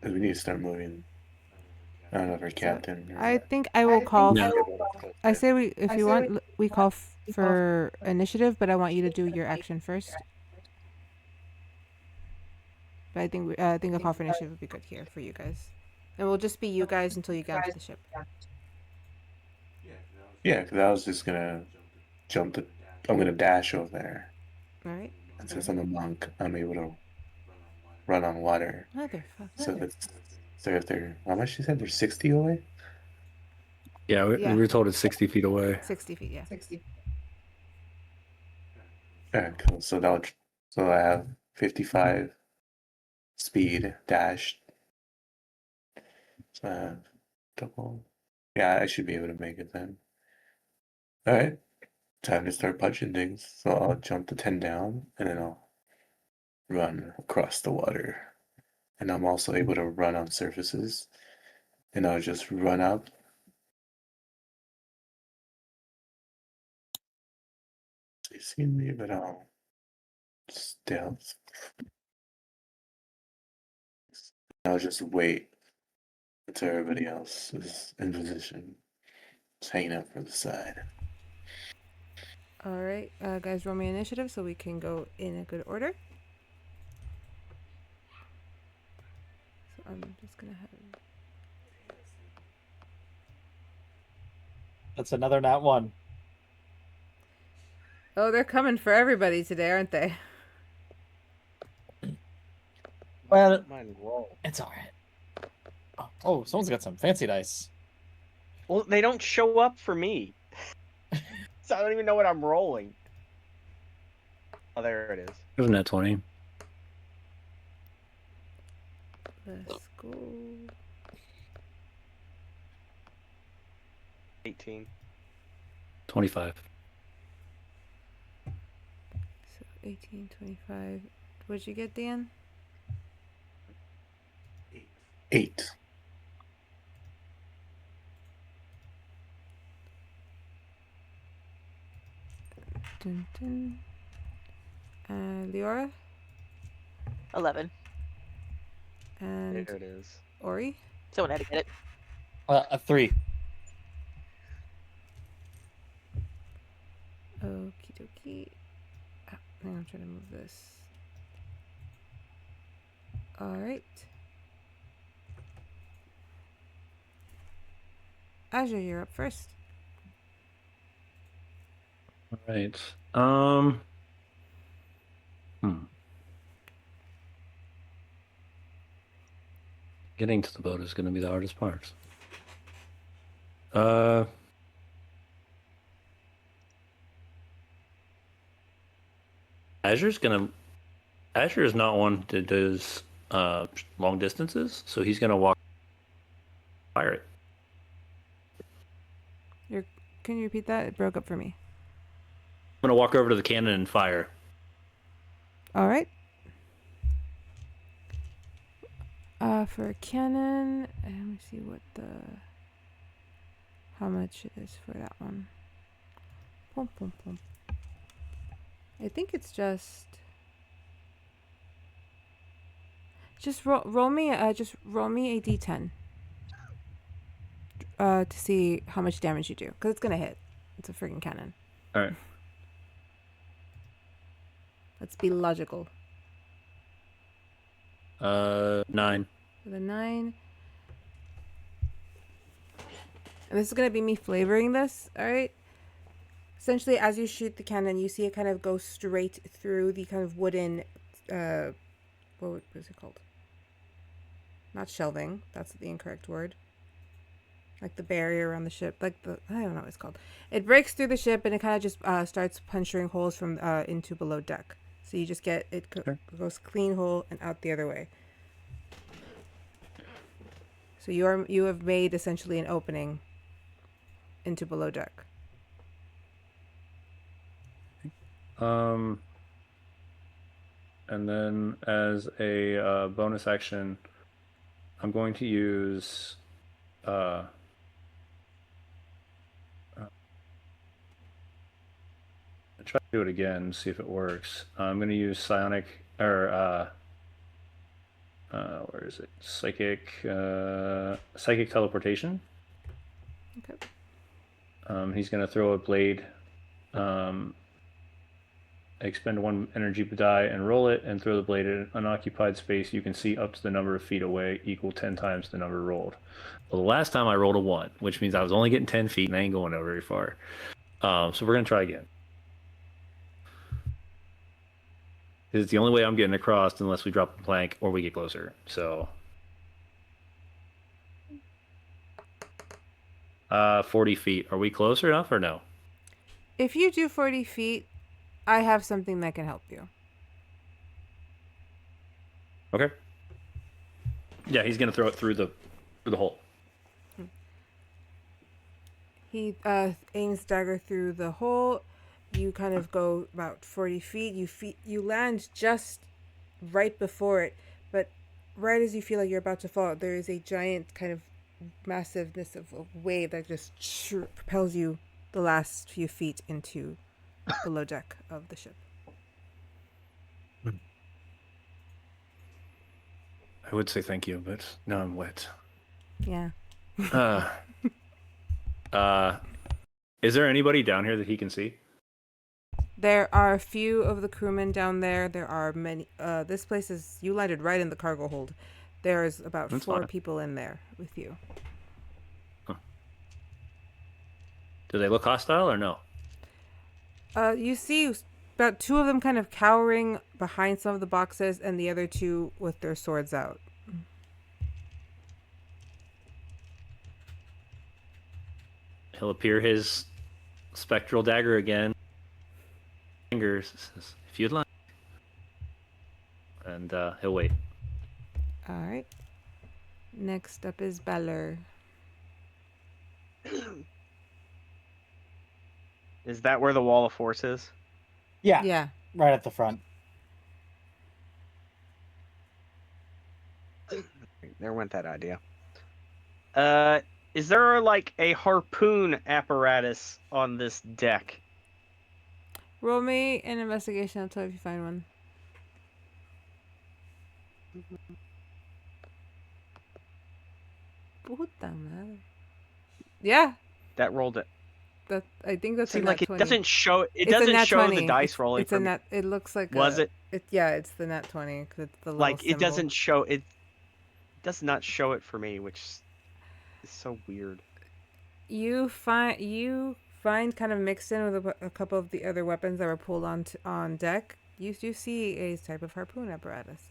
We need to start moving. I don't know if our captain. I think I will call. No. I say if you want, we call for initiative, but I want you to do your action first. But I think a call for initiative would be good here for you guys. It will just be you guys until you get onto the ship. Yeah, because I was just gonna I'm gonna dash over there. All right. And since I'm a monk, I'm able to run on water. Motherfucker. So if they're how much you said they're 60 away? Yeah, we were told it's 60 feet away. 60 feet, yeah. Alright, cool. So I have 55 speed dash. So I have double. Yeah, I should be able to make it then. Alright. Time to start punching things. So I'll jump the 10 down and then I'll run across the water. And I'm also able to run on surfaces. And I'll just run up seen me, but stealth. I'll just wait until everybody else is in position. Just hanging out from the side. All right, guys, roll me initiative so we can go in a good order. So I'm just gonna have. That's another nat one. Oh, they're coming for everybody today, aren't they? Well, Mine roll. it's all right. Oh, someone's got some fancy dice. Well, they don't show up for me. So I don't even know what I'm rolling. Oh, there it is. It was a net 20. Let's go. 18. 25. So 18, 25. What'd you get, Dan? 8. Dun, dun. Liora 11. and There it is. Ori. Someone had to get it. A 3. Okie dokie. Ah, hang on, I'm trying to move this. All right. Azure, you're up first. All right. Getting to the boat is going to be the hardest part. Azure is not one that does long distances, so he's gonna fire it. Can you repeat that? It broke up for me. I'm gonna walk over to the cannon and fire. All right. For a cannon, let me see how much it is for that one. Pum, pum, pum. I think it's just roll me a d10 to see how much damage you do, because it's gonna hit. It's a freaking cannon. All right. Let's be logical. 9. For the 9. And this is going to be me flavoring this, all right? Essentially, as you shoot the cannon, you see it kind of go straight through the kind of wooden, what was it called? Not shelving. That's the incorrect word. Like the barrier around the ship. I don't know what it's called. It breaks through the ship and it kind of just starts puncturing holes from into below deck. So you just get, goes clean hole and out the other way. So you have made essentially an opening into below deck. And then as a bonus action, I'm going to use try to do it again, see if it works. I'm going to use psionic or where is it? Psychic teleportation. Okay. He's going to throw a blade, expend 1 energy die and roll it, and throw the blade at an unoccupied space you can see up to the number of feet away, equal 10 times the number rolled. Well, the last time I rolled a 1, which means I was only getting 10 feet and I ain't going over very far. So we're going to try again. It's the only way I'm getting across unless we drop the plank or we get closer. So 40 feet. Are we closer enough or no? If you do 40 feet, I have something that can help you. Okay. Yeah, he's gonna throw it through the hole. He aims dagger through the hole. You kind of go about 40 feet. You land just right before it, but right as you feel like you're about to fall, there is a giant kind of massiveness of a wave that just propels you the last few feet into below deck of the ship. I would say thank you, but now I'm wet. Yeah. Is there anybody down here that he can see? There are a few of the crewmen down there. There are many. This place is, you landed right in the cargo hold. There's about That's 4 fine. people in there with you. Do they look hostile or no? You see about 2 of them kind of cowering behind some of the boxes, and the other 2 with their swords out. He'll appear his spectral dagger again. Fingers says, if you'd like. And he'll wait. All right. Next up is Balor. Is that where the wall of force is? Yeah, Yeah. right at the front. There went that idea. Is there like a harpoon apparatus on this deck? Roll me an investigation. I'll tell you if you find one. Puta madre. Yeah. That rolled it. That, I think that's See, a nat like it 20. doesn't show. It It's a doesn't nat show 20. the dice rolling It's for a me. nat. It looks like Was it? Yeah, it's the nat 20 because it's the little Like it symbol. doesn't show it. Does not show it for me, which is so weird. You find kind of mixed in with a couple of the other weapons that were pulled on deck. You do see a type of harpoon apparatus.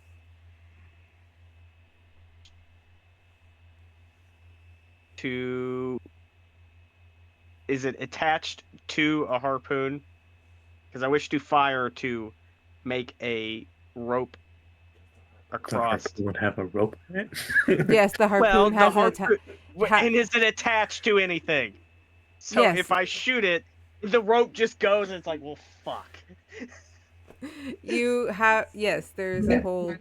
Is it attached to a harpoon? Because I wish to fire to make a rope The across. harpoon would have a rope in it. Yes, the harpoon Well, has the an harpoon, ha- and is it attached to anything? So Yes. if I shoot it, the rope just goes, and it's like, well, fuck. You have, yes, there's a whole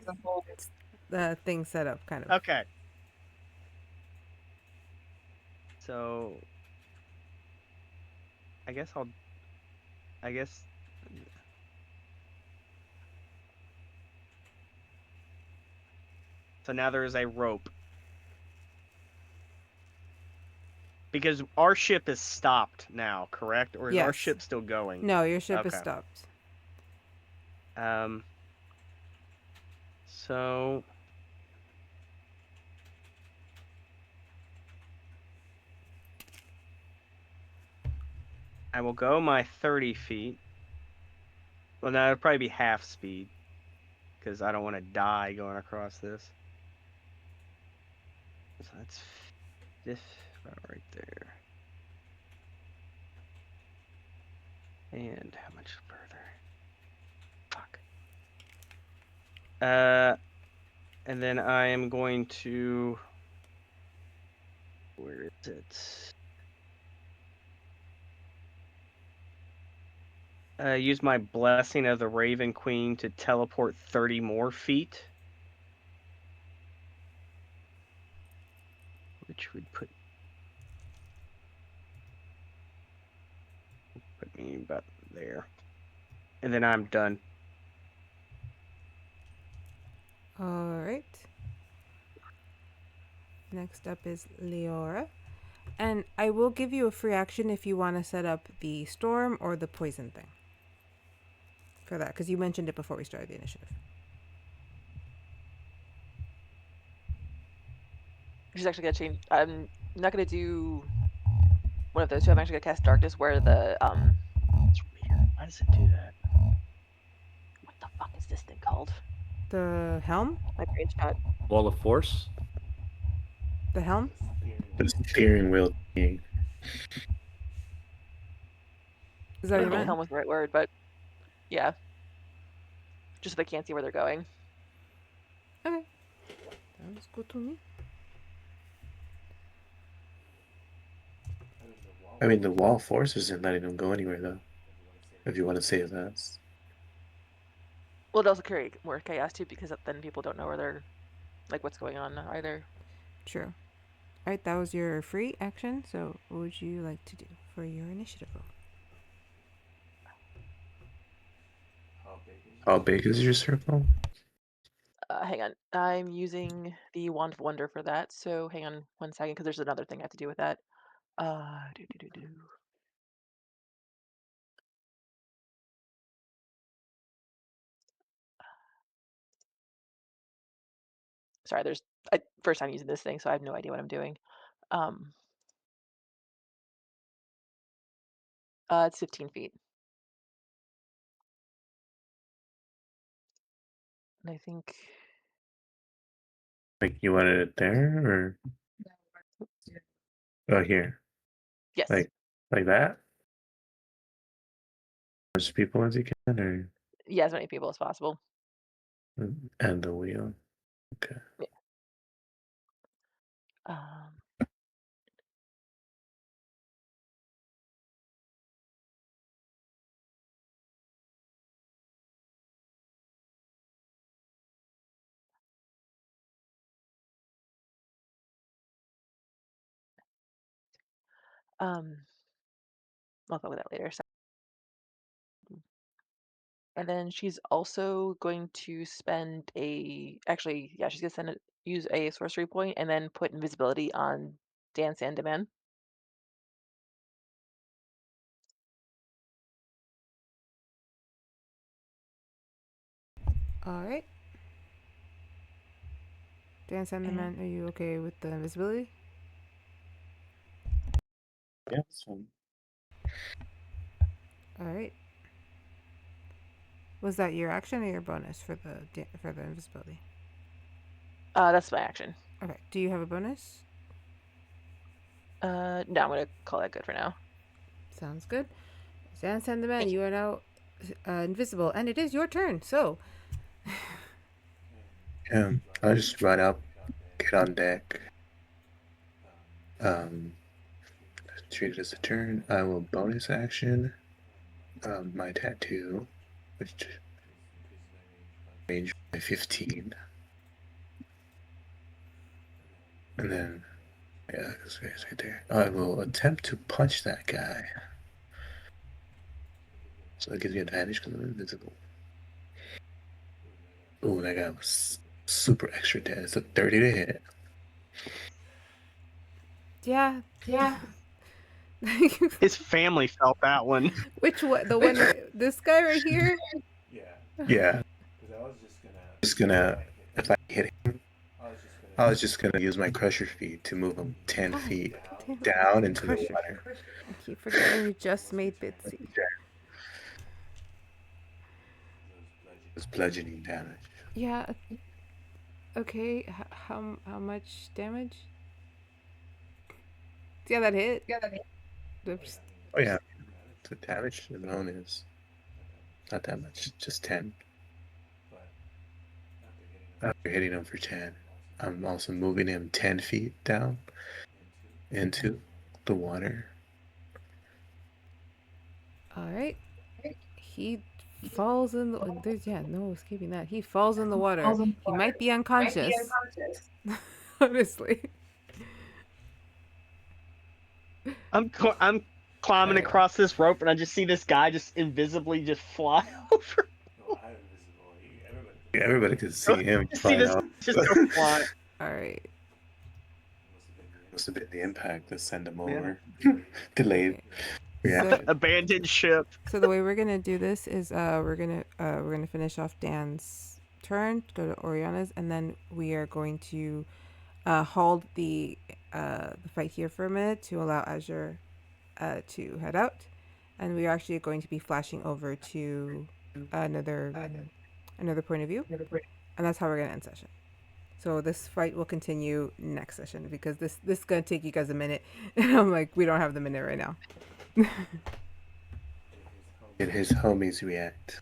thing set up, kind of. Okay. So I guess. So now there is a rope. Because our ship is stopped now, correct? Or is our Yes. ship still going? No, your ship is Okay. stopped. So I will go my 30 feet. Well, no, it'll probably be half speed. Because I don't want to die going across this. So that's this right there. And how much further? Fuck. And then I am going to. Where is it? Use my blessing of the Raven Queen to teleport 30 more feet. Which would put me about there. And then I'm done. All right. Next up is Liora. And I will give you a free action if you want to set up the storm or the poison thing. For that, because you mentioned it before we started the initiative. She's actually gonna change. I'm not gonna do one of those two. I'm actually gonna cast darkness where the It's weird. Why does it do that? what the fuck is this thing called? The helm? My brain shot. Wall of force? The helm? The steering wheel thing. Is that I what don't you think the meant? helm was the right word, but yeah. Just so they can't see where they're going. Okay. Sounds good to me. I mean, the wall force isn't letting them go anywhere, though. If you want to save that. Well, it also carry more chaos too, because then people don't know where they're, like, what's going on either. True. All right, that was your free action. So, what would you like to do for your initiative roll? How big is your circle? Hang on. I'm using the Wand of Wonder for that. So hang on 1 second, because there's another thing I have to do with that. Do, do, do, do. Sorry, first time using this thing, so I have no idea what I'm doing. It's 15 feet. And I think, Like you wanted it there or here? yes, Like that? As people as you can, or yeah, as many people as possible. and the wheel. Okay. Yeah. Um, I'll go with that later. And then she's also going to spend she's gonna use a sorcery point and then put invisibility on Dan Sandeman. All right. Dan Sandeman, are you okay with the invisibility? Yeah, that's fine. All right. Was that your action or your bonus for the invisibility? That's my action. Okay. Do you have a bonus? No, I'm gonna call that good for now. Sounds good. Dan Sandeman, Thank you are now invisible, and it is your turn. So, I'll just run up, get on deck. Treat it as a turn. I will bonus action my tattoo, which range by 15. And then, yeah, this guy's right there. I will attempt to punch that guy. So that gives me advantage because I'm invisible. Ooh, that guy was super extra dead. It's a 30 to hit. yeah. His family felt that one. Which one? The one? This guy right here? Yeah. Just gonna, if I hit him, I was just gonna use my crusher feet to move him 10 feet Damn it. down into the Crusher. water. I keep forgetting you just made Bitsy. It's bludgeoning damage. Yeah. Okay. How much damage? Yeah, that hit. Oops. Oh yeah, the damage alone is not that much, just 10. After hitting him for 10, I'm also moving him 10 feet down into the water. All right. He falls in the. There's no escaping that. He falls in the water. He might be unconscious. Honestly. I'm climbing Alright. across this rope, and I just see this guy just invisibly just fly over. Everybody could see him Just see flying this off. just go fly. All right. Must have been the impact that sent him Yeah. over. Delayed. Yeah. So, Abandoned ship. so the way we're gonna do this is we're gonna finish off Dan's turn, go to Oriana's, and then we are going to hold the fight here for a minute to allow Azure to head out, and we are actually going to be flashing over to another point of view, and that's how we're gonna end session. So this fight will continue next session because this is gonna take you guys a minute, and I'm like, we don't have the minute right now. Did his homies react?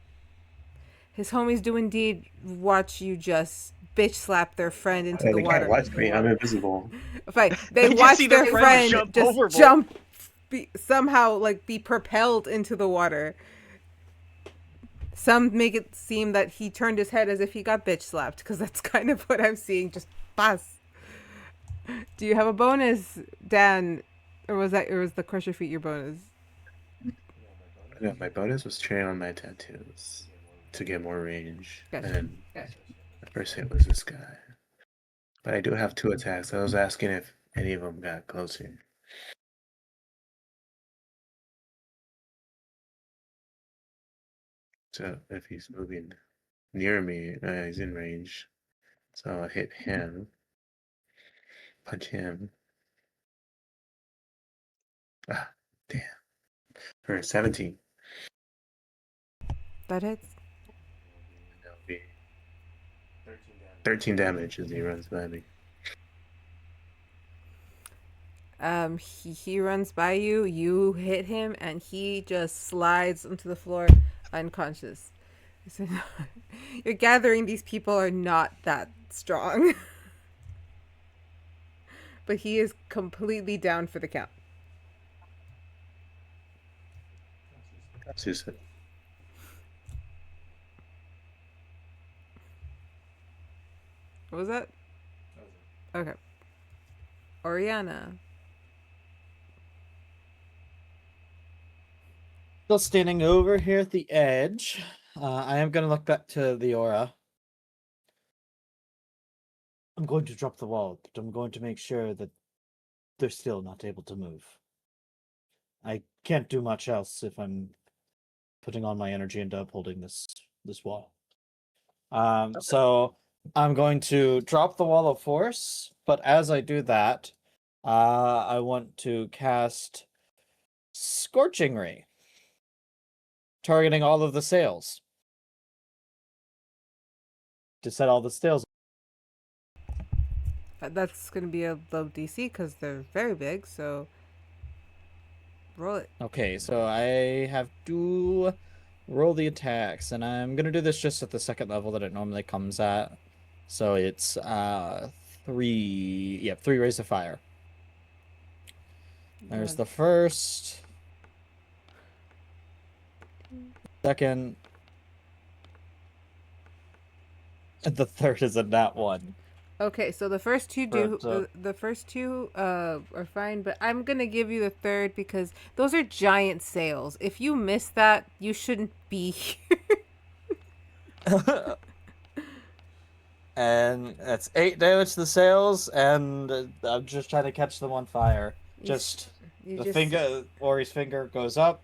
His homies do indeed watch you just bitch slap their friend into the They water. can't watch me. I'm invisible. Fine. They just watch see their their friend friend jump just overboard. jump, somehow be propelled into the water. Some make it seem that he turned his head as if he got bitch slapped, because that's kind of what I'm seeing. Just pass. Do you have a bonus, Dan, or was the crusher feat your bonus? No, my bonus was training on my tattoos. to get more range. Gotcha. And the first hit was this guy. But I do have 2 attacks. I was asking if any of them got closer. So if he's moving near me, he's in range. So I'll hit him. Punch him. Ah, damn. For 17. That hits. That'll be 13 damage as he runs by me. He runs by you, you hit him, and he just slides onto the floor unconscious. So, you're gathering these people are not that strong. But he is completely down for the count. That's just it. What was that? Okay. Oriana. Still standing over here at the edge. I am going to look back to Liora. I'm going to drop the wall, but I'm going to make sure that they're still not able to move. I can't do much else if I'm putting on my energy into upholding this wall. So I'm going to drop the wall of force, but as I do that, I want to cast Scorching Ray, targeting all of the sails to set all the sails. That's going to be a low DC because they're very big, so roll it. Okay, so I have to roll the attacks, and I'm going to do this just at the second level that it normally comes at. So it's 3 rays of fire. There's the first, second, and the third is a nat 1. Okay, so the first two do But, the first two are fine, but I'm gonna give you the third because those are giant sails. If you miss that, you shouldn't be here. And that's 8 damage to the sails, and I'm just trying to catch them on fire. Finger, Ori's finger goes up,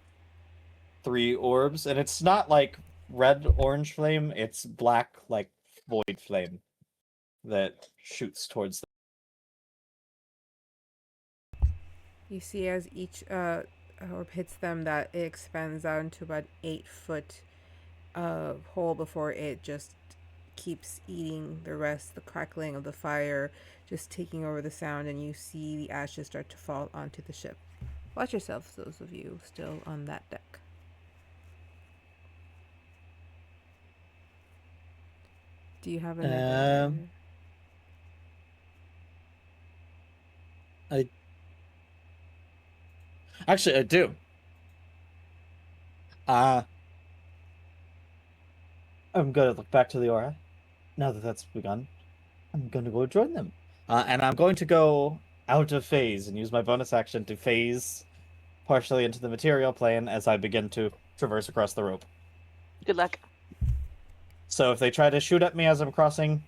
3 orbs, and it's not like red orange flame, it's black like void flame that shoots towards them. You see as each orb hits them that it expands out into about 8-foot hole before it just keeps eating the rest, the crackling of the fire just taking over the sound, and you see the ashes start to fall onto the ship. Watch yourselves, those of you still on that deck. Do you have another? Actually, I do. I'm gonna look back to Liora. Now that that's begun, I'm gonna go join them. And I'm going to go out of phase and use my bonus action to phase partially into the material plane as I begin to traverse across the rope. Good luck. So if they try to shoot at me as I'm crossing,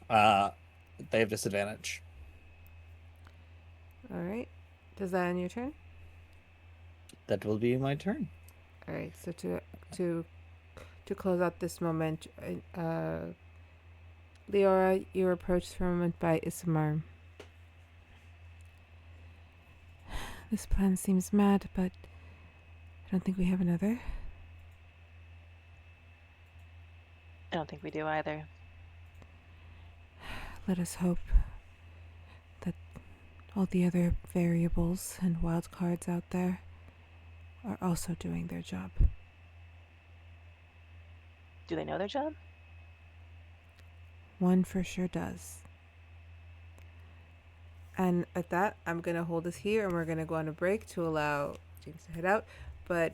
they have disadvantage. All right. Does that end your turn? That will be my turn. All right. So to close out this moment, Liora, you're approached for a moment by Isamar. This plan seems mad, but I don't think we have another. I don't think we do either. Let us hope that all the other variables and wild cards out there are also doing their job. Do they know their job? One for sure does. And at that, I'm going to hold us here and we're going to go on a break to allow James to head out. But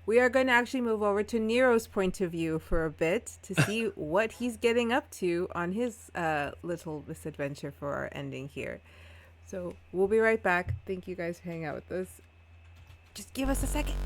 we are going to actually move over to Nero's point of view for a bit to see what he's getting up to on his little misadventure for our ending here. So we'll be right back. Thank you guys for hanging out with us. Just give us a second.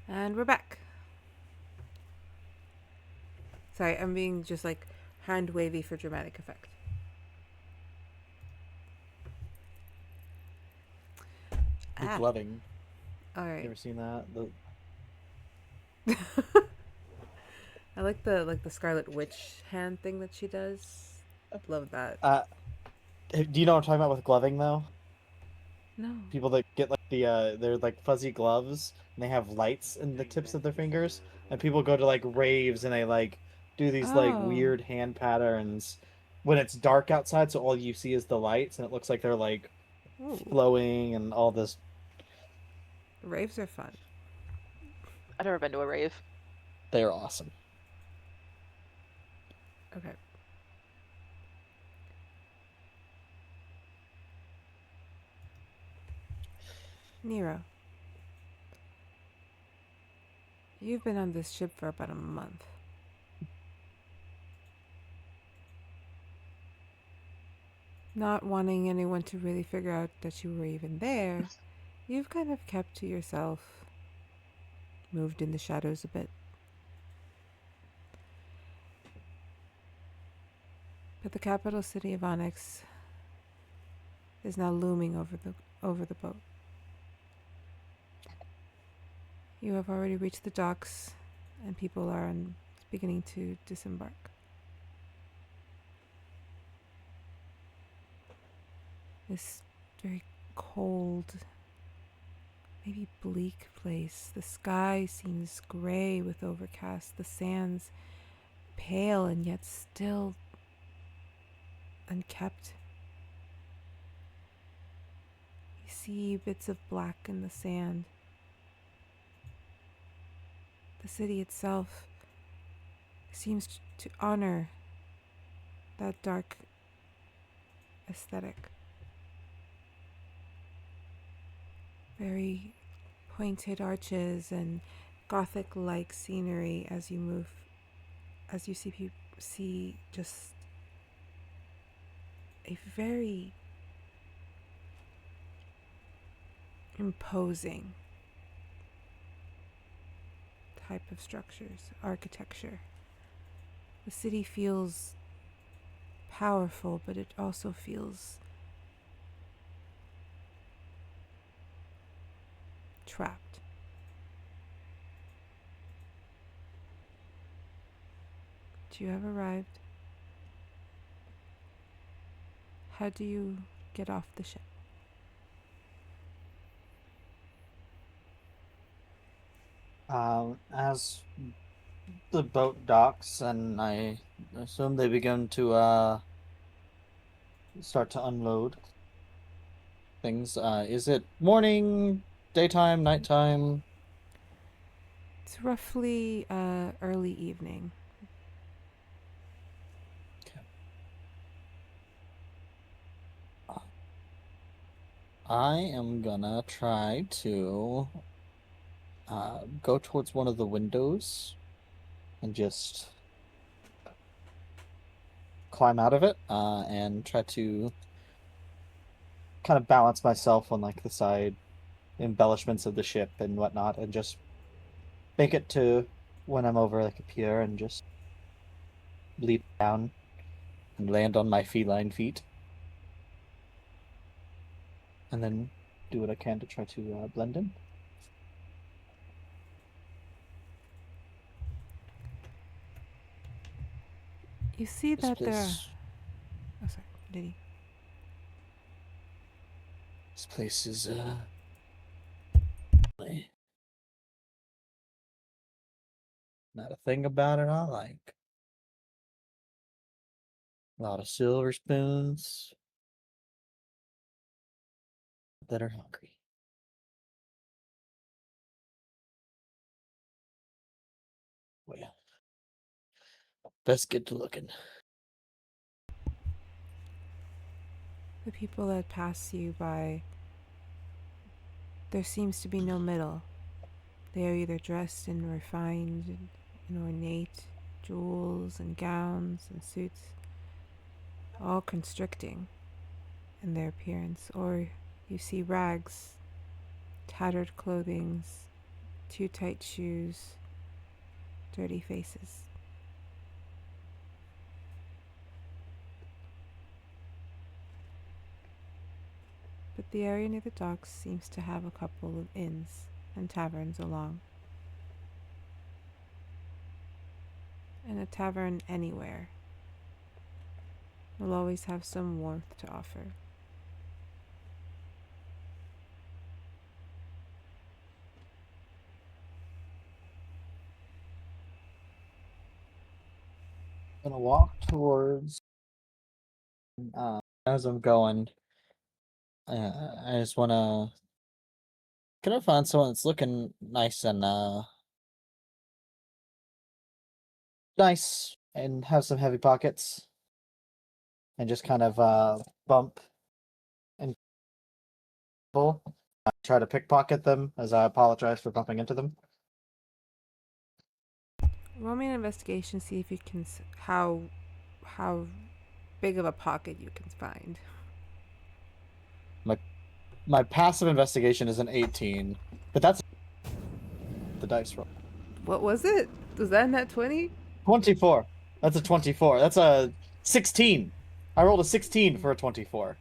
And we're back. Sorry, I'm being just like hand wavy for dramatic effect. The Ah. gloving. All You right. ever seen that? I like the Scarlet Witch hand thing that she does. Love that. Do you know what I'm talking about with gloving though? No. People that get like they're like fuzzy gloves and they have lights in the tips of their fingers, and people go to like raves and they like do these like Oh. weird hand patterns when it's dark outside, so all you see is the lights and it looks like they're like Ooh. flowing and all this. Raves are fun. I've never been to a rave. They're awesome. Okay. Nero. You've been on this ship for about a month. Not wanting anyone to really figure out that you were even there, you've kind of kept to yourself, moved in the shadows a bit. But the capital city of Onyx is now looming over the boat. You have already reached the docks, and people are beginning to disembark. This very cold, maybe bleak place. The sky seems gray with overcast. The sands pale and yet still unkept. You see bits of black in the sand. The city itself seems to honor that dark aesthetic. very pointed arches and Gothic-like scenery as you move, as you see just a very imposing type of structures, architecture. The city feels powerful, but it also feels trapped. But you have arrived. How do you get off the ship? As the boat docks, and I assume they begin to start to unload things. Is it morning, daytime, nighttime? It's roughly early evening. I am gonna try to go towards one of the windows and just climb out of it and try to kind of balance myself on like the side embellishments of the ship and whatnot, and just make it to when I'm over like a pier and just leap down and land on my feline feet, and then do what I can to try to blend in. You see This that there are... place, Oh, sorry. Did he? this place is not a thing about it I like. A lot of silver spoons that are hungry. Well, best get to looking. The people that pass you by, there seems to be no middle. They are either dressed in refined and ornate jewels and gowns and suits, all constricting in their appearance, or you see rags, tattered clothings, too tight shoes, dirty faces. But the area near the docks seems to have a couple of inns and taverns along. And a tavern anywhere will always have some warmth to offer. I'm gonna walk towards. As I'm going, I just wanna. Can I find someone that's looking nice and nice and have some heavy pockets, and just kind of bump and pull. I try to pickpocket them as I apologize for bumping into them. Roll me an investigation, see if you can how big of a pocket you can find. My passive investigation is an 18, but that's the dice roll. What was it? Was that in that 20? 24. That's a 24. That's a 16. I rolled a 16 for a 24.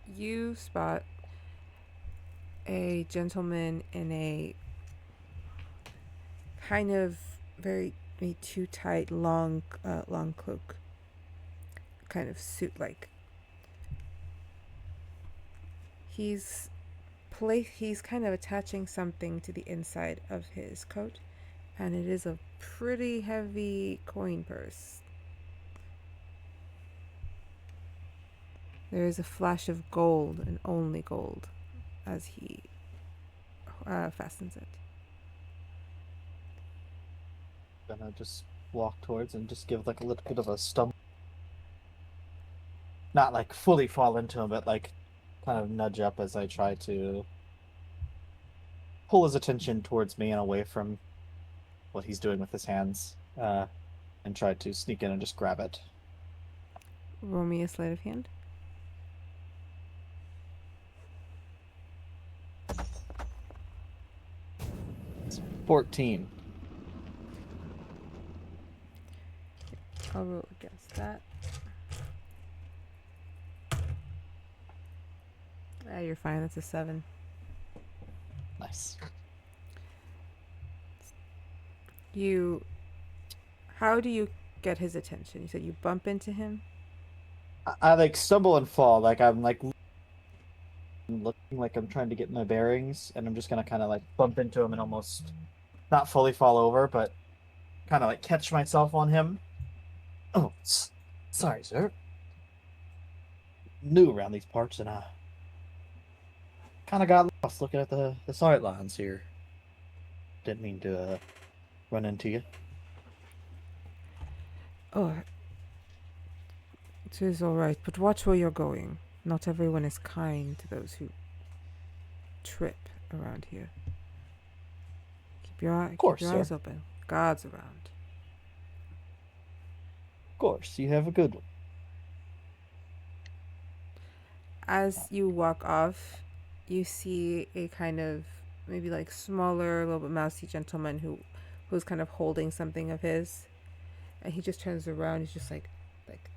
You spot a gentleman in a kind of very too tight, long cloak, kind of suit-like. He's kind of attaching something to the inside of his coat, and it is a pretty heavy coin purse. There is a flash of gold, and only gold, as he fastens it. Gonna just walk towards and just give like a little bit of a stumble. Not like fully fall into him, but like kind of nudge up as I try to pull his attention towards me and away from what he's doing with his hands, and try to sneak in and just grab it. Roll me a sleight of hand. 14. I'll roll against that. You're fine. That's a 7. Nice. How do you get his attention? You said you bump into him? I like stumble and fall. Like I'm like looking like I'm trying to get my bearings, and I'm just gonna kind of like bump into him and almost not fully fall over, but kind of like catch myself on him. Oh, sorry, sir. New around these parts, and I kind of got lost looking at the sight lines here. Didn't mean to run into you. Oh, it is all right, but watch where you're going. Not everyone is kind to those who trip around here. Keep your eyes sir. open. Guards around. Of course, you have a good one. As you walk off, you see a kind of maybe like smaller, a little bit mousy gentleman who's kind of holding something of his, and he just turns around. He's just like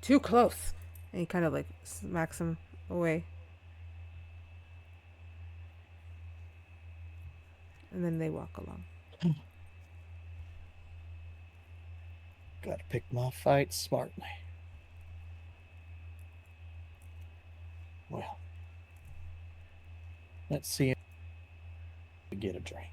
too close, and he kind of like smacks him away, and then they walk along. Gotta pick my fights smartly. Well, let's see if we get a drink.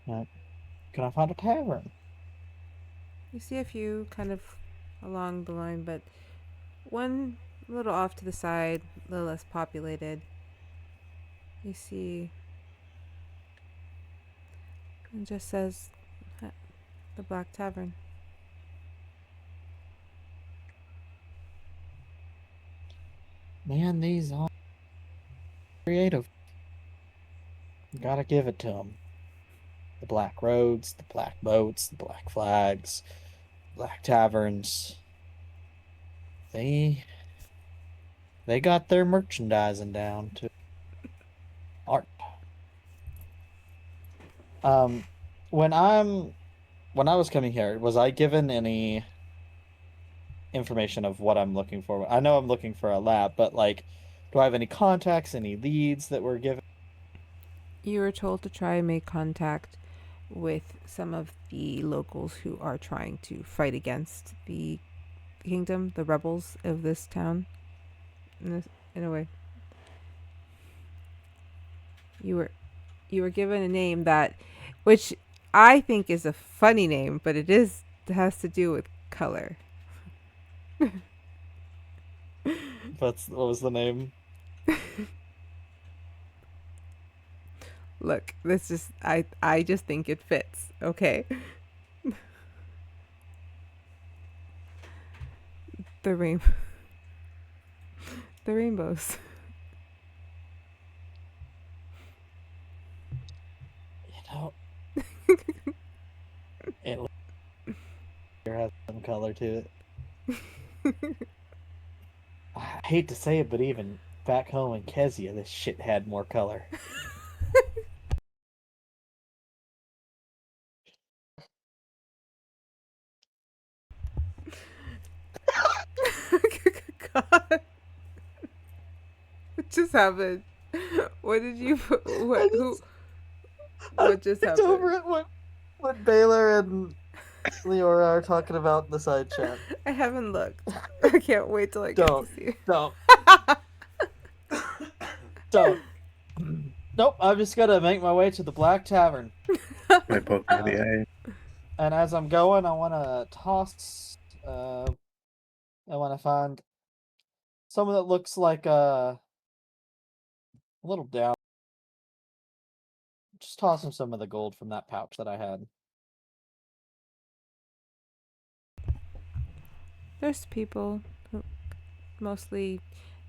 Can I find a tavern? You see a few kind of along the line, but one a little off to the side, a little less populated. You see, it just says the Black Tavern. Man, these are creative. Gotta give it to them. The black roads, the black boats, the black flags, black taverns. They got their merchandising down to art. When I was coming here, was I given any information of what I'm looking for? I know I'm looking for a lab, but like, do I have any contacts, any leads that were given? You were told to try and make contact with some of the locals who are trying to fight against the kingdom, the rebels of this town. In a way, you were given a name which I think is a funny name, but it has to do with color. What was the name? Look, I just think it fits. Okay. The rainbows. It has some color to it. I hate to say it, but even back home in Kezia, this shit had more color. God. What just happened? What did you what just happened? Over it when Balor and Liora are talking about the side chat. I haven't looked. I can't wait till I get to see it. Don't. Nope, I'm just gonna make my way to the Black Tavern. My poke in the eye. And as I'm going, I wanna toss I wanna find someone that looks like a little down. Just toss him some of the gold from that pouch that I had. There's people who mostly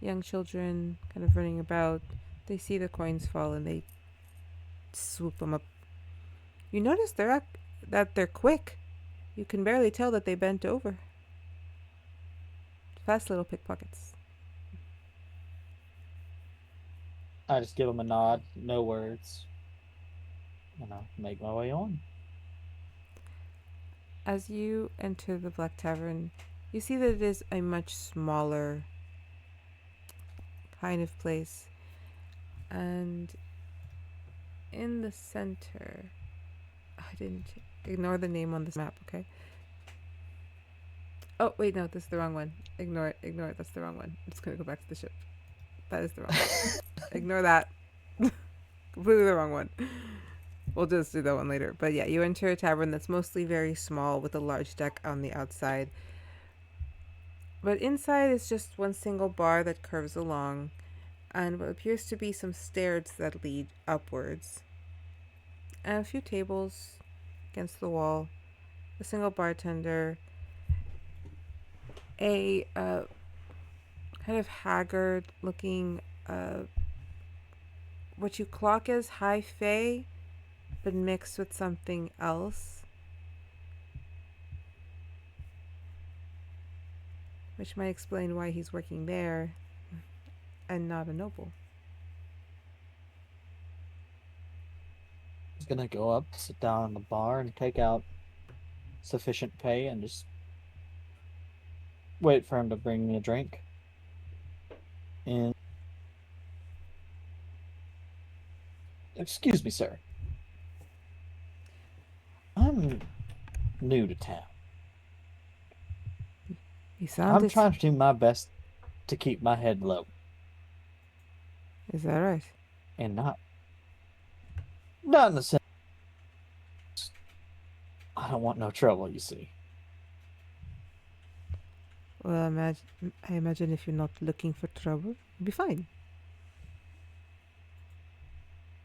young children kind of running about. They see the coins fall and they swoop them up. You notice that they're quick. You can barely tell that they bent over. Fast little pickpockets. I just give him a nod, no words, and I'll make my way on. As you enter the Black Tavern, you see that it is a much smaller kind of place. And in the center, I didn't ignore the name on this map, okay? Oh, wait, no, this is the wrong one. Ignore it, that's the wrong one. I'm just gonna go back to the ship. That is the wrong one. Ignore that. Completely the wrong one. We'll just do that one later. But yeah, you enter a tavern that's mostly very small with a large deck on the outside. But inside is just one single bar that curves along and what appears to be some stairs that lead upwards. And a few tables against the wall. A single bartender. A kind of haggard looking what you clock as high fae but mixed with something else, which might explain why he's working there and not a noble. He's gonna go up, sit down in the bar, and take out sufficient pay and just wait for him to bring me a drink. And excuse me, sir. I'm new to town. You sound I'm trying to do my best to keep my head low Is that right? and not in the sense I don't want no trouble, you see. Well, I imagine if you're not looking for trouble, you'll be fine.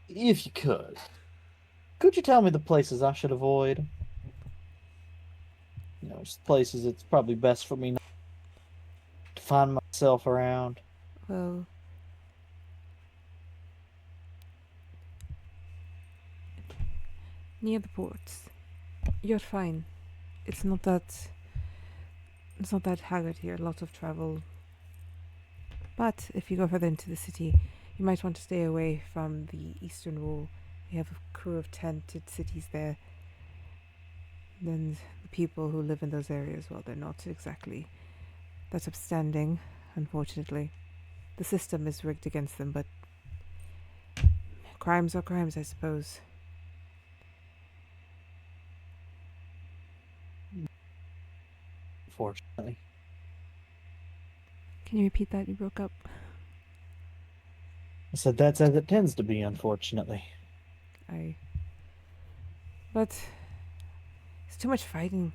If you could you tell me the places I should avoid? You know, just places it's probably best for me not to find myself around. Well, near the ports, you're fine. It's not that haggard here. Lots of travel. But if you go further into the city, you might want to stay away from the eastern wall. We have a crew of tented cities there. Then the people who live in those areas, well, they're not exactly that upstanding, unfortunately. The system is rigged against them, but crimes are crimes, I suppose. Unfortunately. Can you repeat that? You broke up. I said that's as it tends to be, unfortunately. But it's too much fighting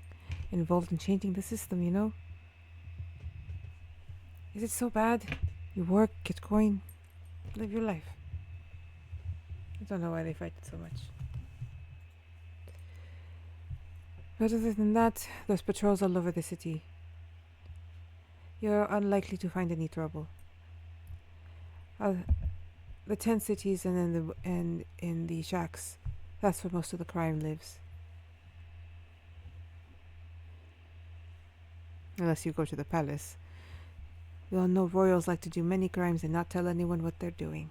involved in changing the system, you know? Is it so bad? You work, get coin, live your life. I don't know why they fight it so much. But other than that, there's patrols all over the city. You're unlikely to find any trouble. The 10 cities and in the shacks, that's where most of the crime lives. Unless you go to the palace. We all know royals like to do many crimes and not tell anyone what they're doing.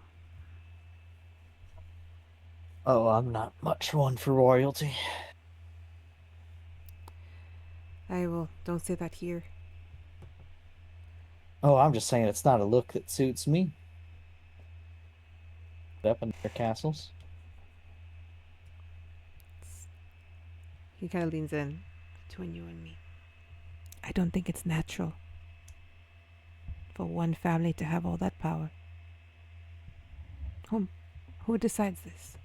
Oh, I'm not much one for royalty. Don't say that here. Oh, I'm just saying it's not a look that suits me. Up in their castles. He kind of leans in between you and me. I don't think it's natural for one family to have all that power. Who decides this?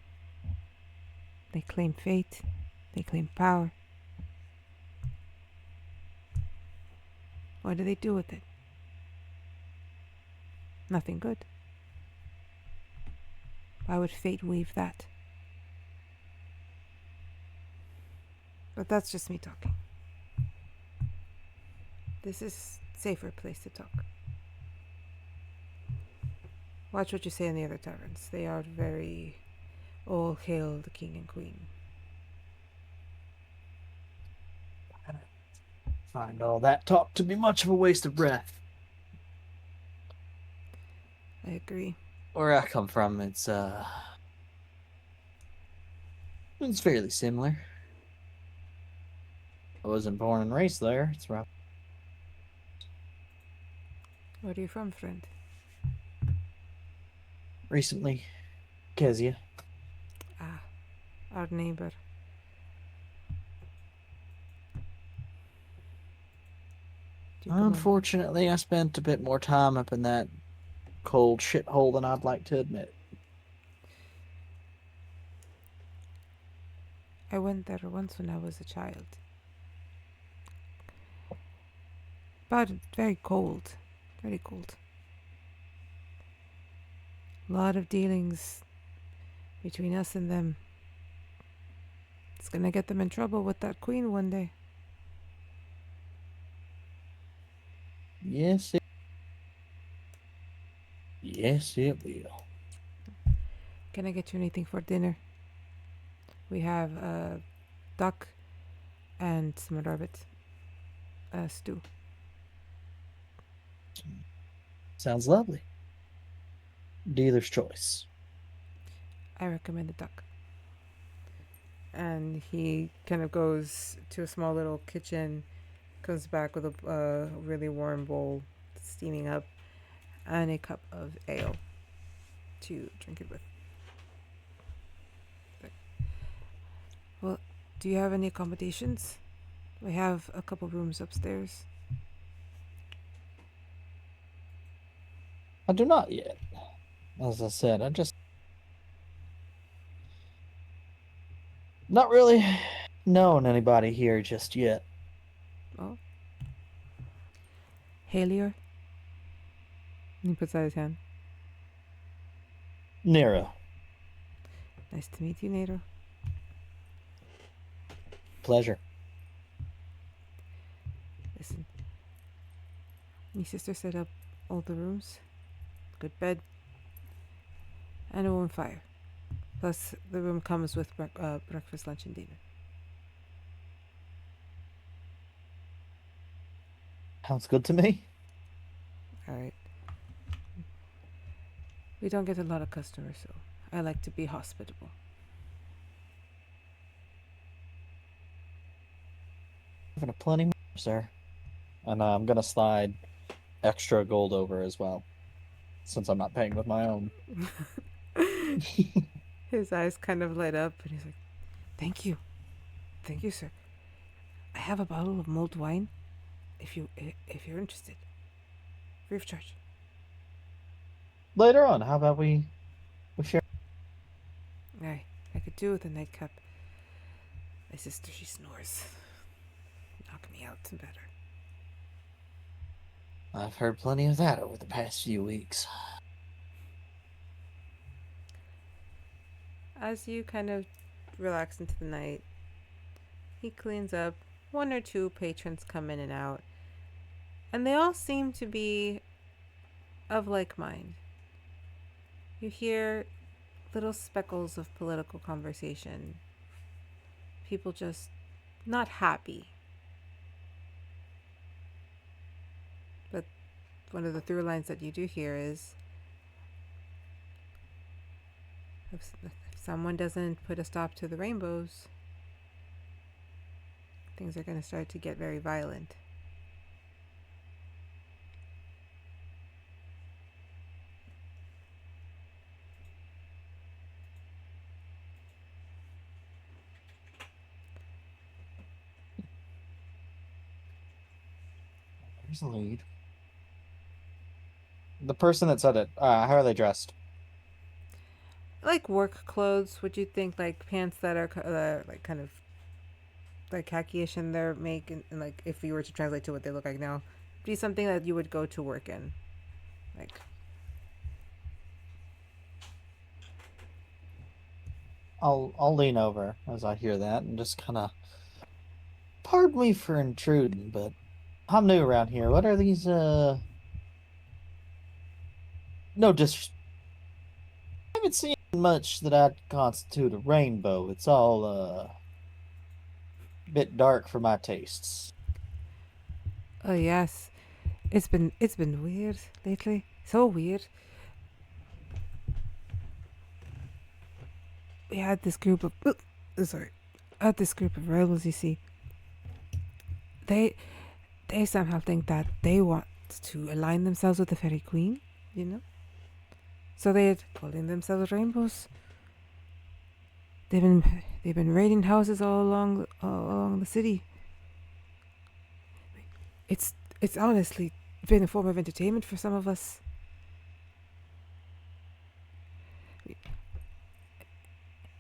They claim fate. They claim power. What do they do with it? Nothing good. Why would fate weave that? But that's just me talking. This is a safer place to talk. Watch what you say in the other taverns. They are very all hail the king and queen. Find all that talk to be much of a waste of breath. I agree. Where I come from, it's fairly similar. I wasn't born and raised there. It's rough. Where are you from, friend? Recently, Kezia. Ah, our neighbor. Do you come on? Unfortunately, I spent a bit more time up in that cold shithole than I'd like to admit. I went there once when I was a child. But very cold. Very cold. A lot of dealings between us and them. It's gonna get them in trouble with that queen one day. Yes, it will. Can I get you anything for dinner? We have duck and some rabbit stew. Sounds lovely. Dealer's choice. I recommend the duck. And he kind of goes to a small little kitchen, comes back with a really warm bowl steaming up, and a cup of ale to drink it with. Well, do you have any accommodations? We have a couple rooms upstairs. I do not yet. As I said, I just not really known anybody here just yet. Oh. Halior? He puts out his hand. Nero. Nice to meet you, Nero. Pleasure. Listen. My sister set up all the rooms. Good bed. And a warm fire. Plus, the room comes with breakfast, lunch, and dinner. Sounds good to me. Alright. We don't get a lot of customers, so I like to be hospitable. Having a plenty more, sir. And I'm gonna slide extra gold over as well, since I'm not paying with my own. His eyes kind of light up, and he's like, "Thank you, sir. I have a bottle of mulled wine, if you're interested, free of charge." Later on, how about we share? I could do with a nightcap. My sister, she snores. Knock me out and better. I've heard plenty of that over the past few weeks. As you kind of relax into the night, he cleans up. One or two patrons come in and out, and they all seem to be of like mind. You hear little speckles of political conversation. People just not happy. But one of the through lines that you do hear is, if someone doesn't put a stop to the rainbows, things are going to start to get very violent. There's the lead. The person that said it, how are they dressed? Like work clothes, would you think like pants that are like kind of like khaki-ish in their make, and like if you were to translate to what they look like now, be something that you would go to work in, like. I'll lean over as I hear that and just kind of, pardon me for intruding, but I'm new around here. What are these? No ain't seen much that I'd constitute a rainbow. It's all a bit dark for my tastes. Oh yes, it's been weird lately. So weird. We had this group of sorry, had this group of rebels. You see, they they somehow think that they want to align themselves with the fairy queen. You know, so they're calling themselves rainbows. They've been raiding houses all along the city. It's honestly been a form of entertainment for some of us.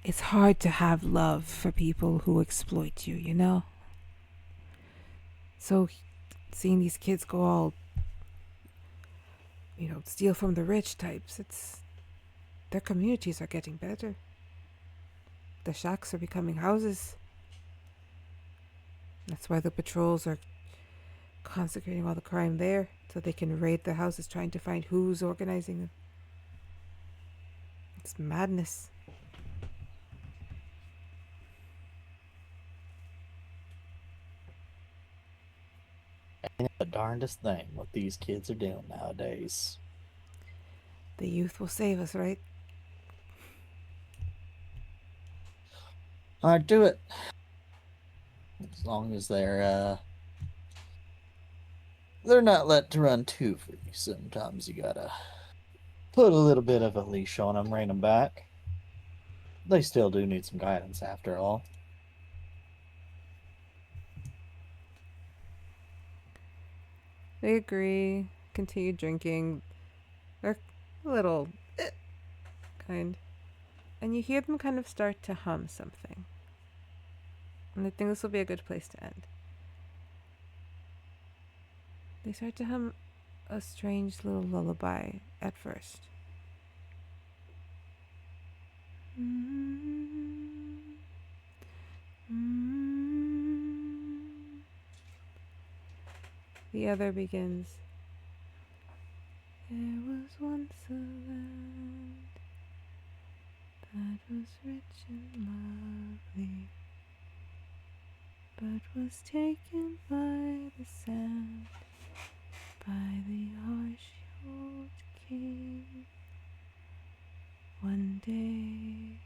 It's hard to have love for people who exploit you, you know? So seeing these kids go all, steal from the rich types, their communities are getting better. The shacks are becoming houses. That's why the patrols are consecrating all the crime there, so they can raid the houses trying to find who's organizing them. It's madness. Ain't the darndest thing what these kids are doing nowadays. The youth will save us, right? I'd do it. As long as they're not let to run too free. Sometimes you gotta put a little bit of a leash on them, rein them back. They still do need some guidance after all. They agree. Continue drinking. They're a little kind. And you hear them kind of start to hum something. And I think this will be a good place to end. They start to hum a strange little lullaby at first. The other begins. There was once a land that was rich and lovely, but was taken by the sand, by the harsh old king. One day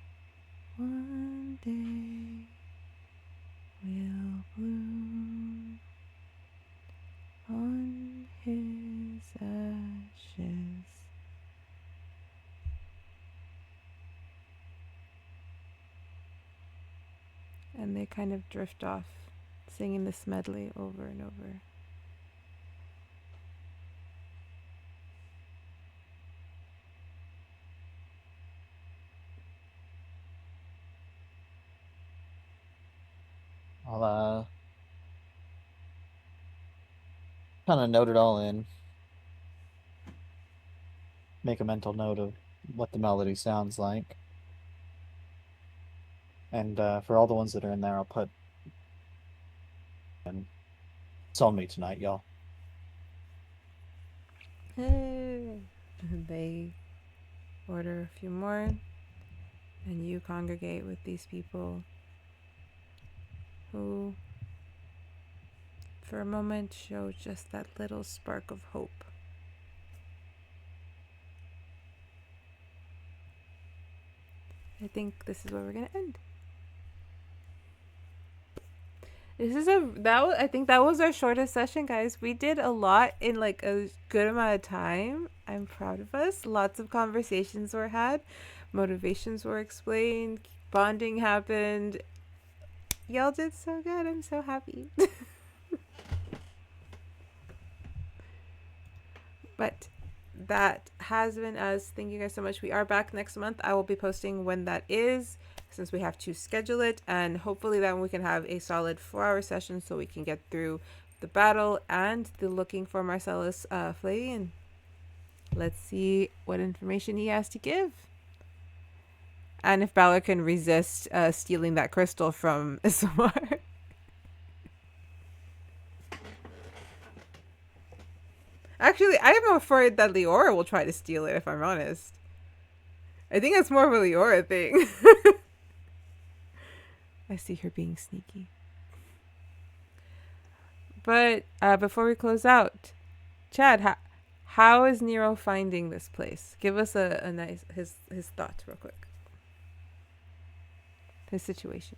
will bloom on his ashes. And they kind of drift off, singing this medley over and over. I'll kind of note it all in. Make a mental note of what the melody sounds like. And for all the ones that are in there, I'll put. And it's on me tonight, y'all. Hey. They order a few more, and you congregate with these people who, for a moment, show just that little spark of hope. I think this is where we're gonna end. I think that was our shortest session, guys. We did a lot in like a good amount of time. I'm proud of us. Lots of conversations were had, motivations were explained, bonding happened. Y'all did so good. I'm so happy. But that has been us. Thank you guys so much. We are back next month. I will be posting when that is, since we have to schedule it, and hopefully then we can have a solid 4-hour session so we can get through the battle and the looking for Marcellus Flavian. Let's see what information he has to give, and if Balor can resist stealing that crystal from Ismar. Actually, I'm afraid that Liora will try to steal it, if I'm honest. I think that's more of a Liora thing. I see her being sneaky. But before we close out, Chad, how is Nero finding this place? Give us a nice his thoughts real quick. His situation.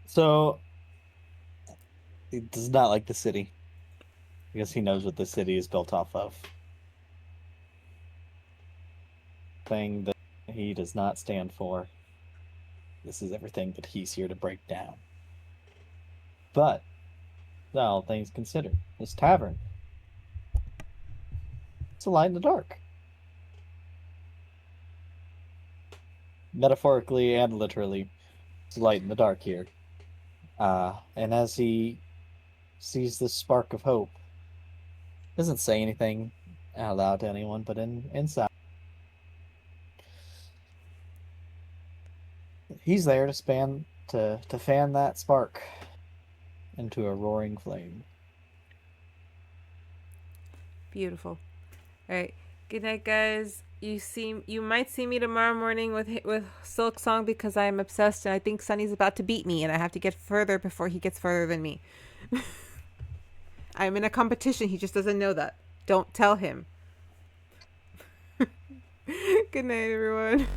So he does not like the city because he knows what the city is built off of. Thing that he does not stand for. This is everything that he's here to break down. But, all things considered, this tavern, it's a light in the dark. Metaphorically and literally, it's a light in the dark here. And as he sees this spark of hope, doesn't say anything out loud to anyone, but inside, he's there to fan that spark into a roaring flame. Beautiful. All right. Good night, guys. You might see me tomorrow morning with Silk Song because I am obsessed and I think Sunny's about to beat me and I have to get further before he gets further than me. I'm in a competition. He just doesn't know that. Don't tell him. Good night, everyone.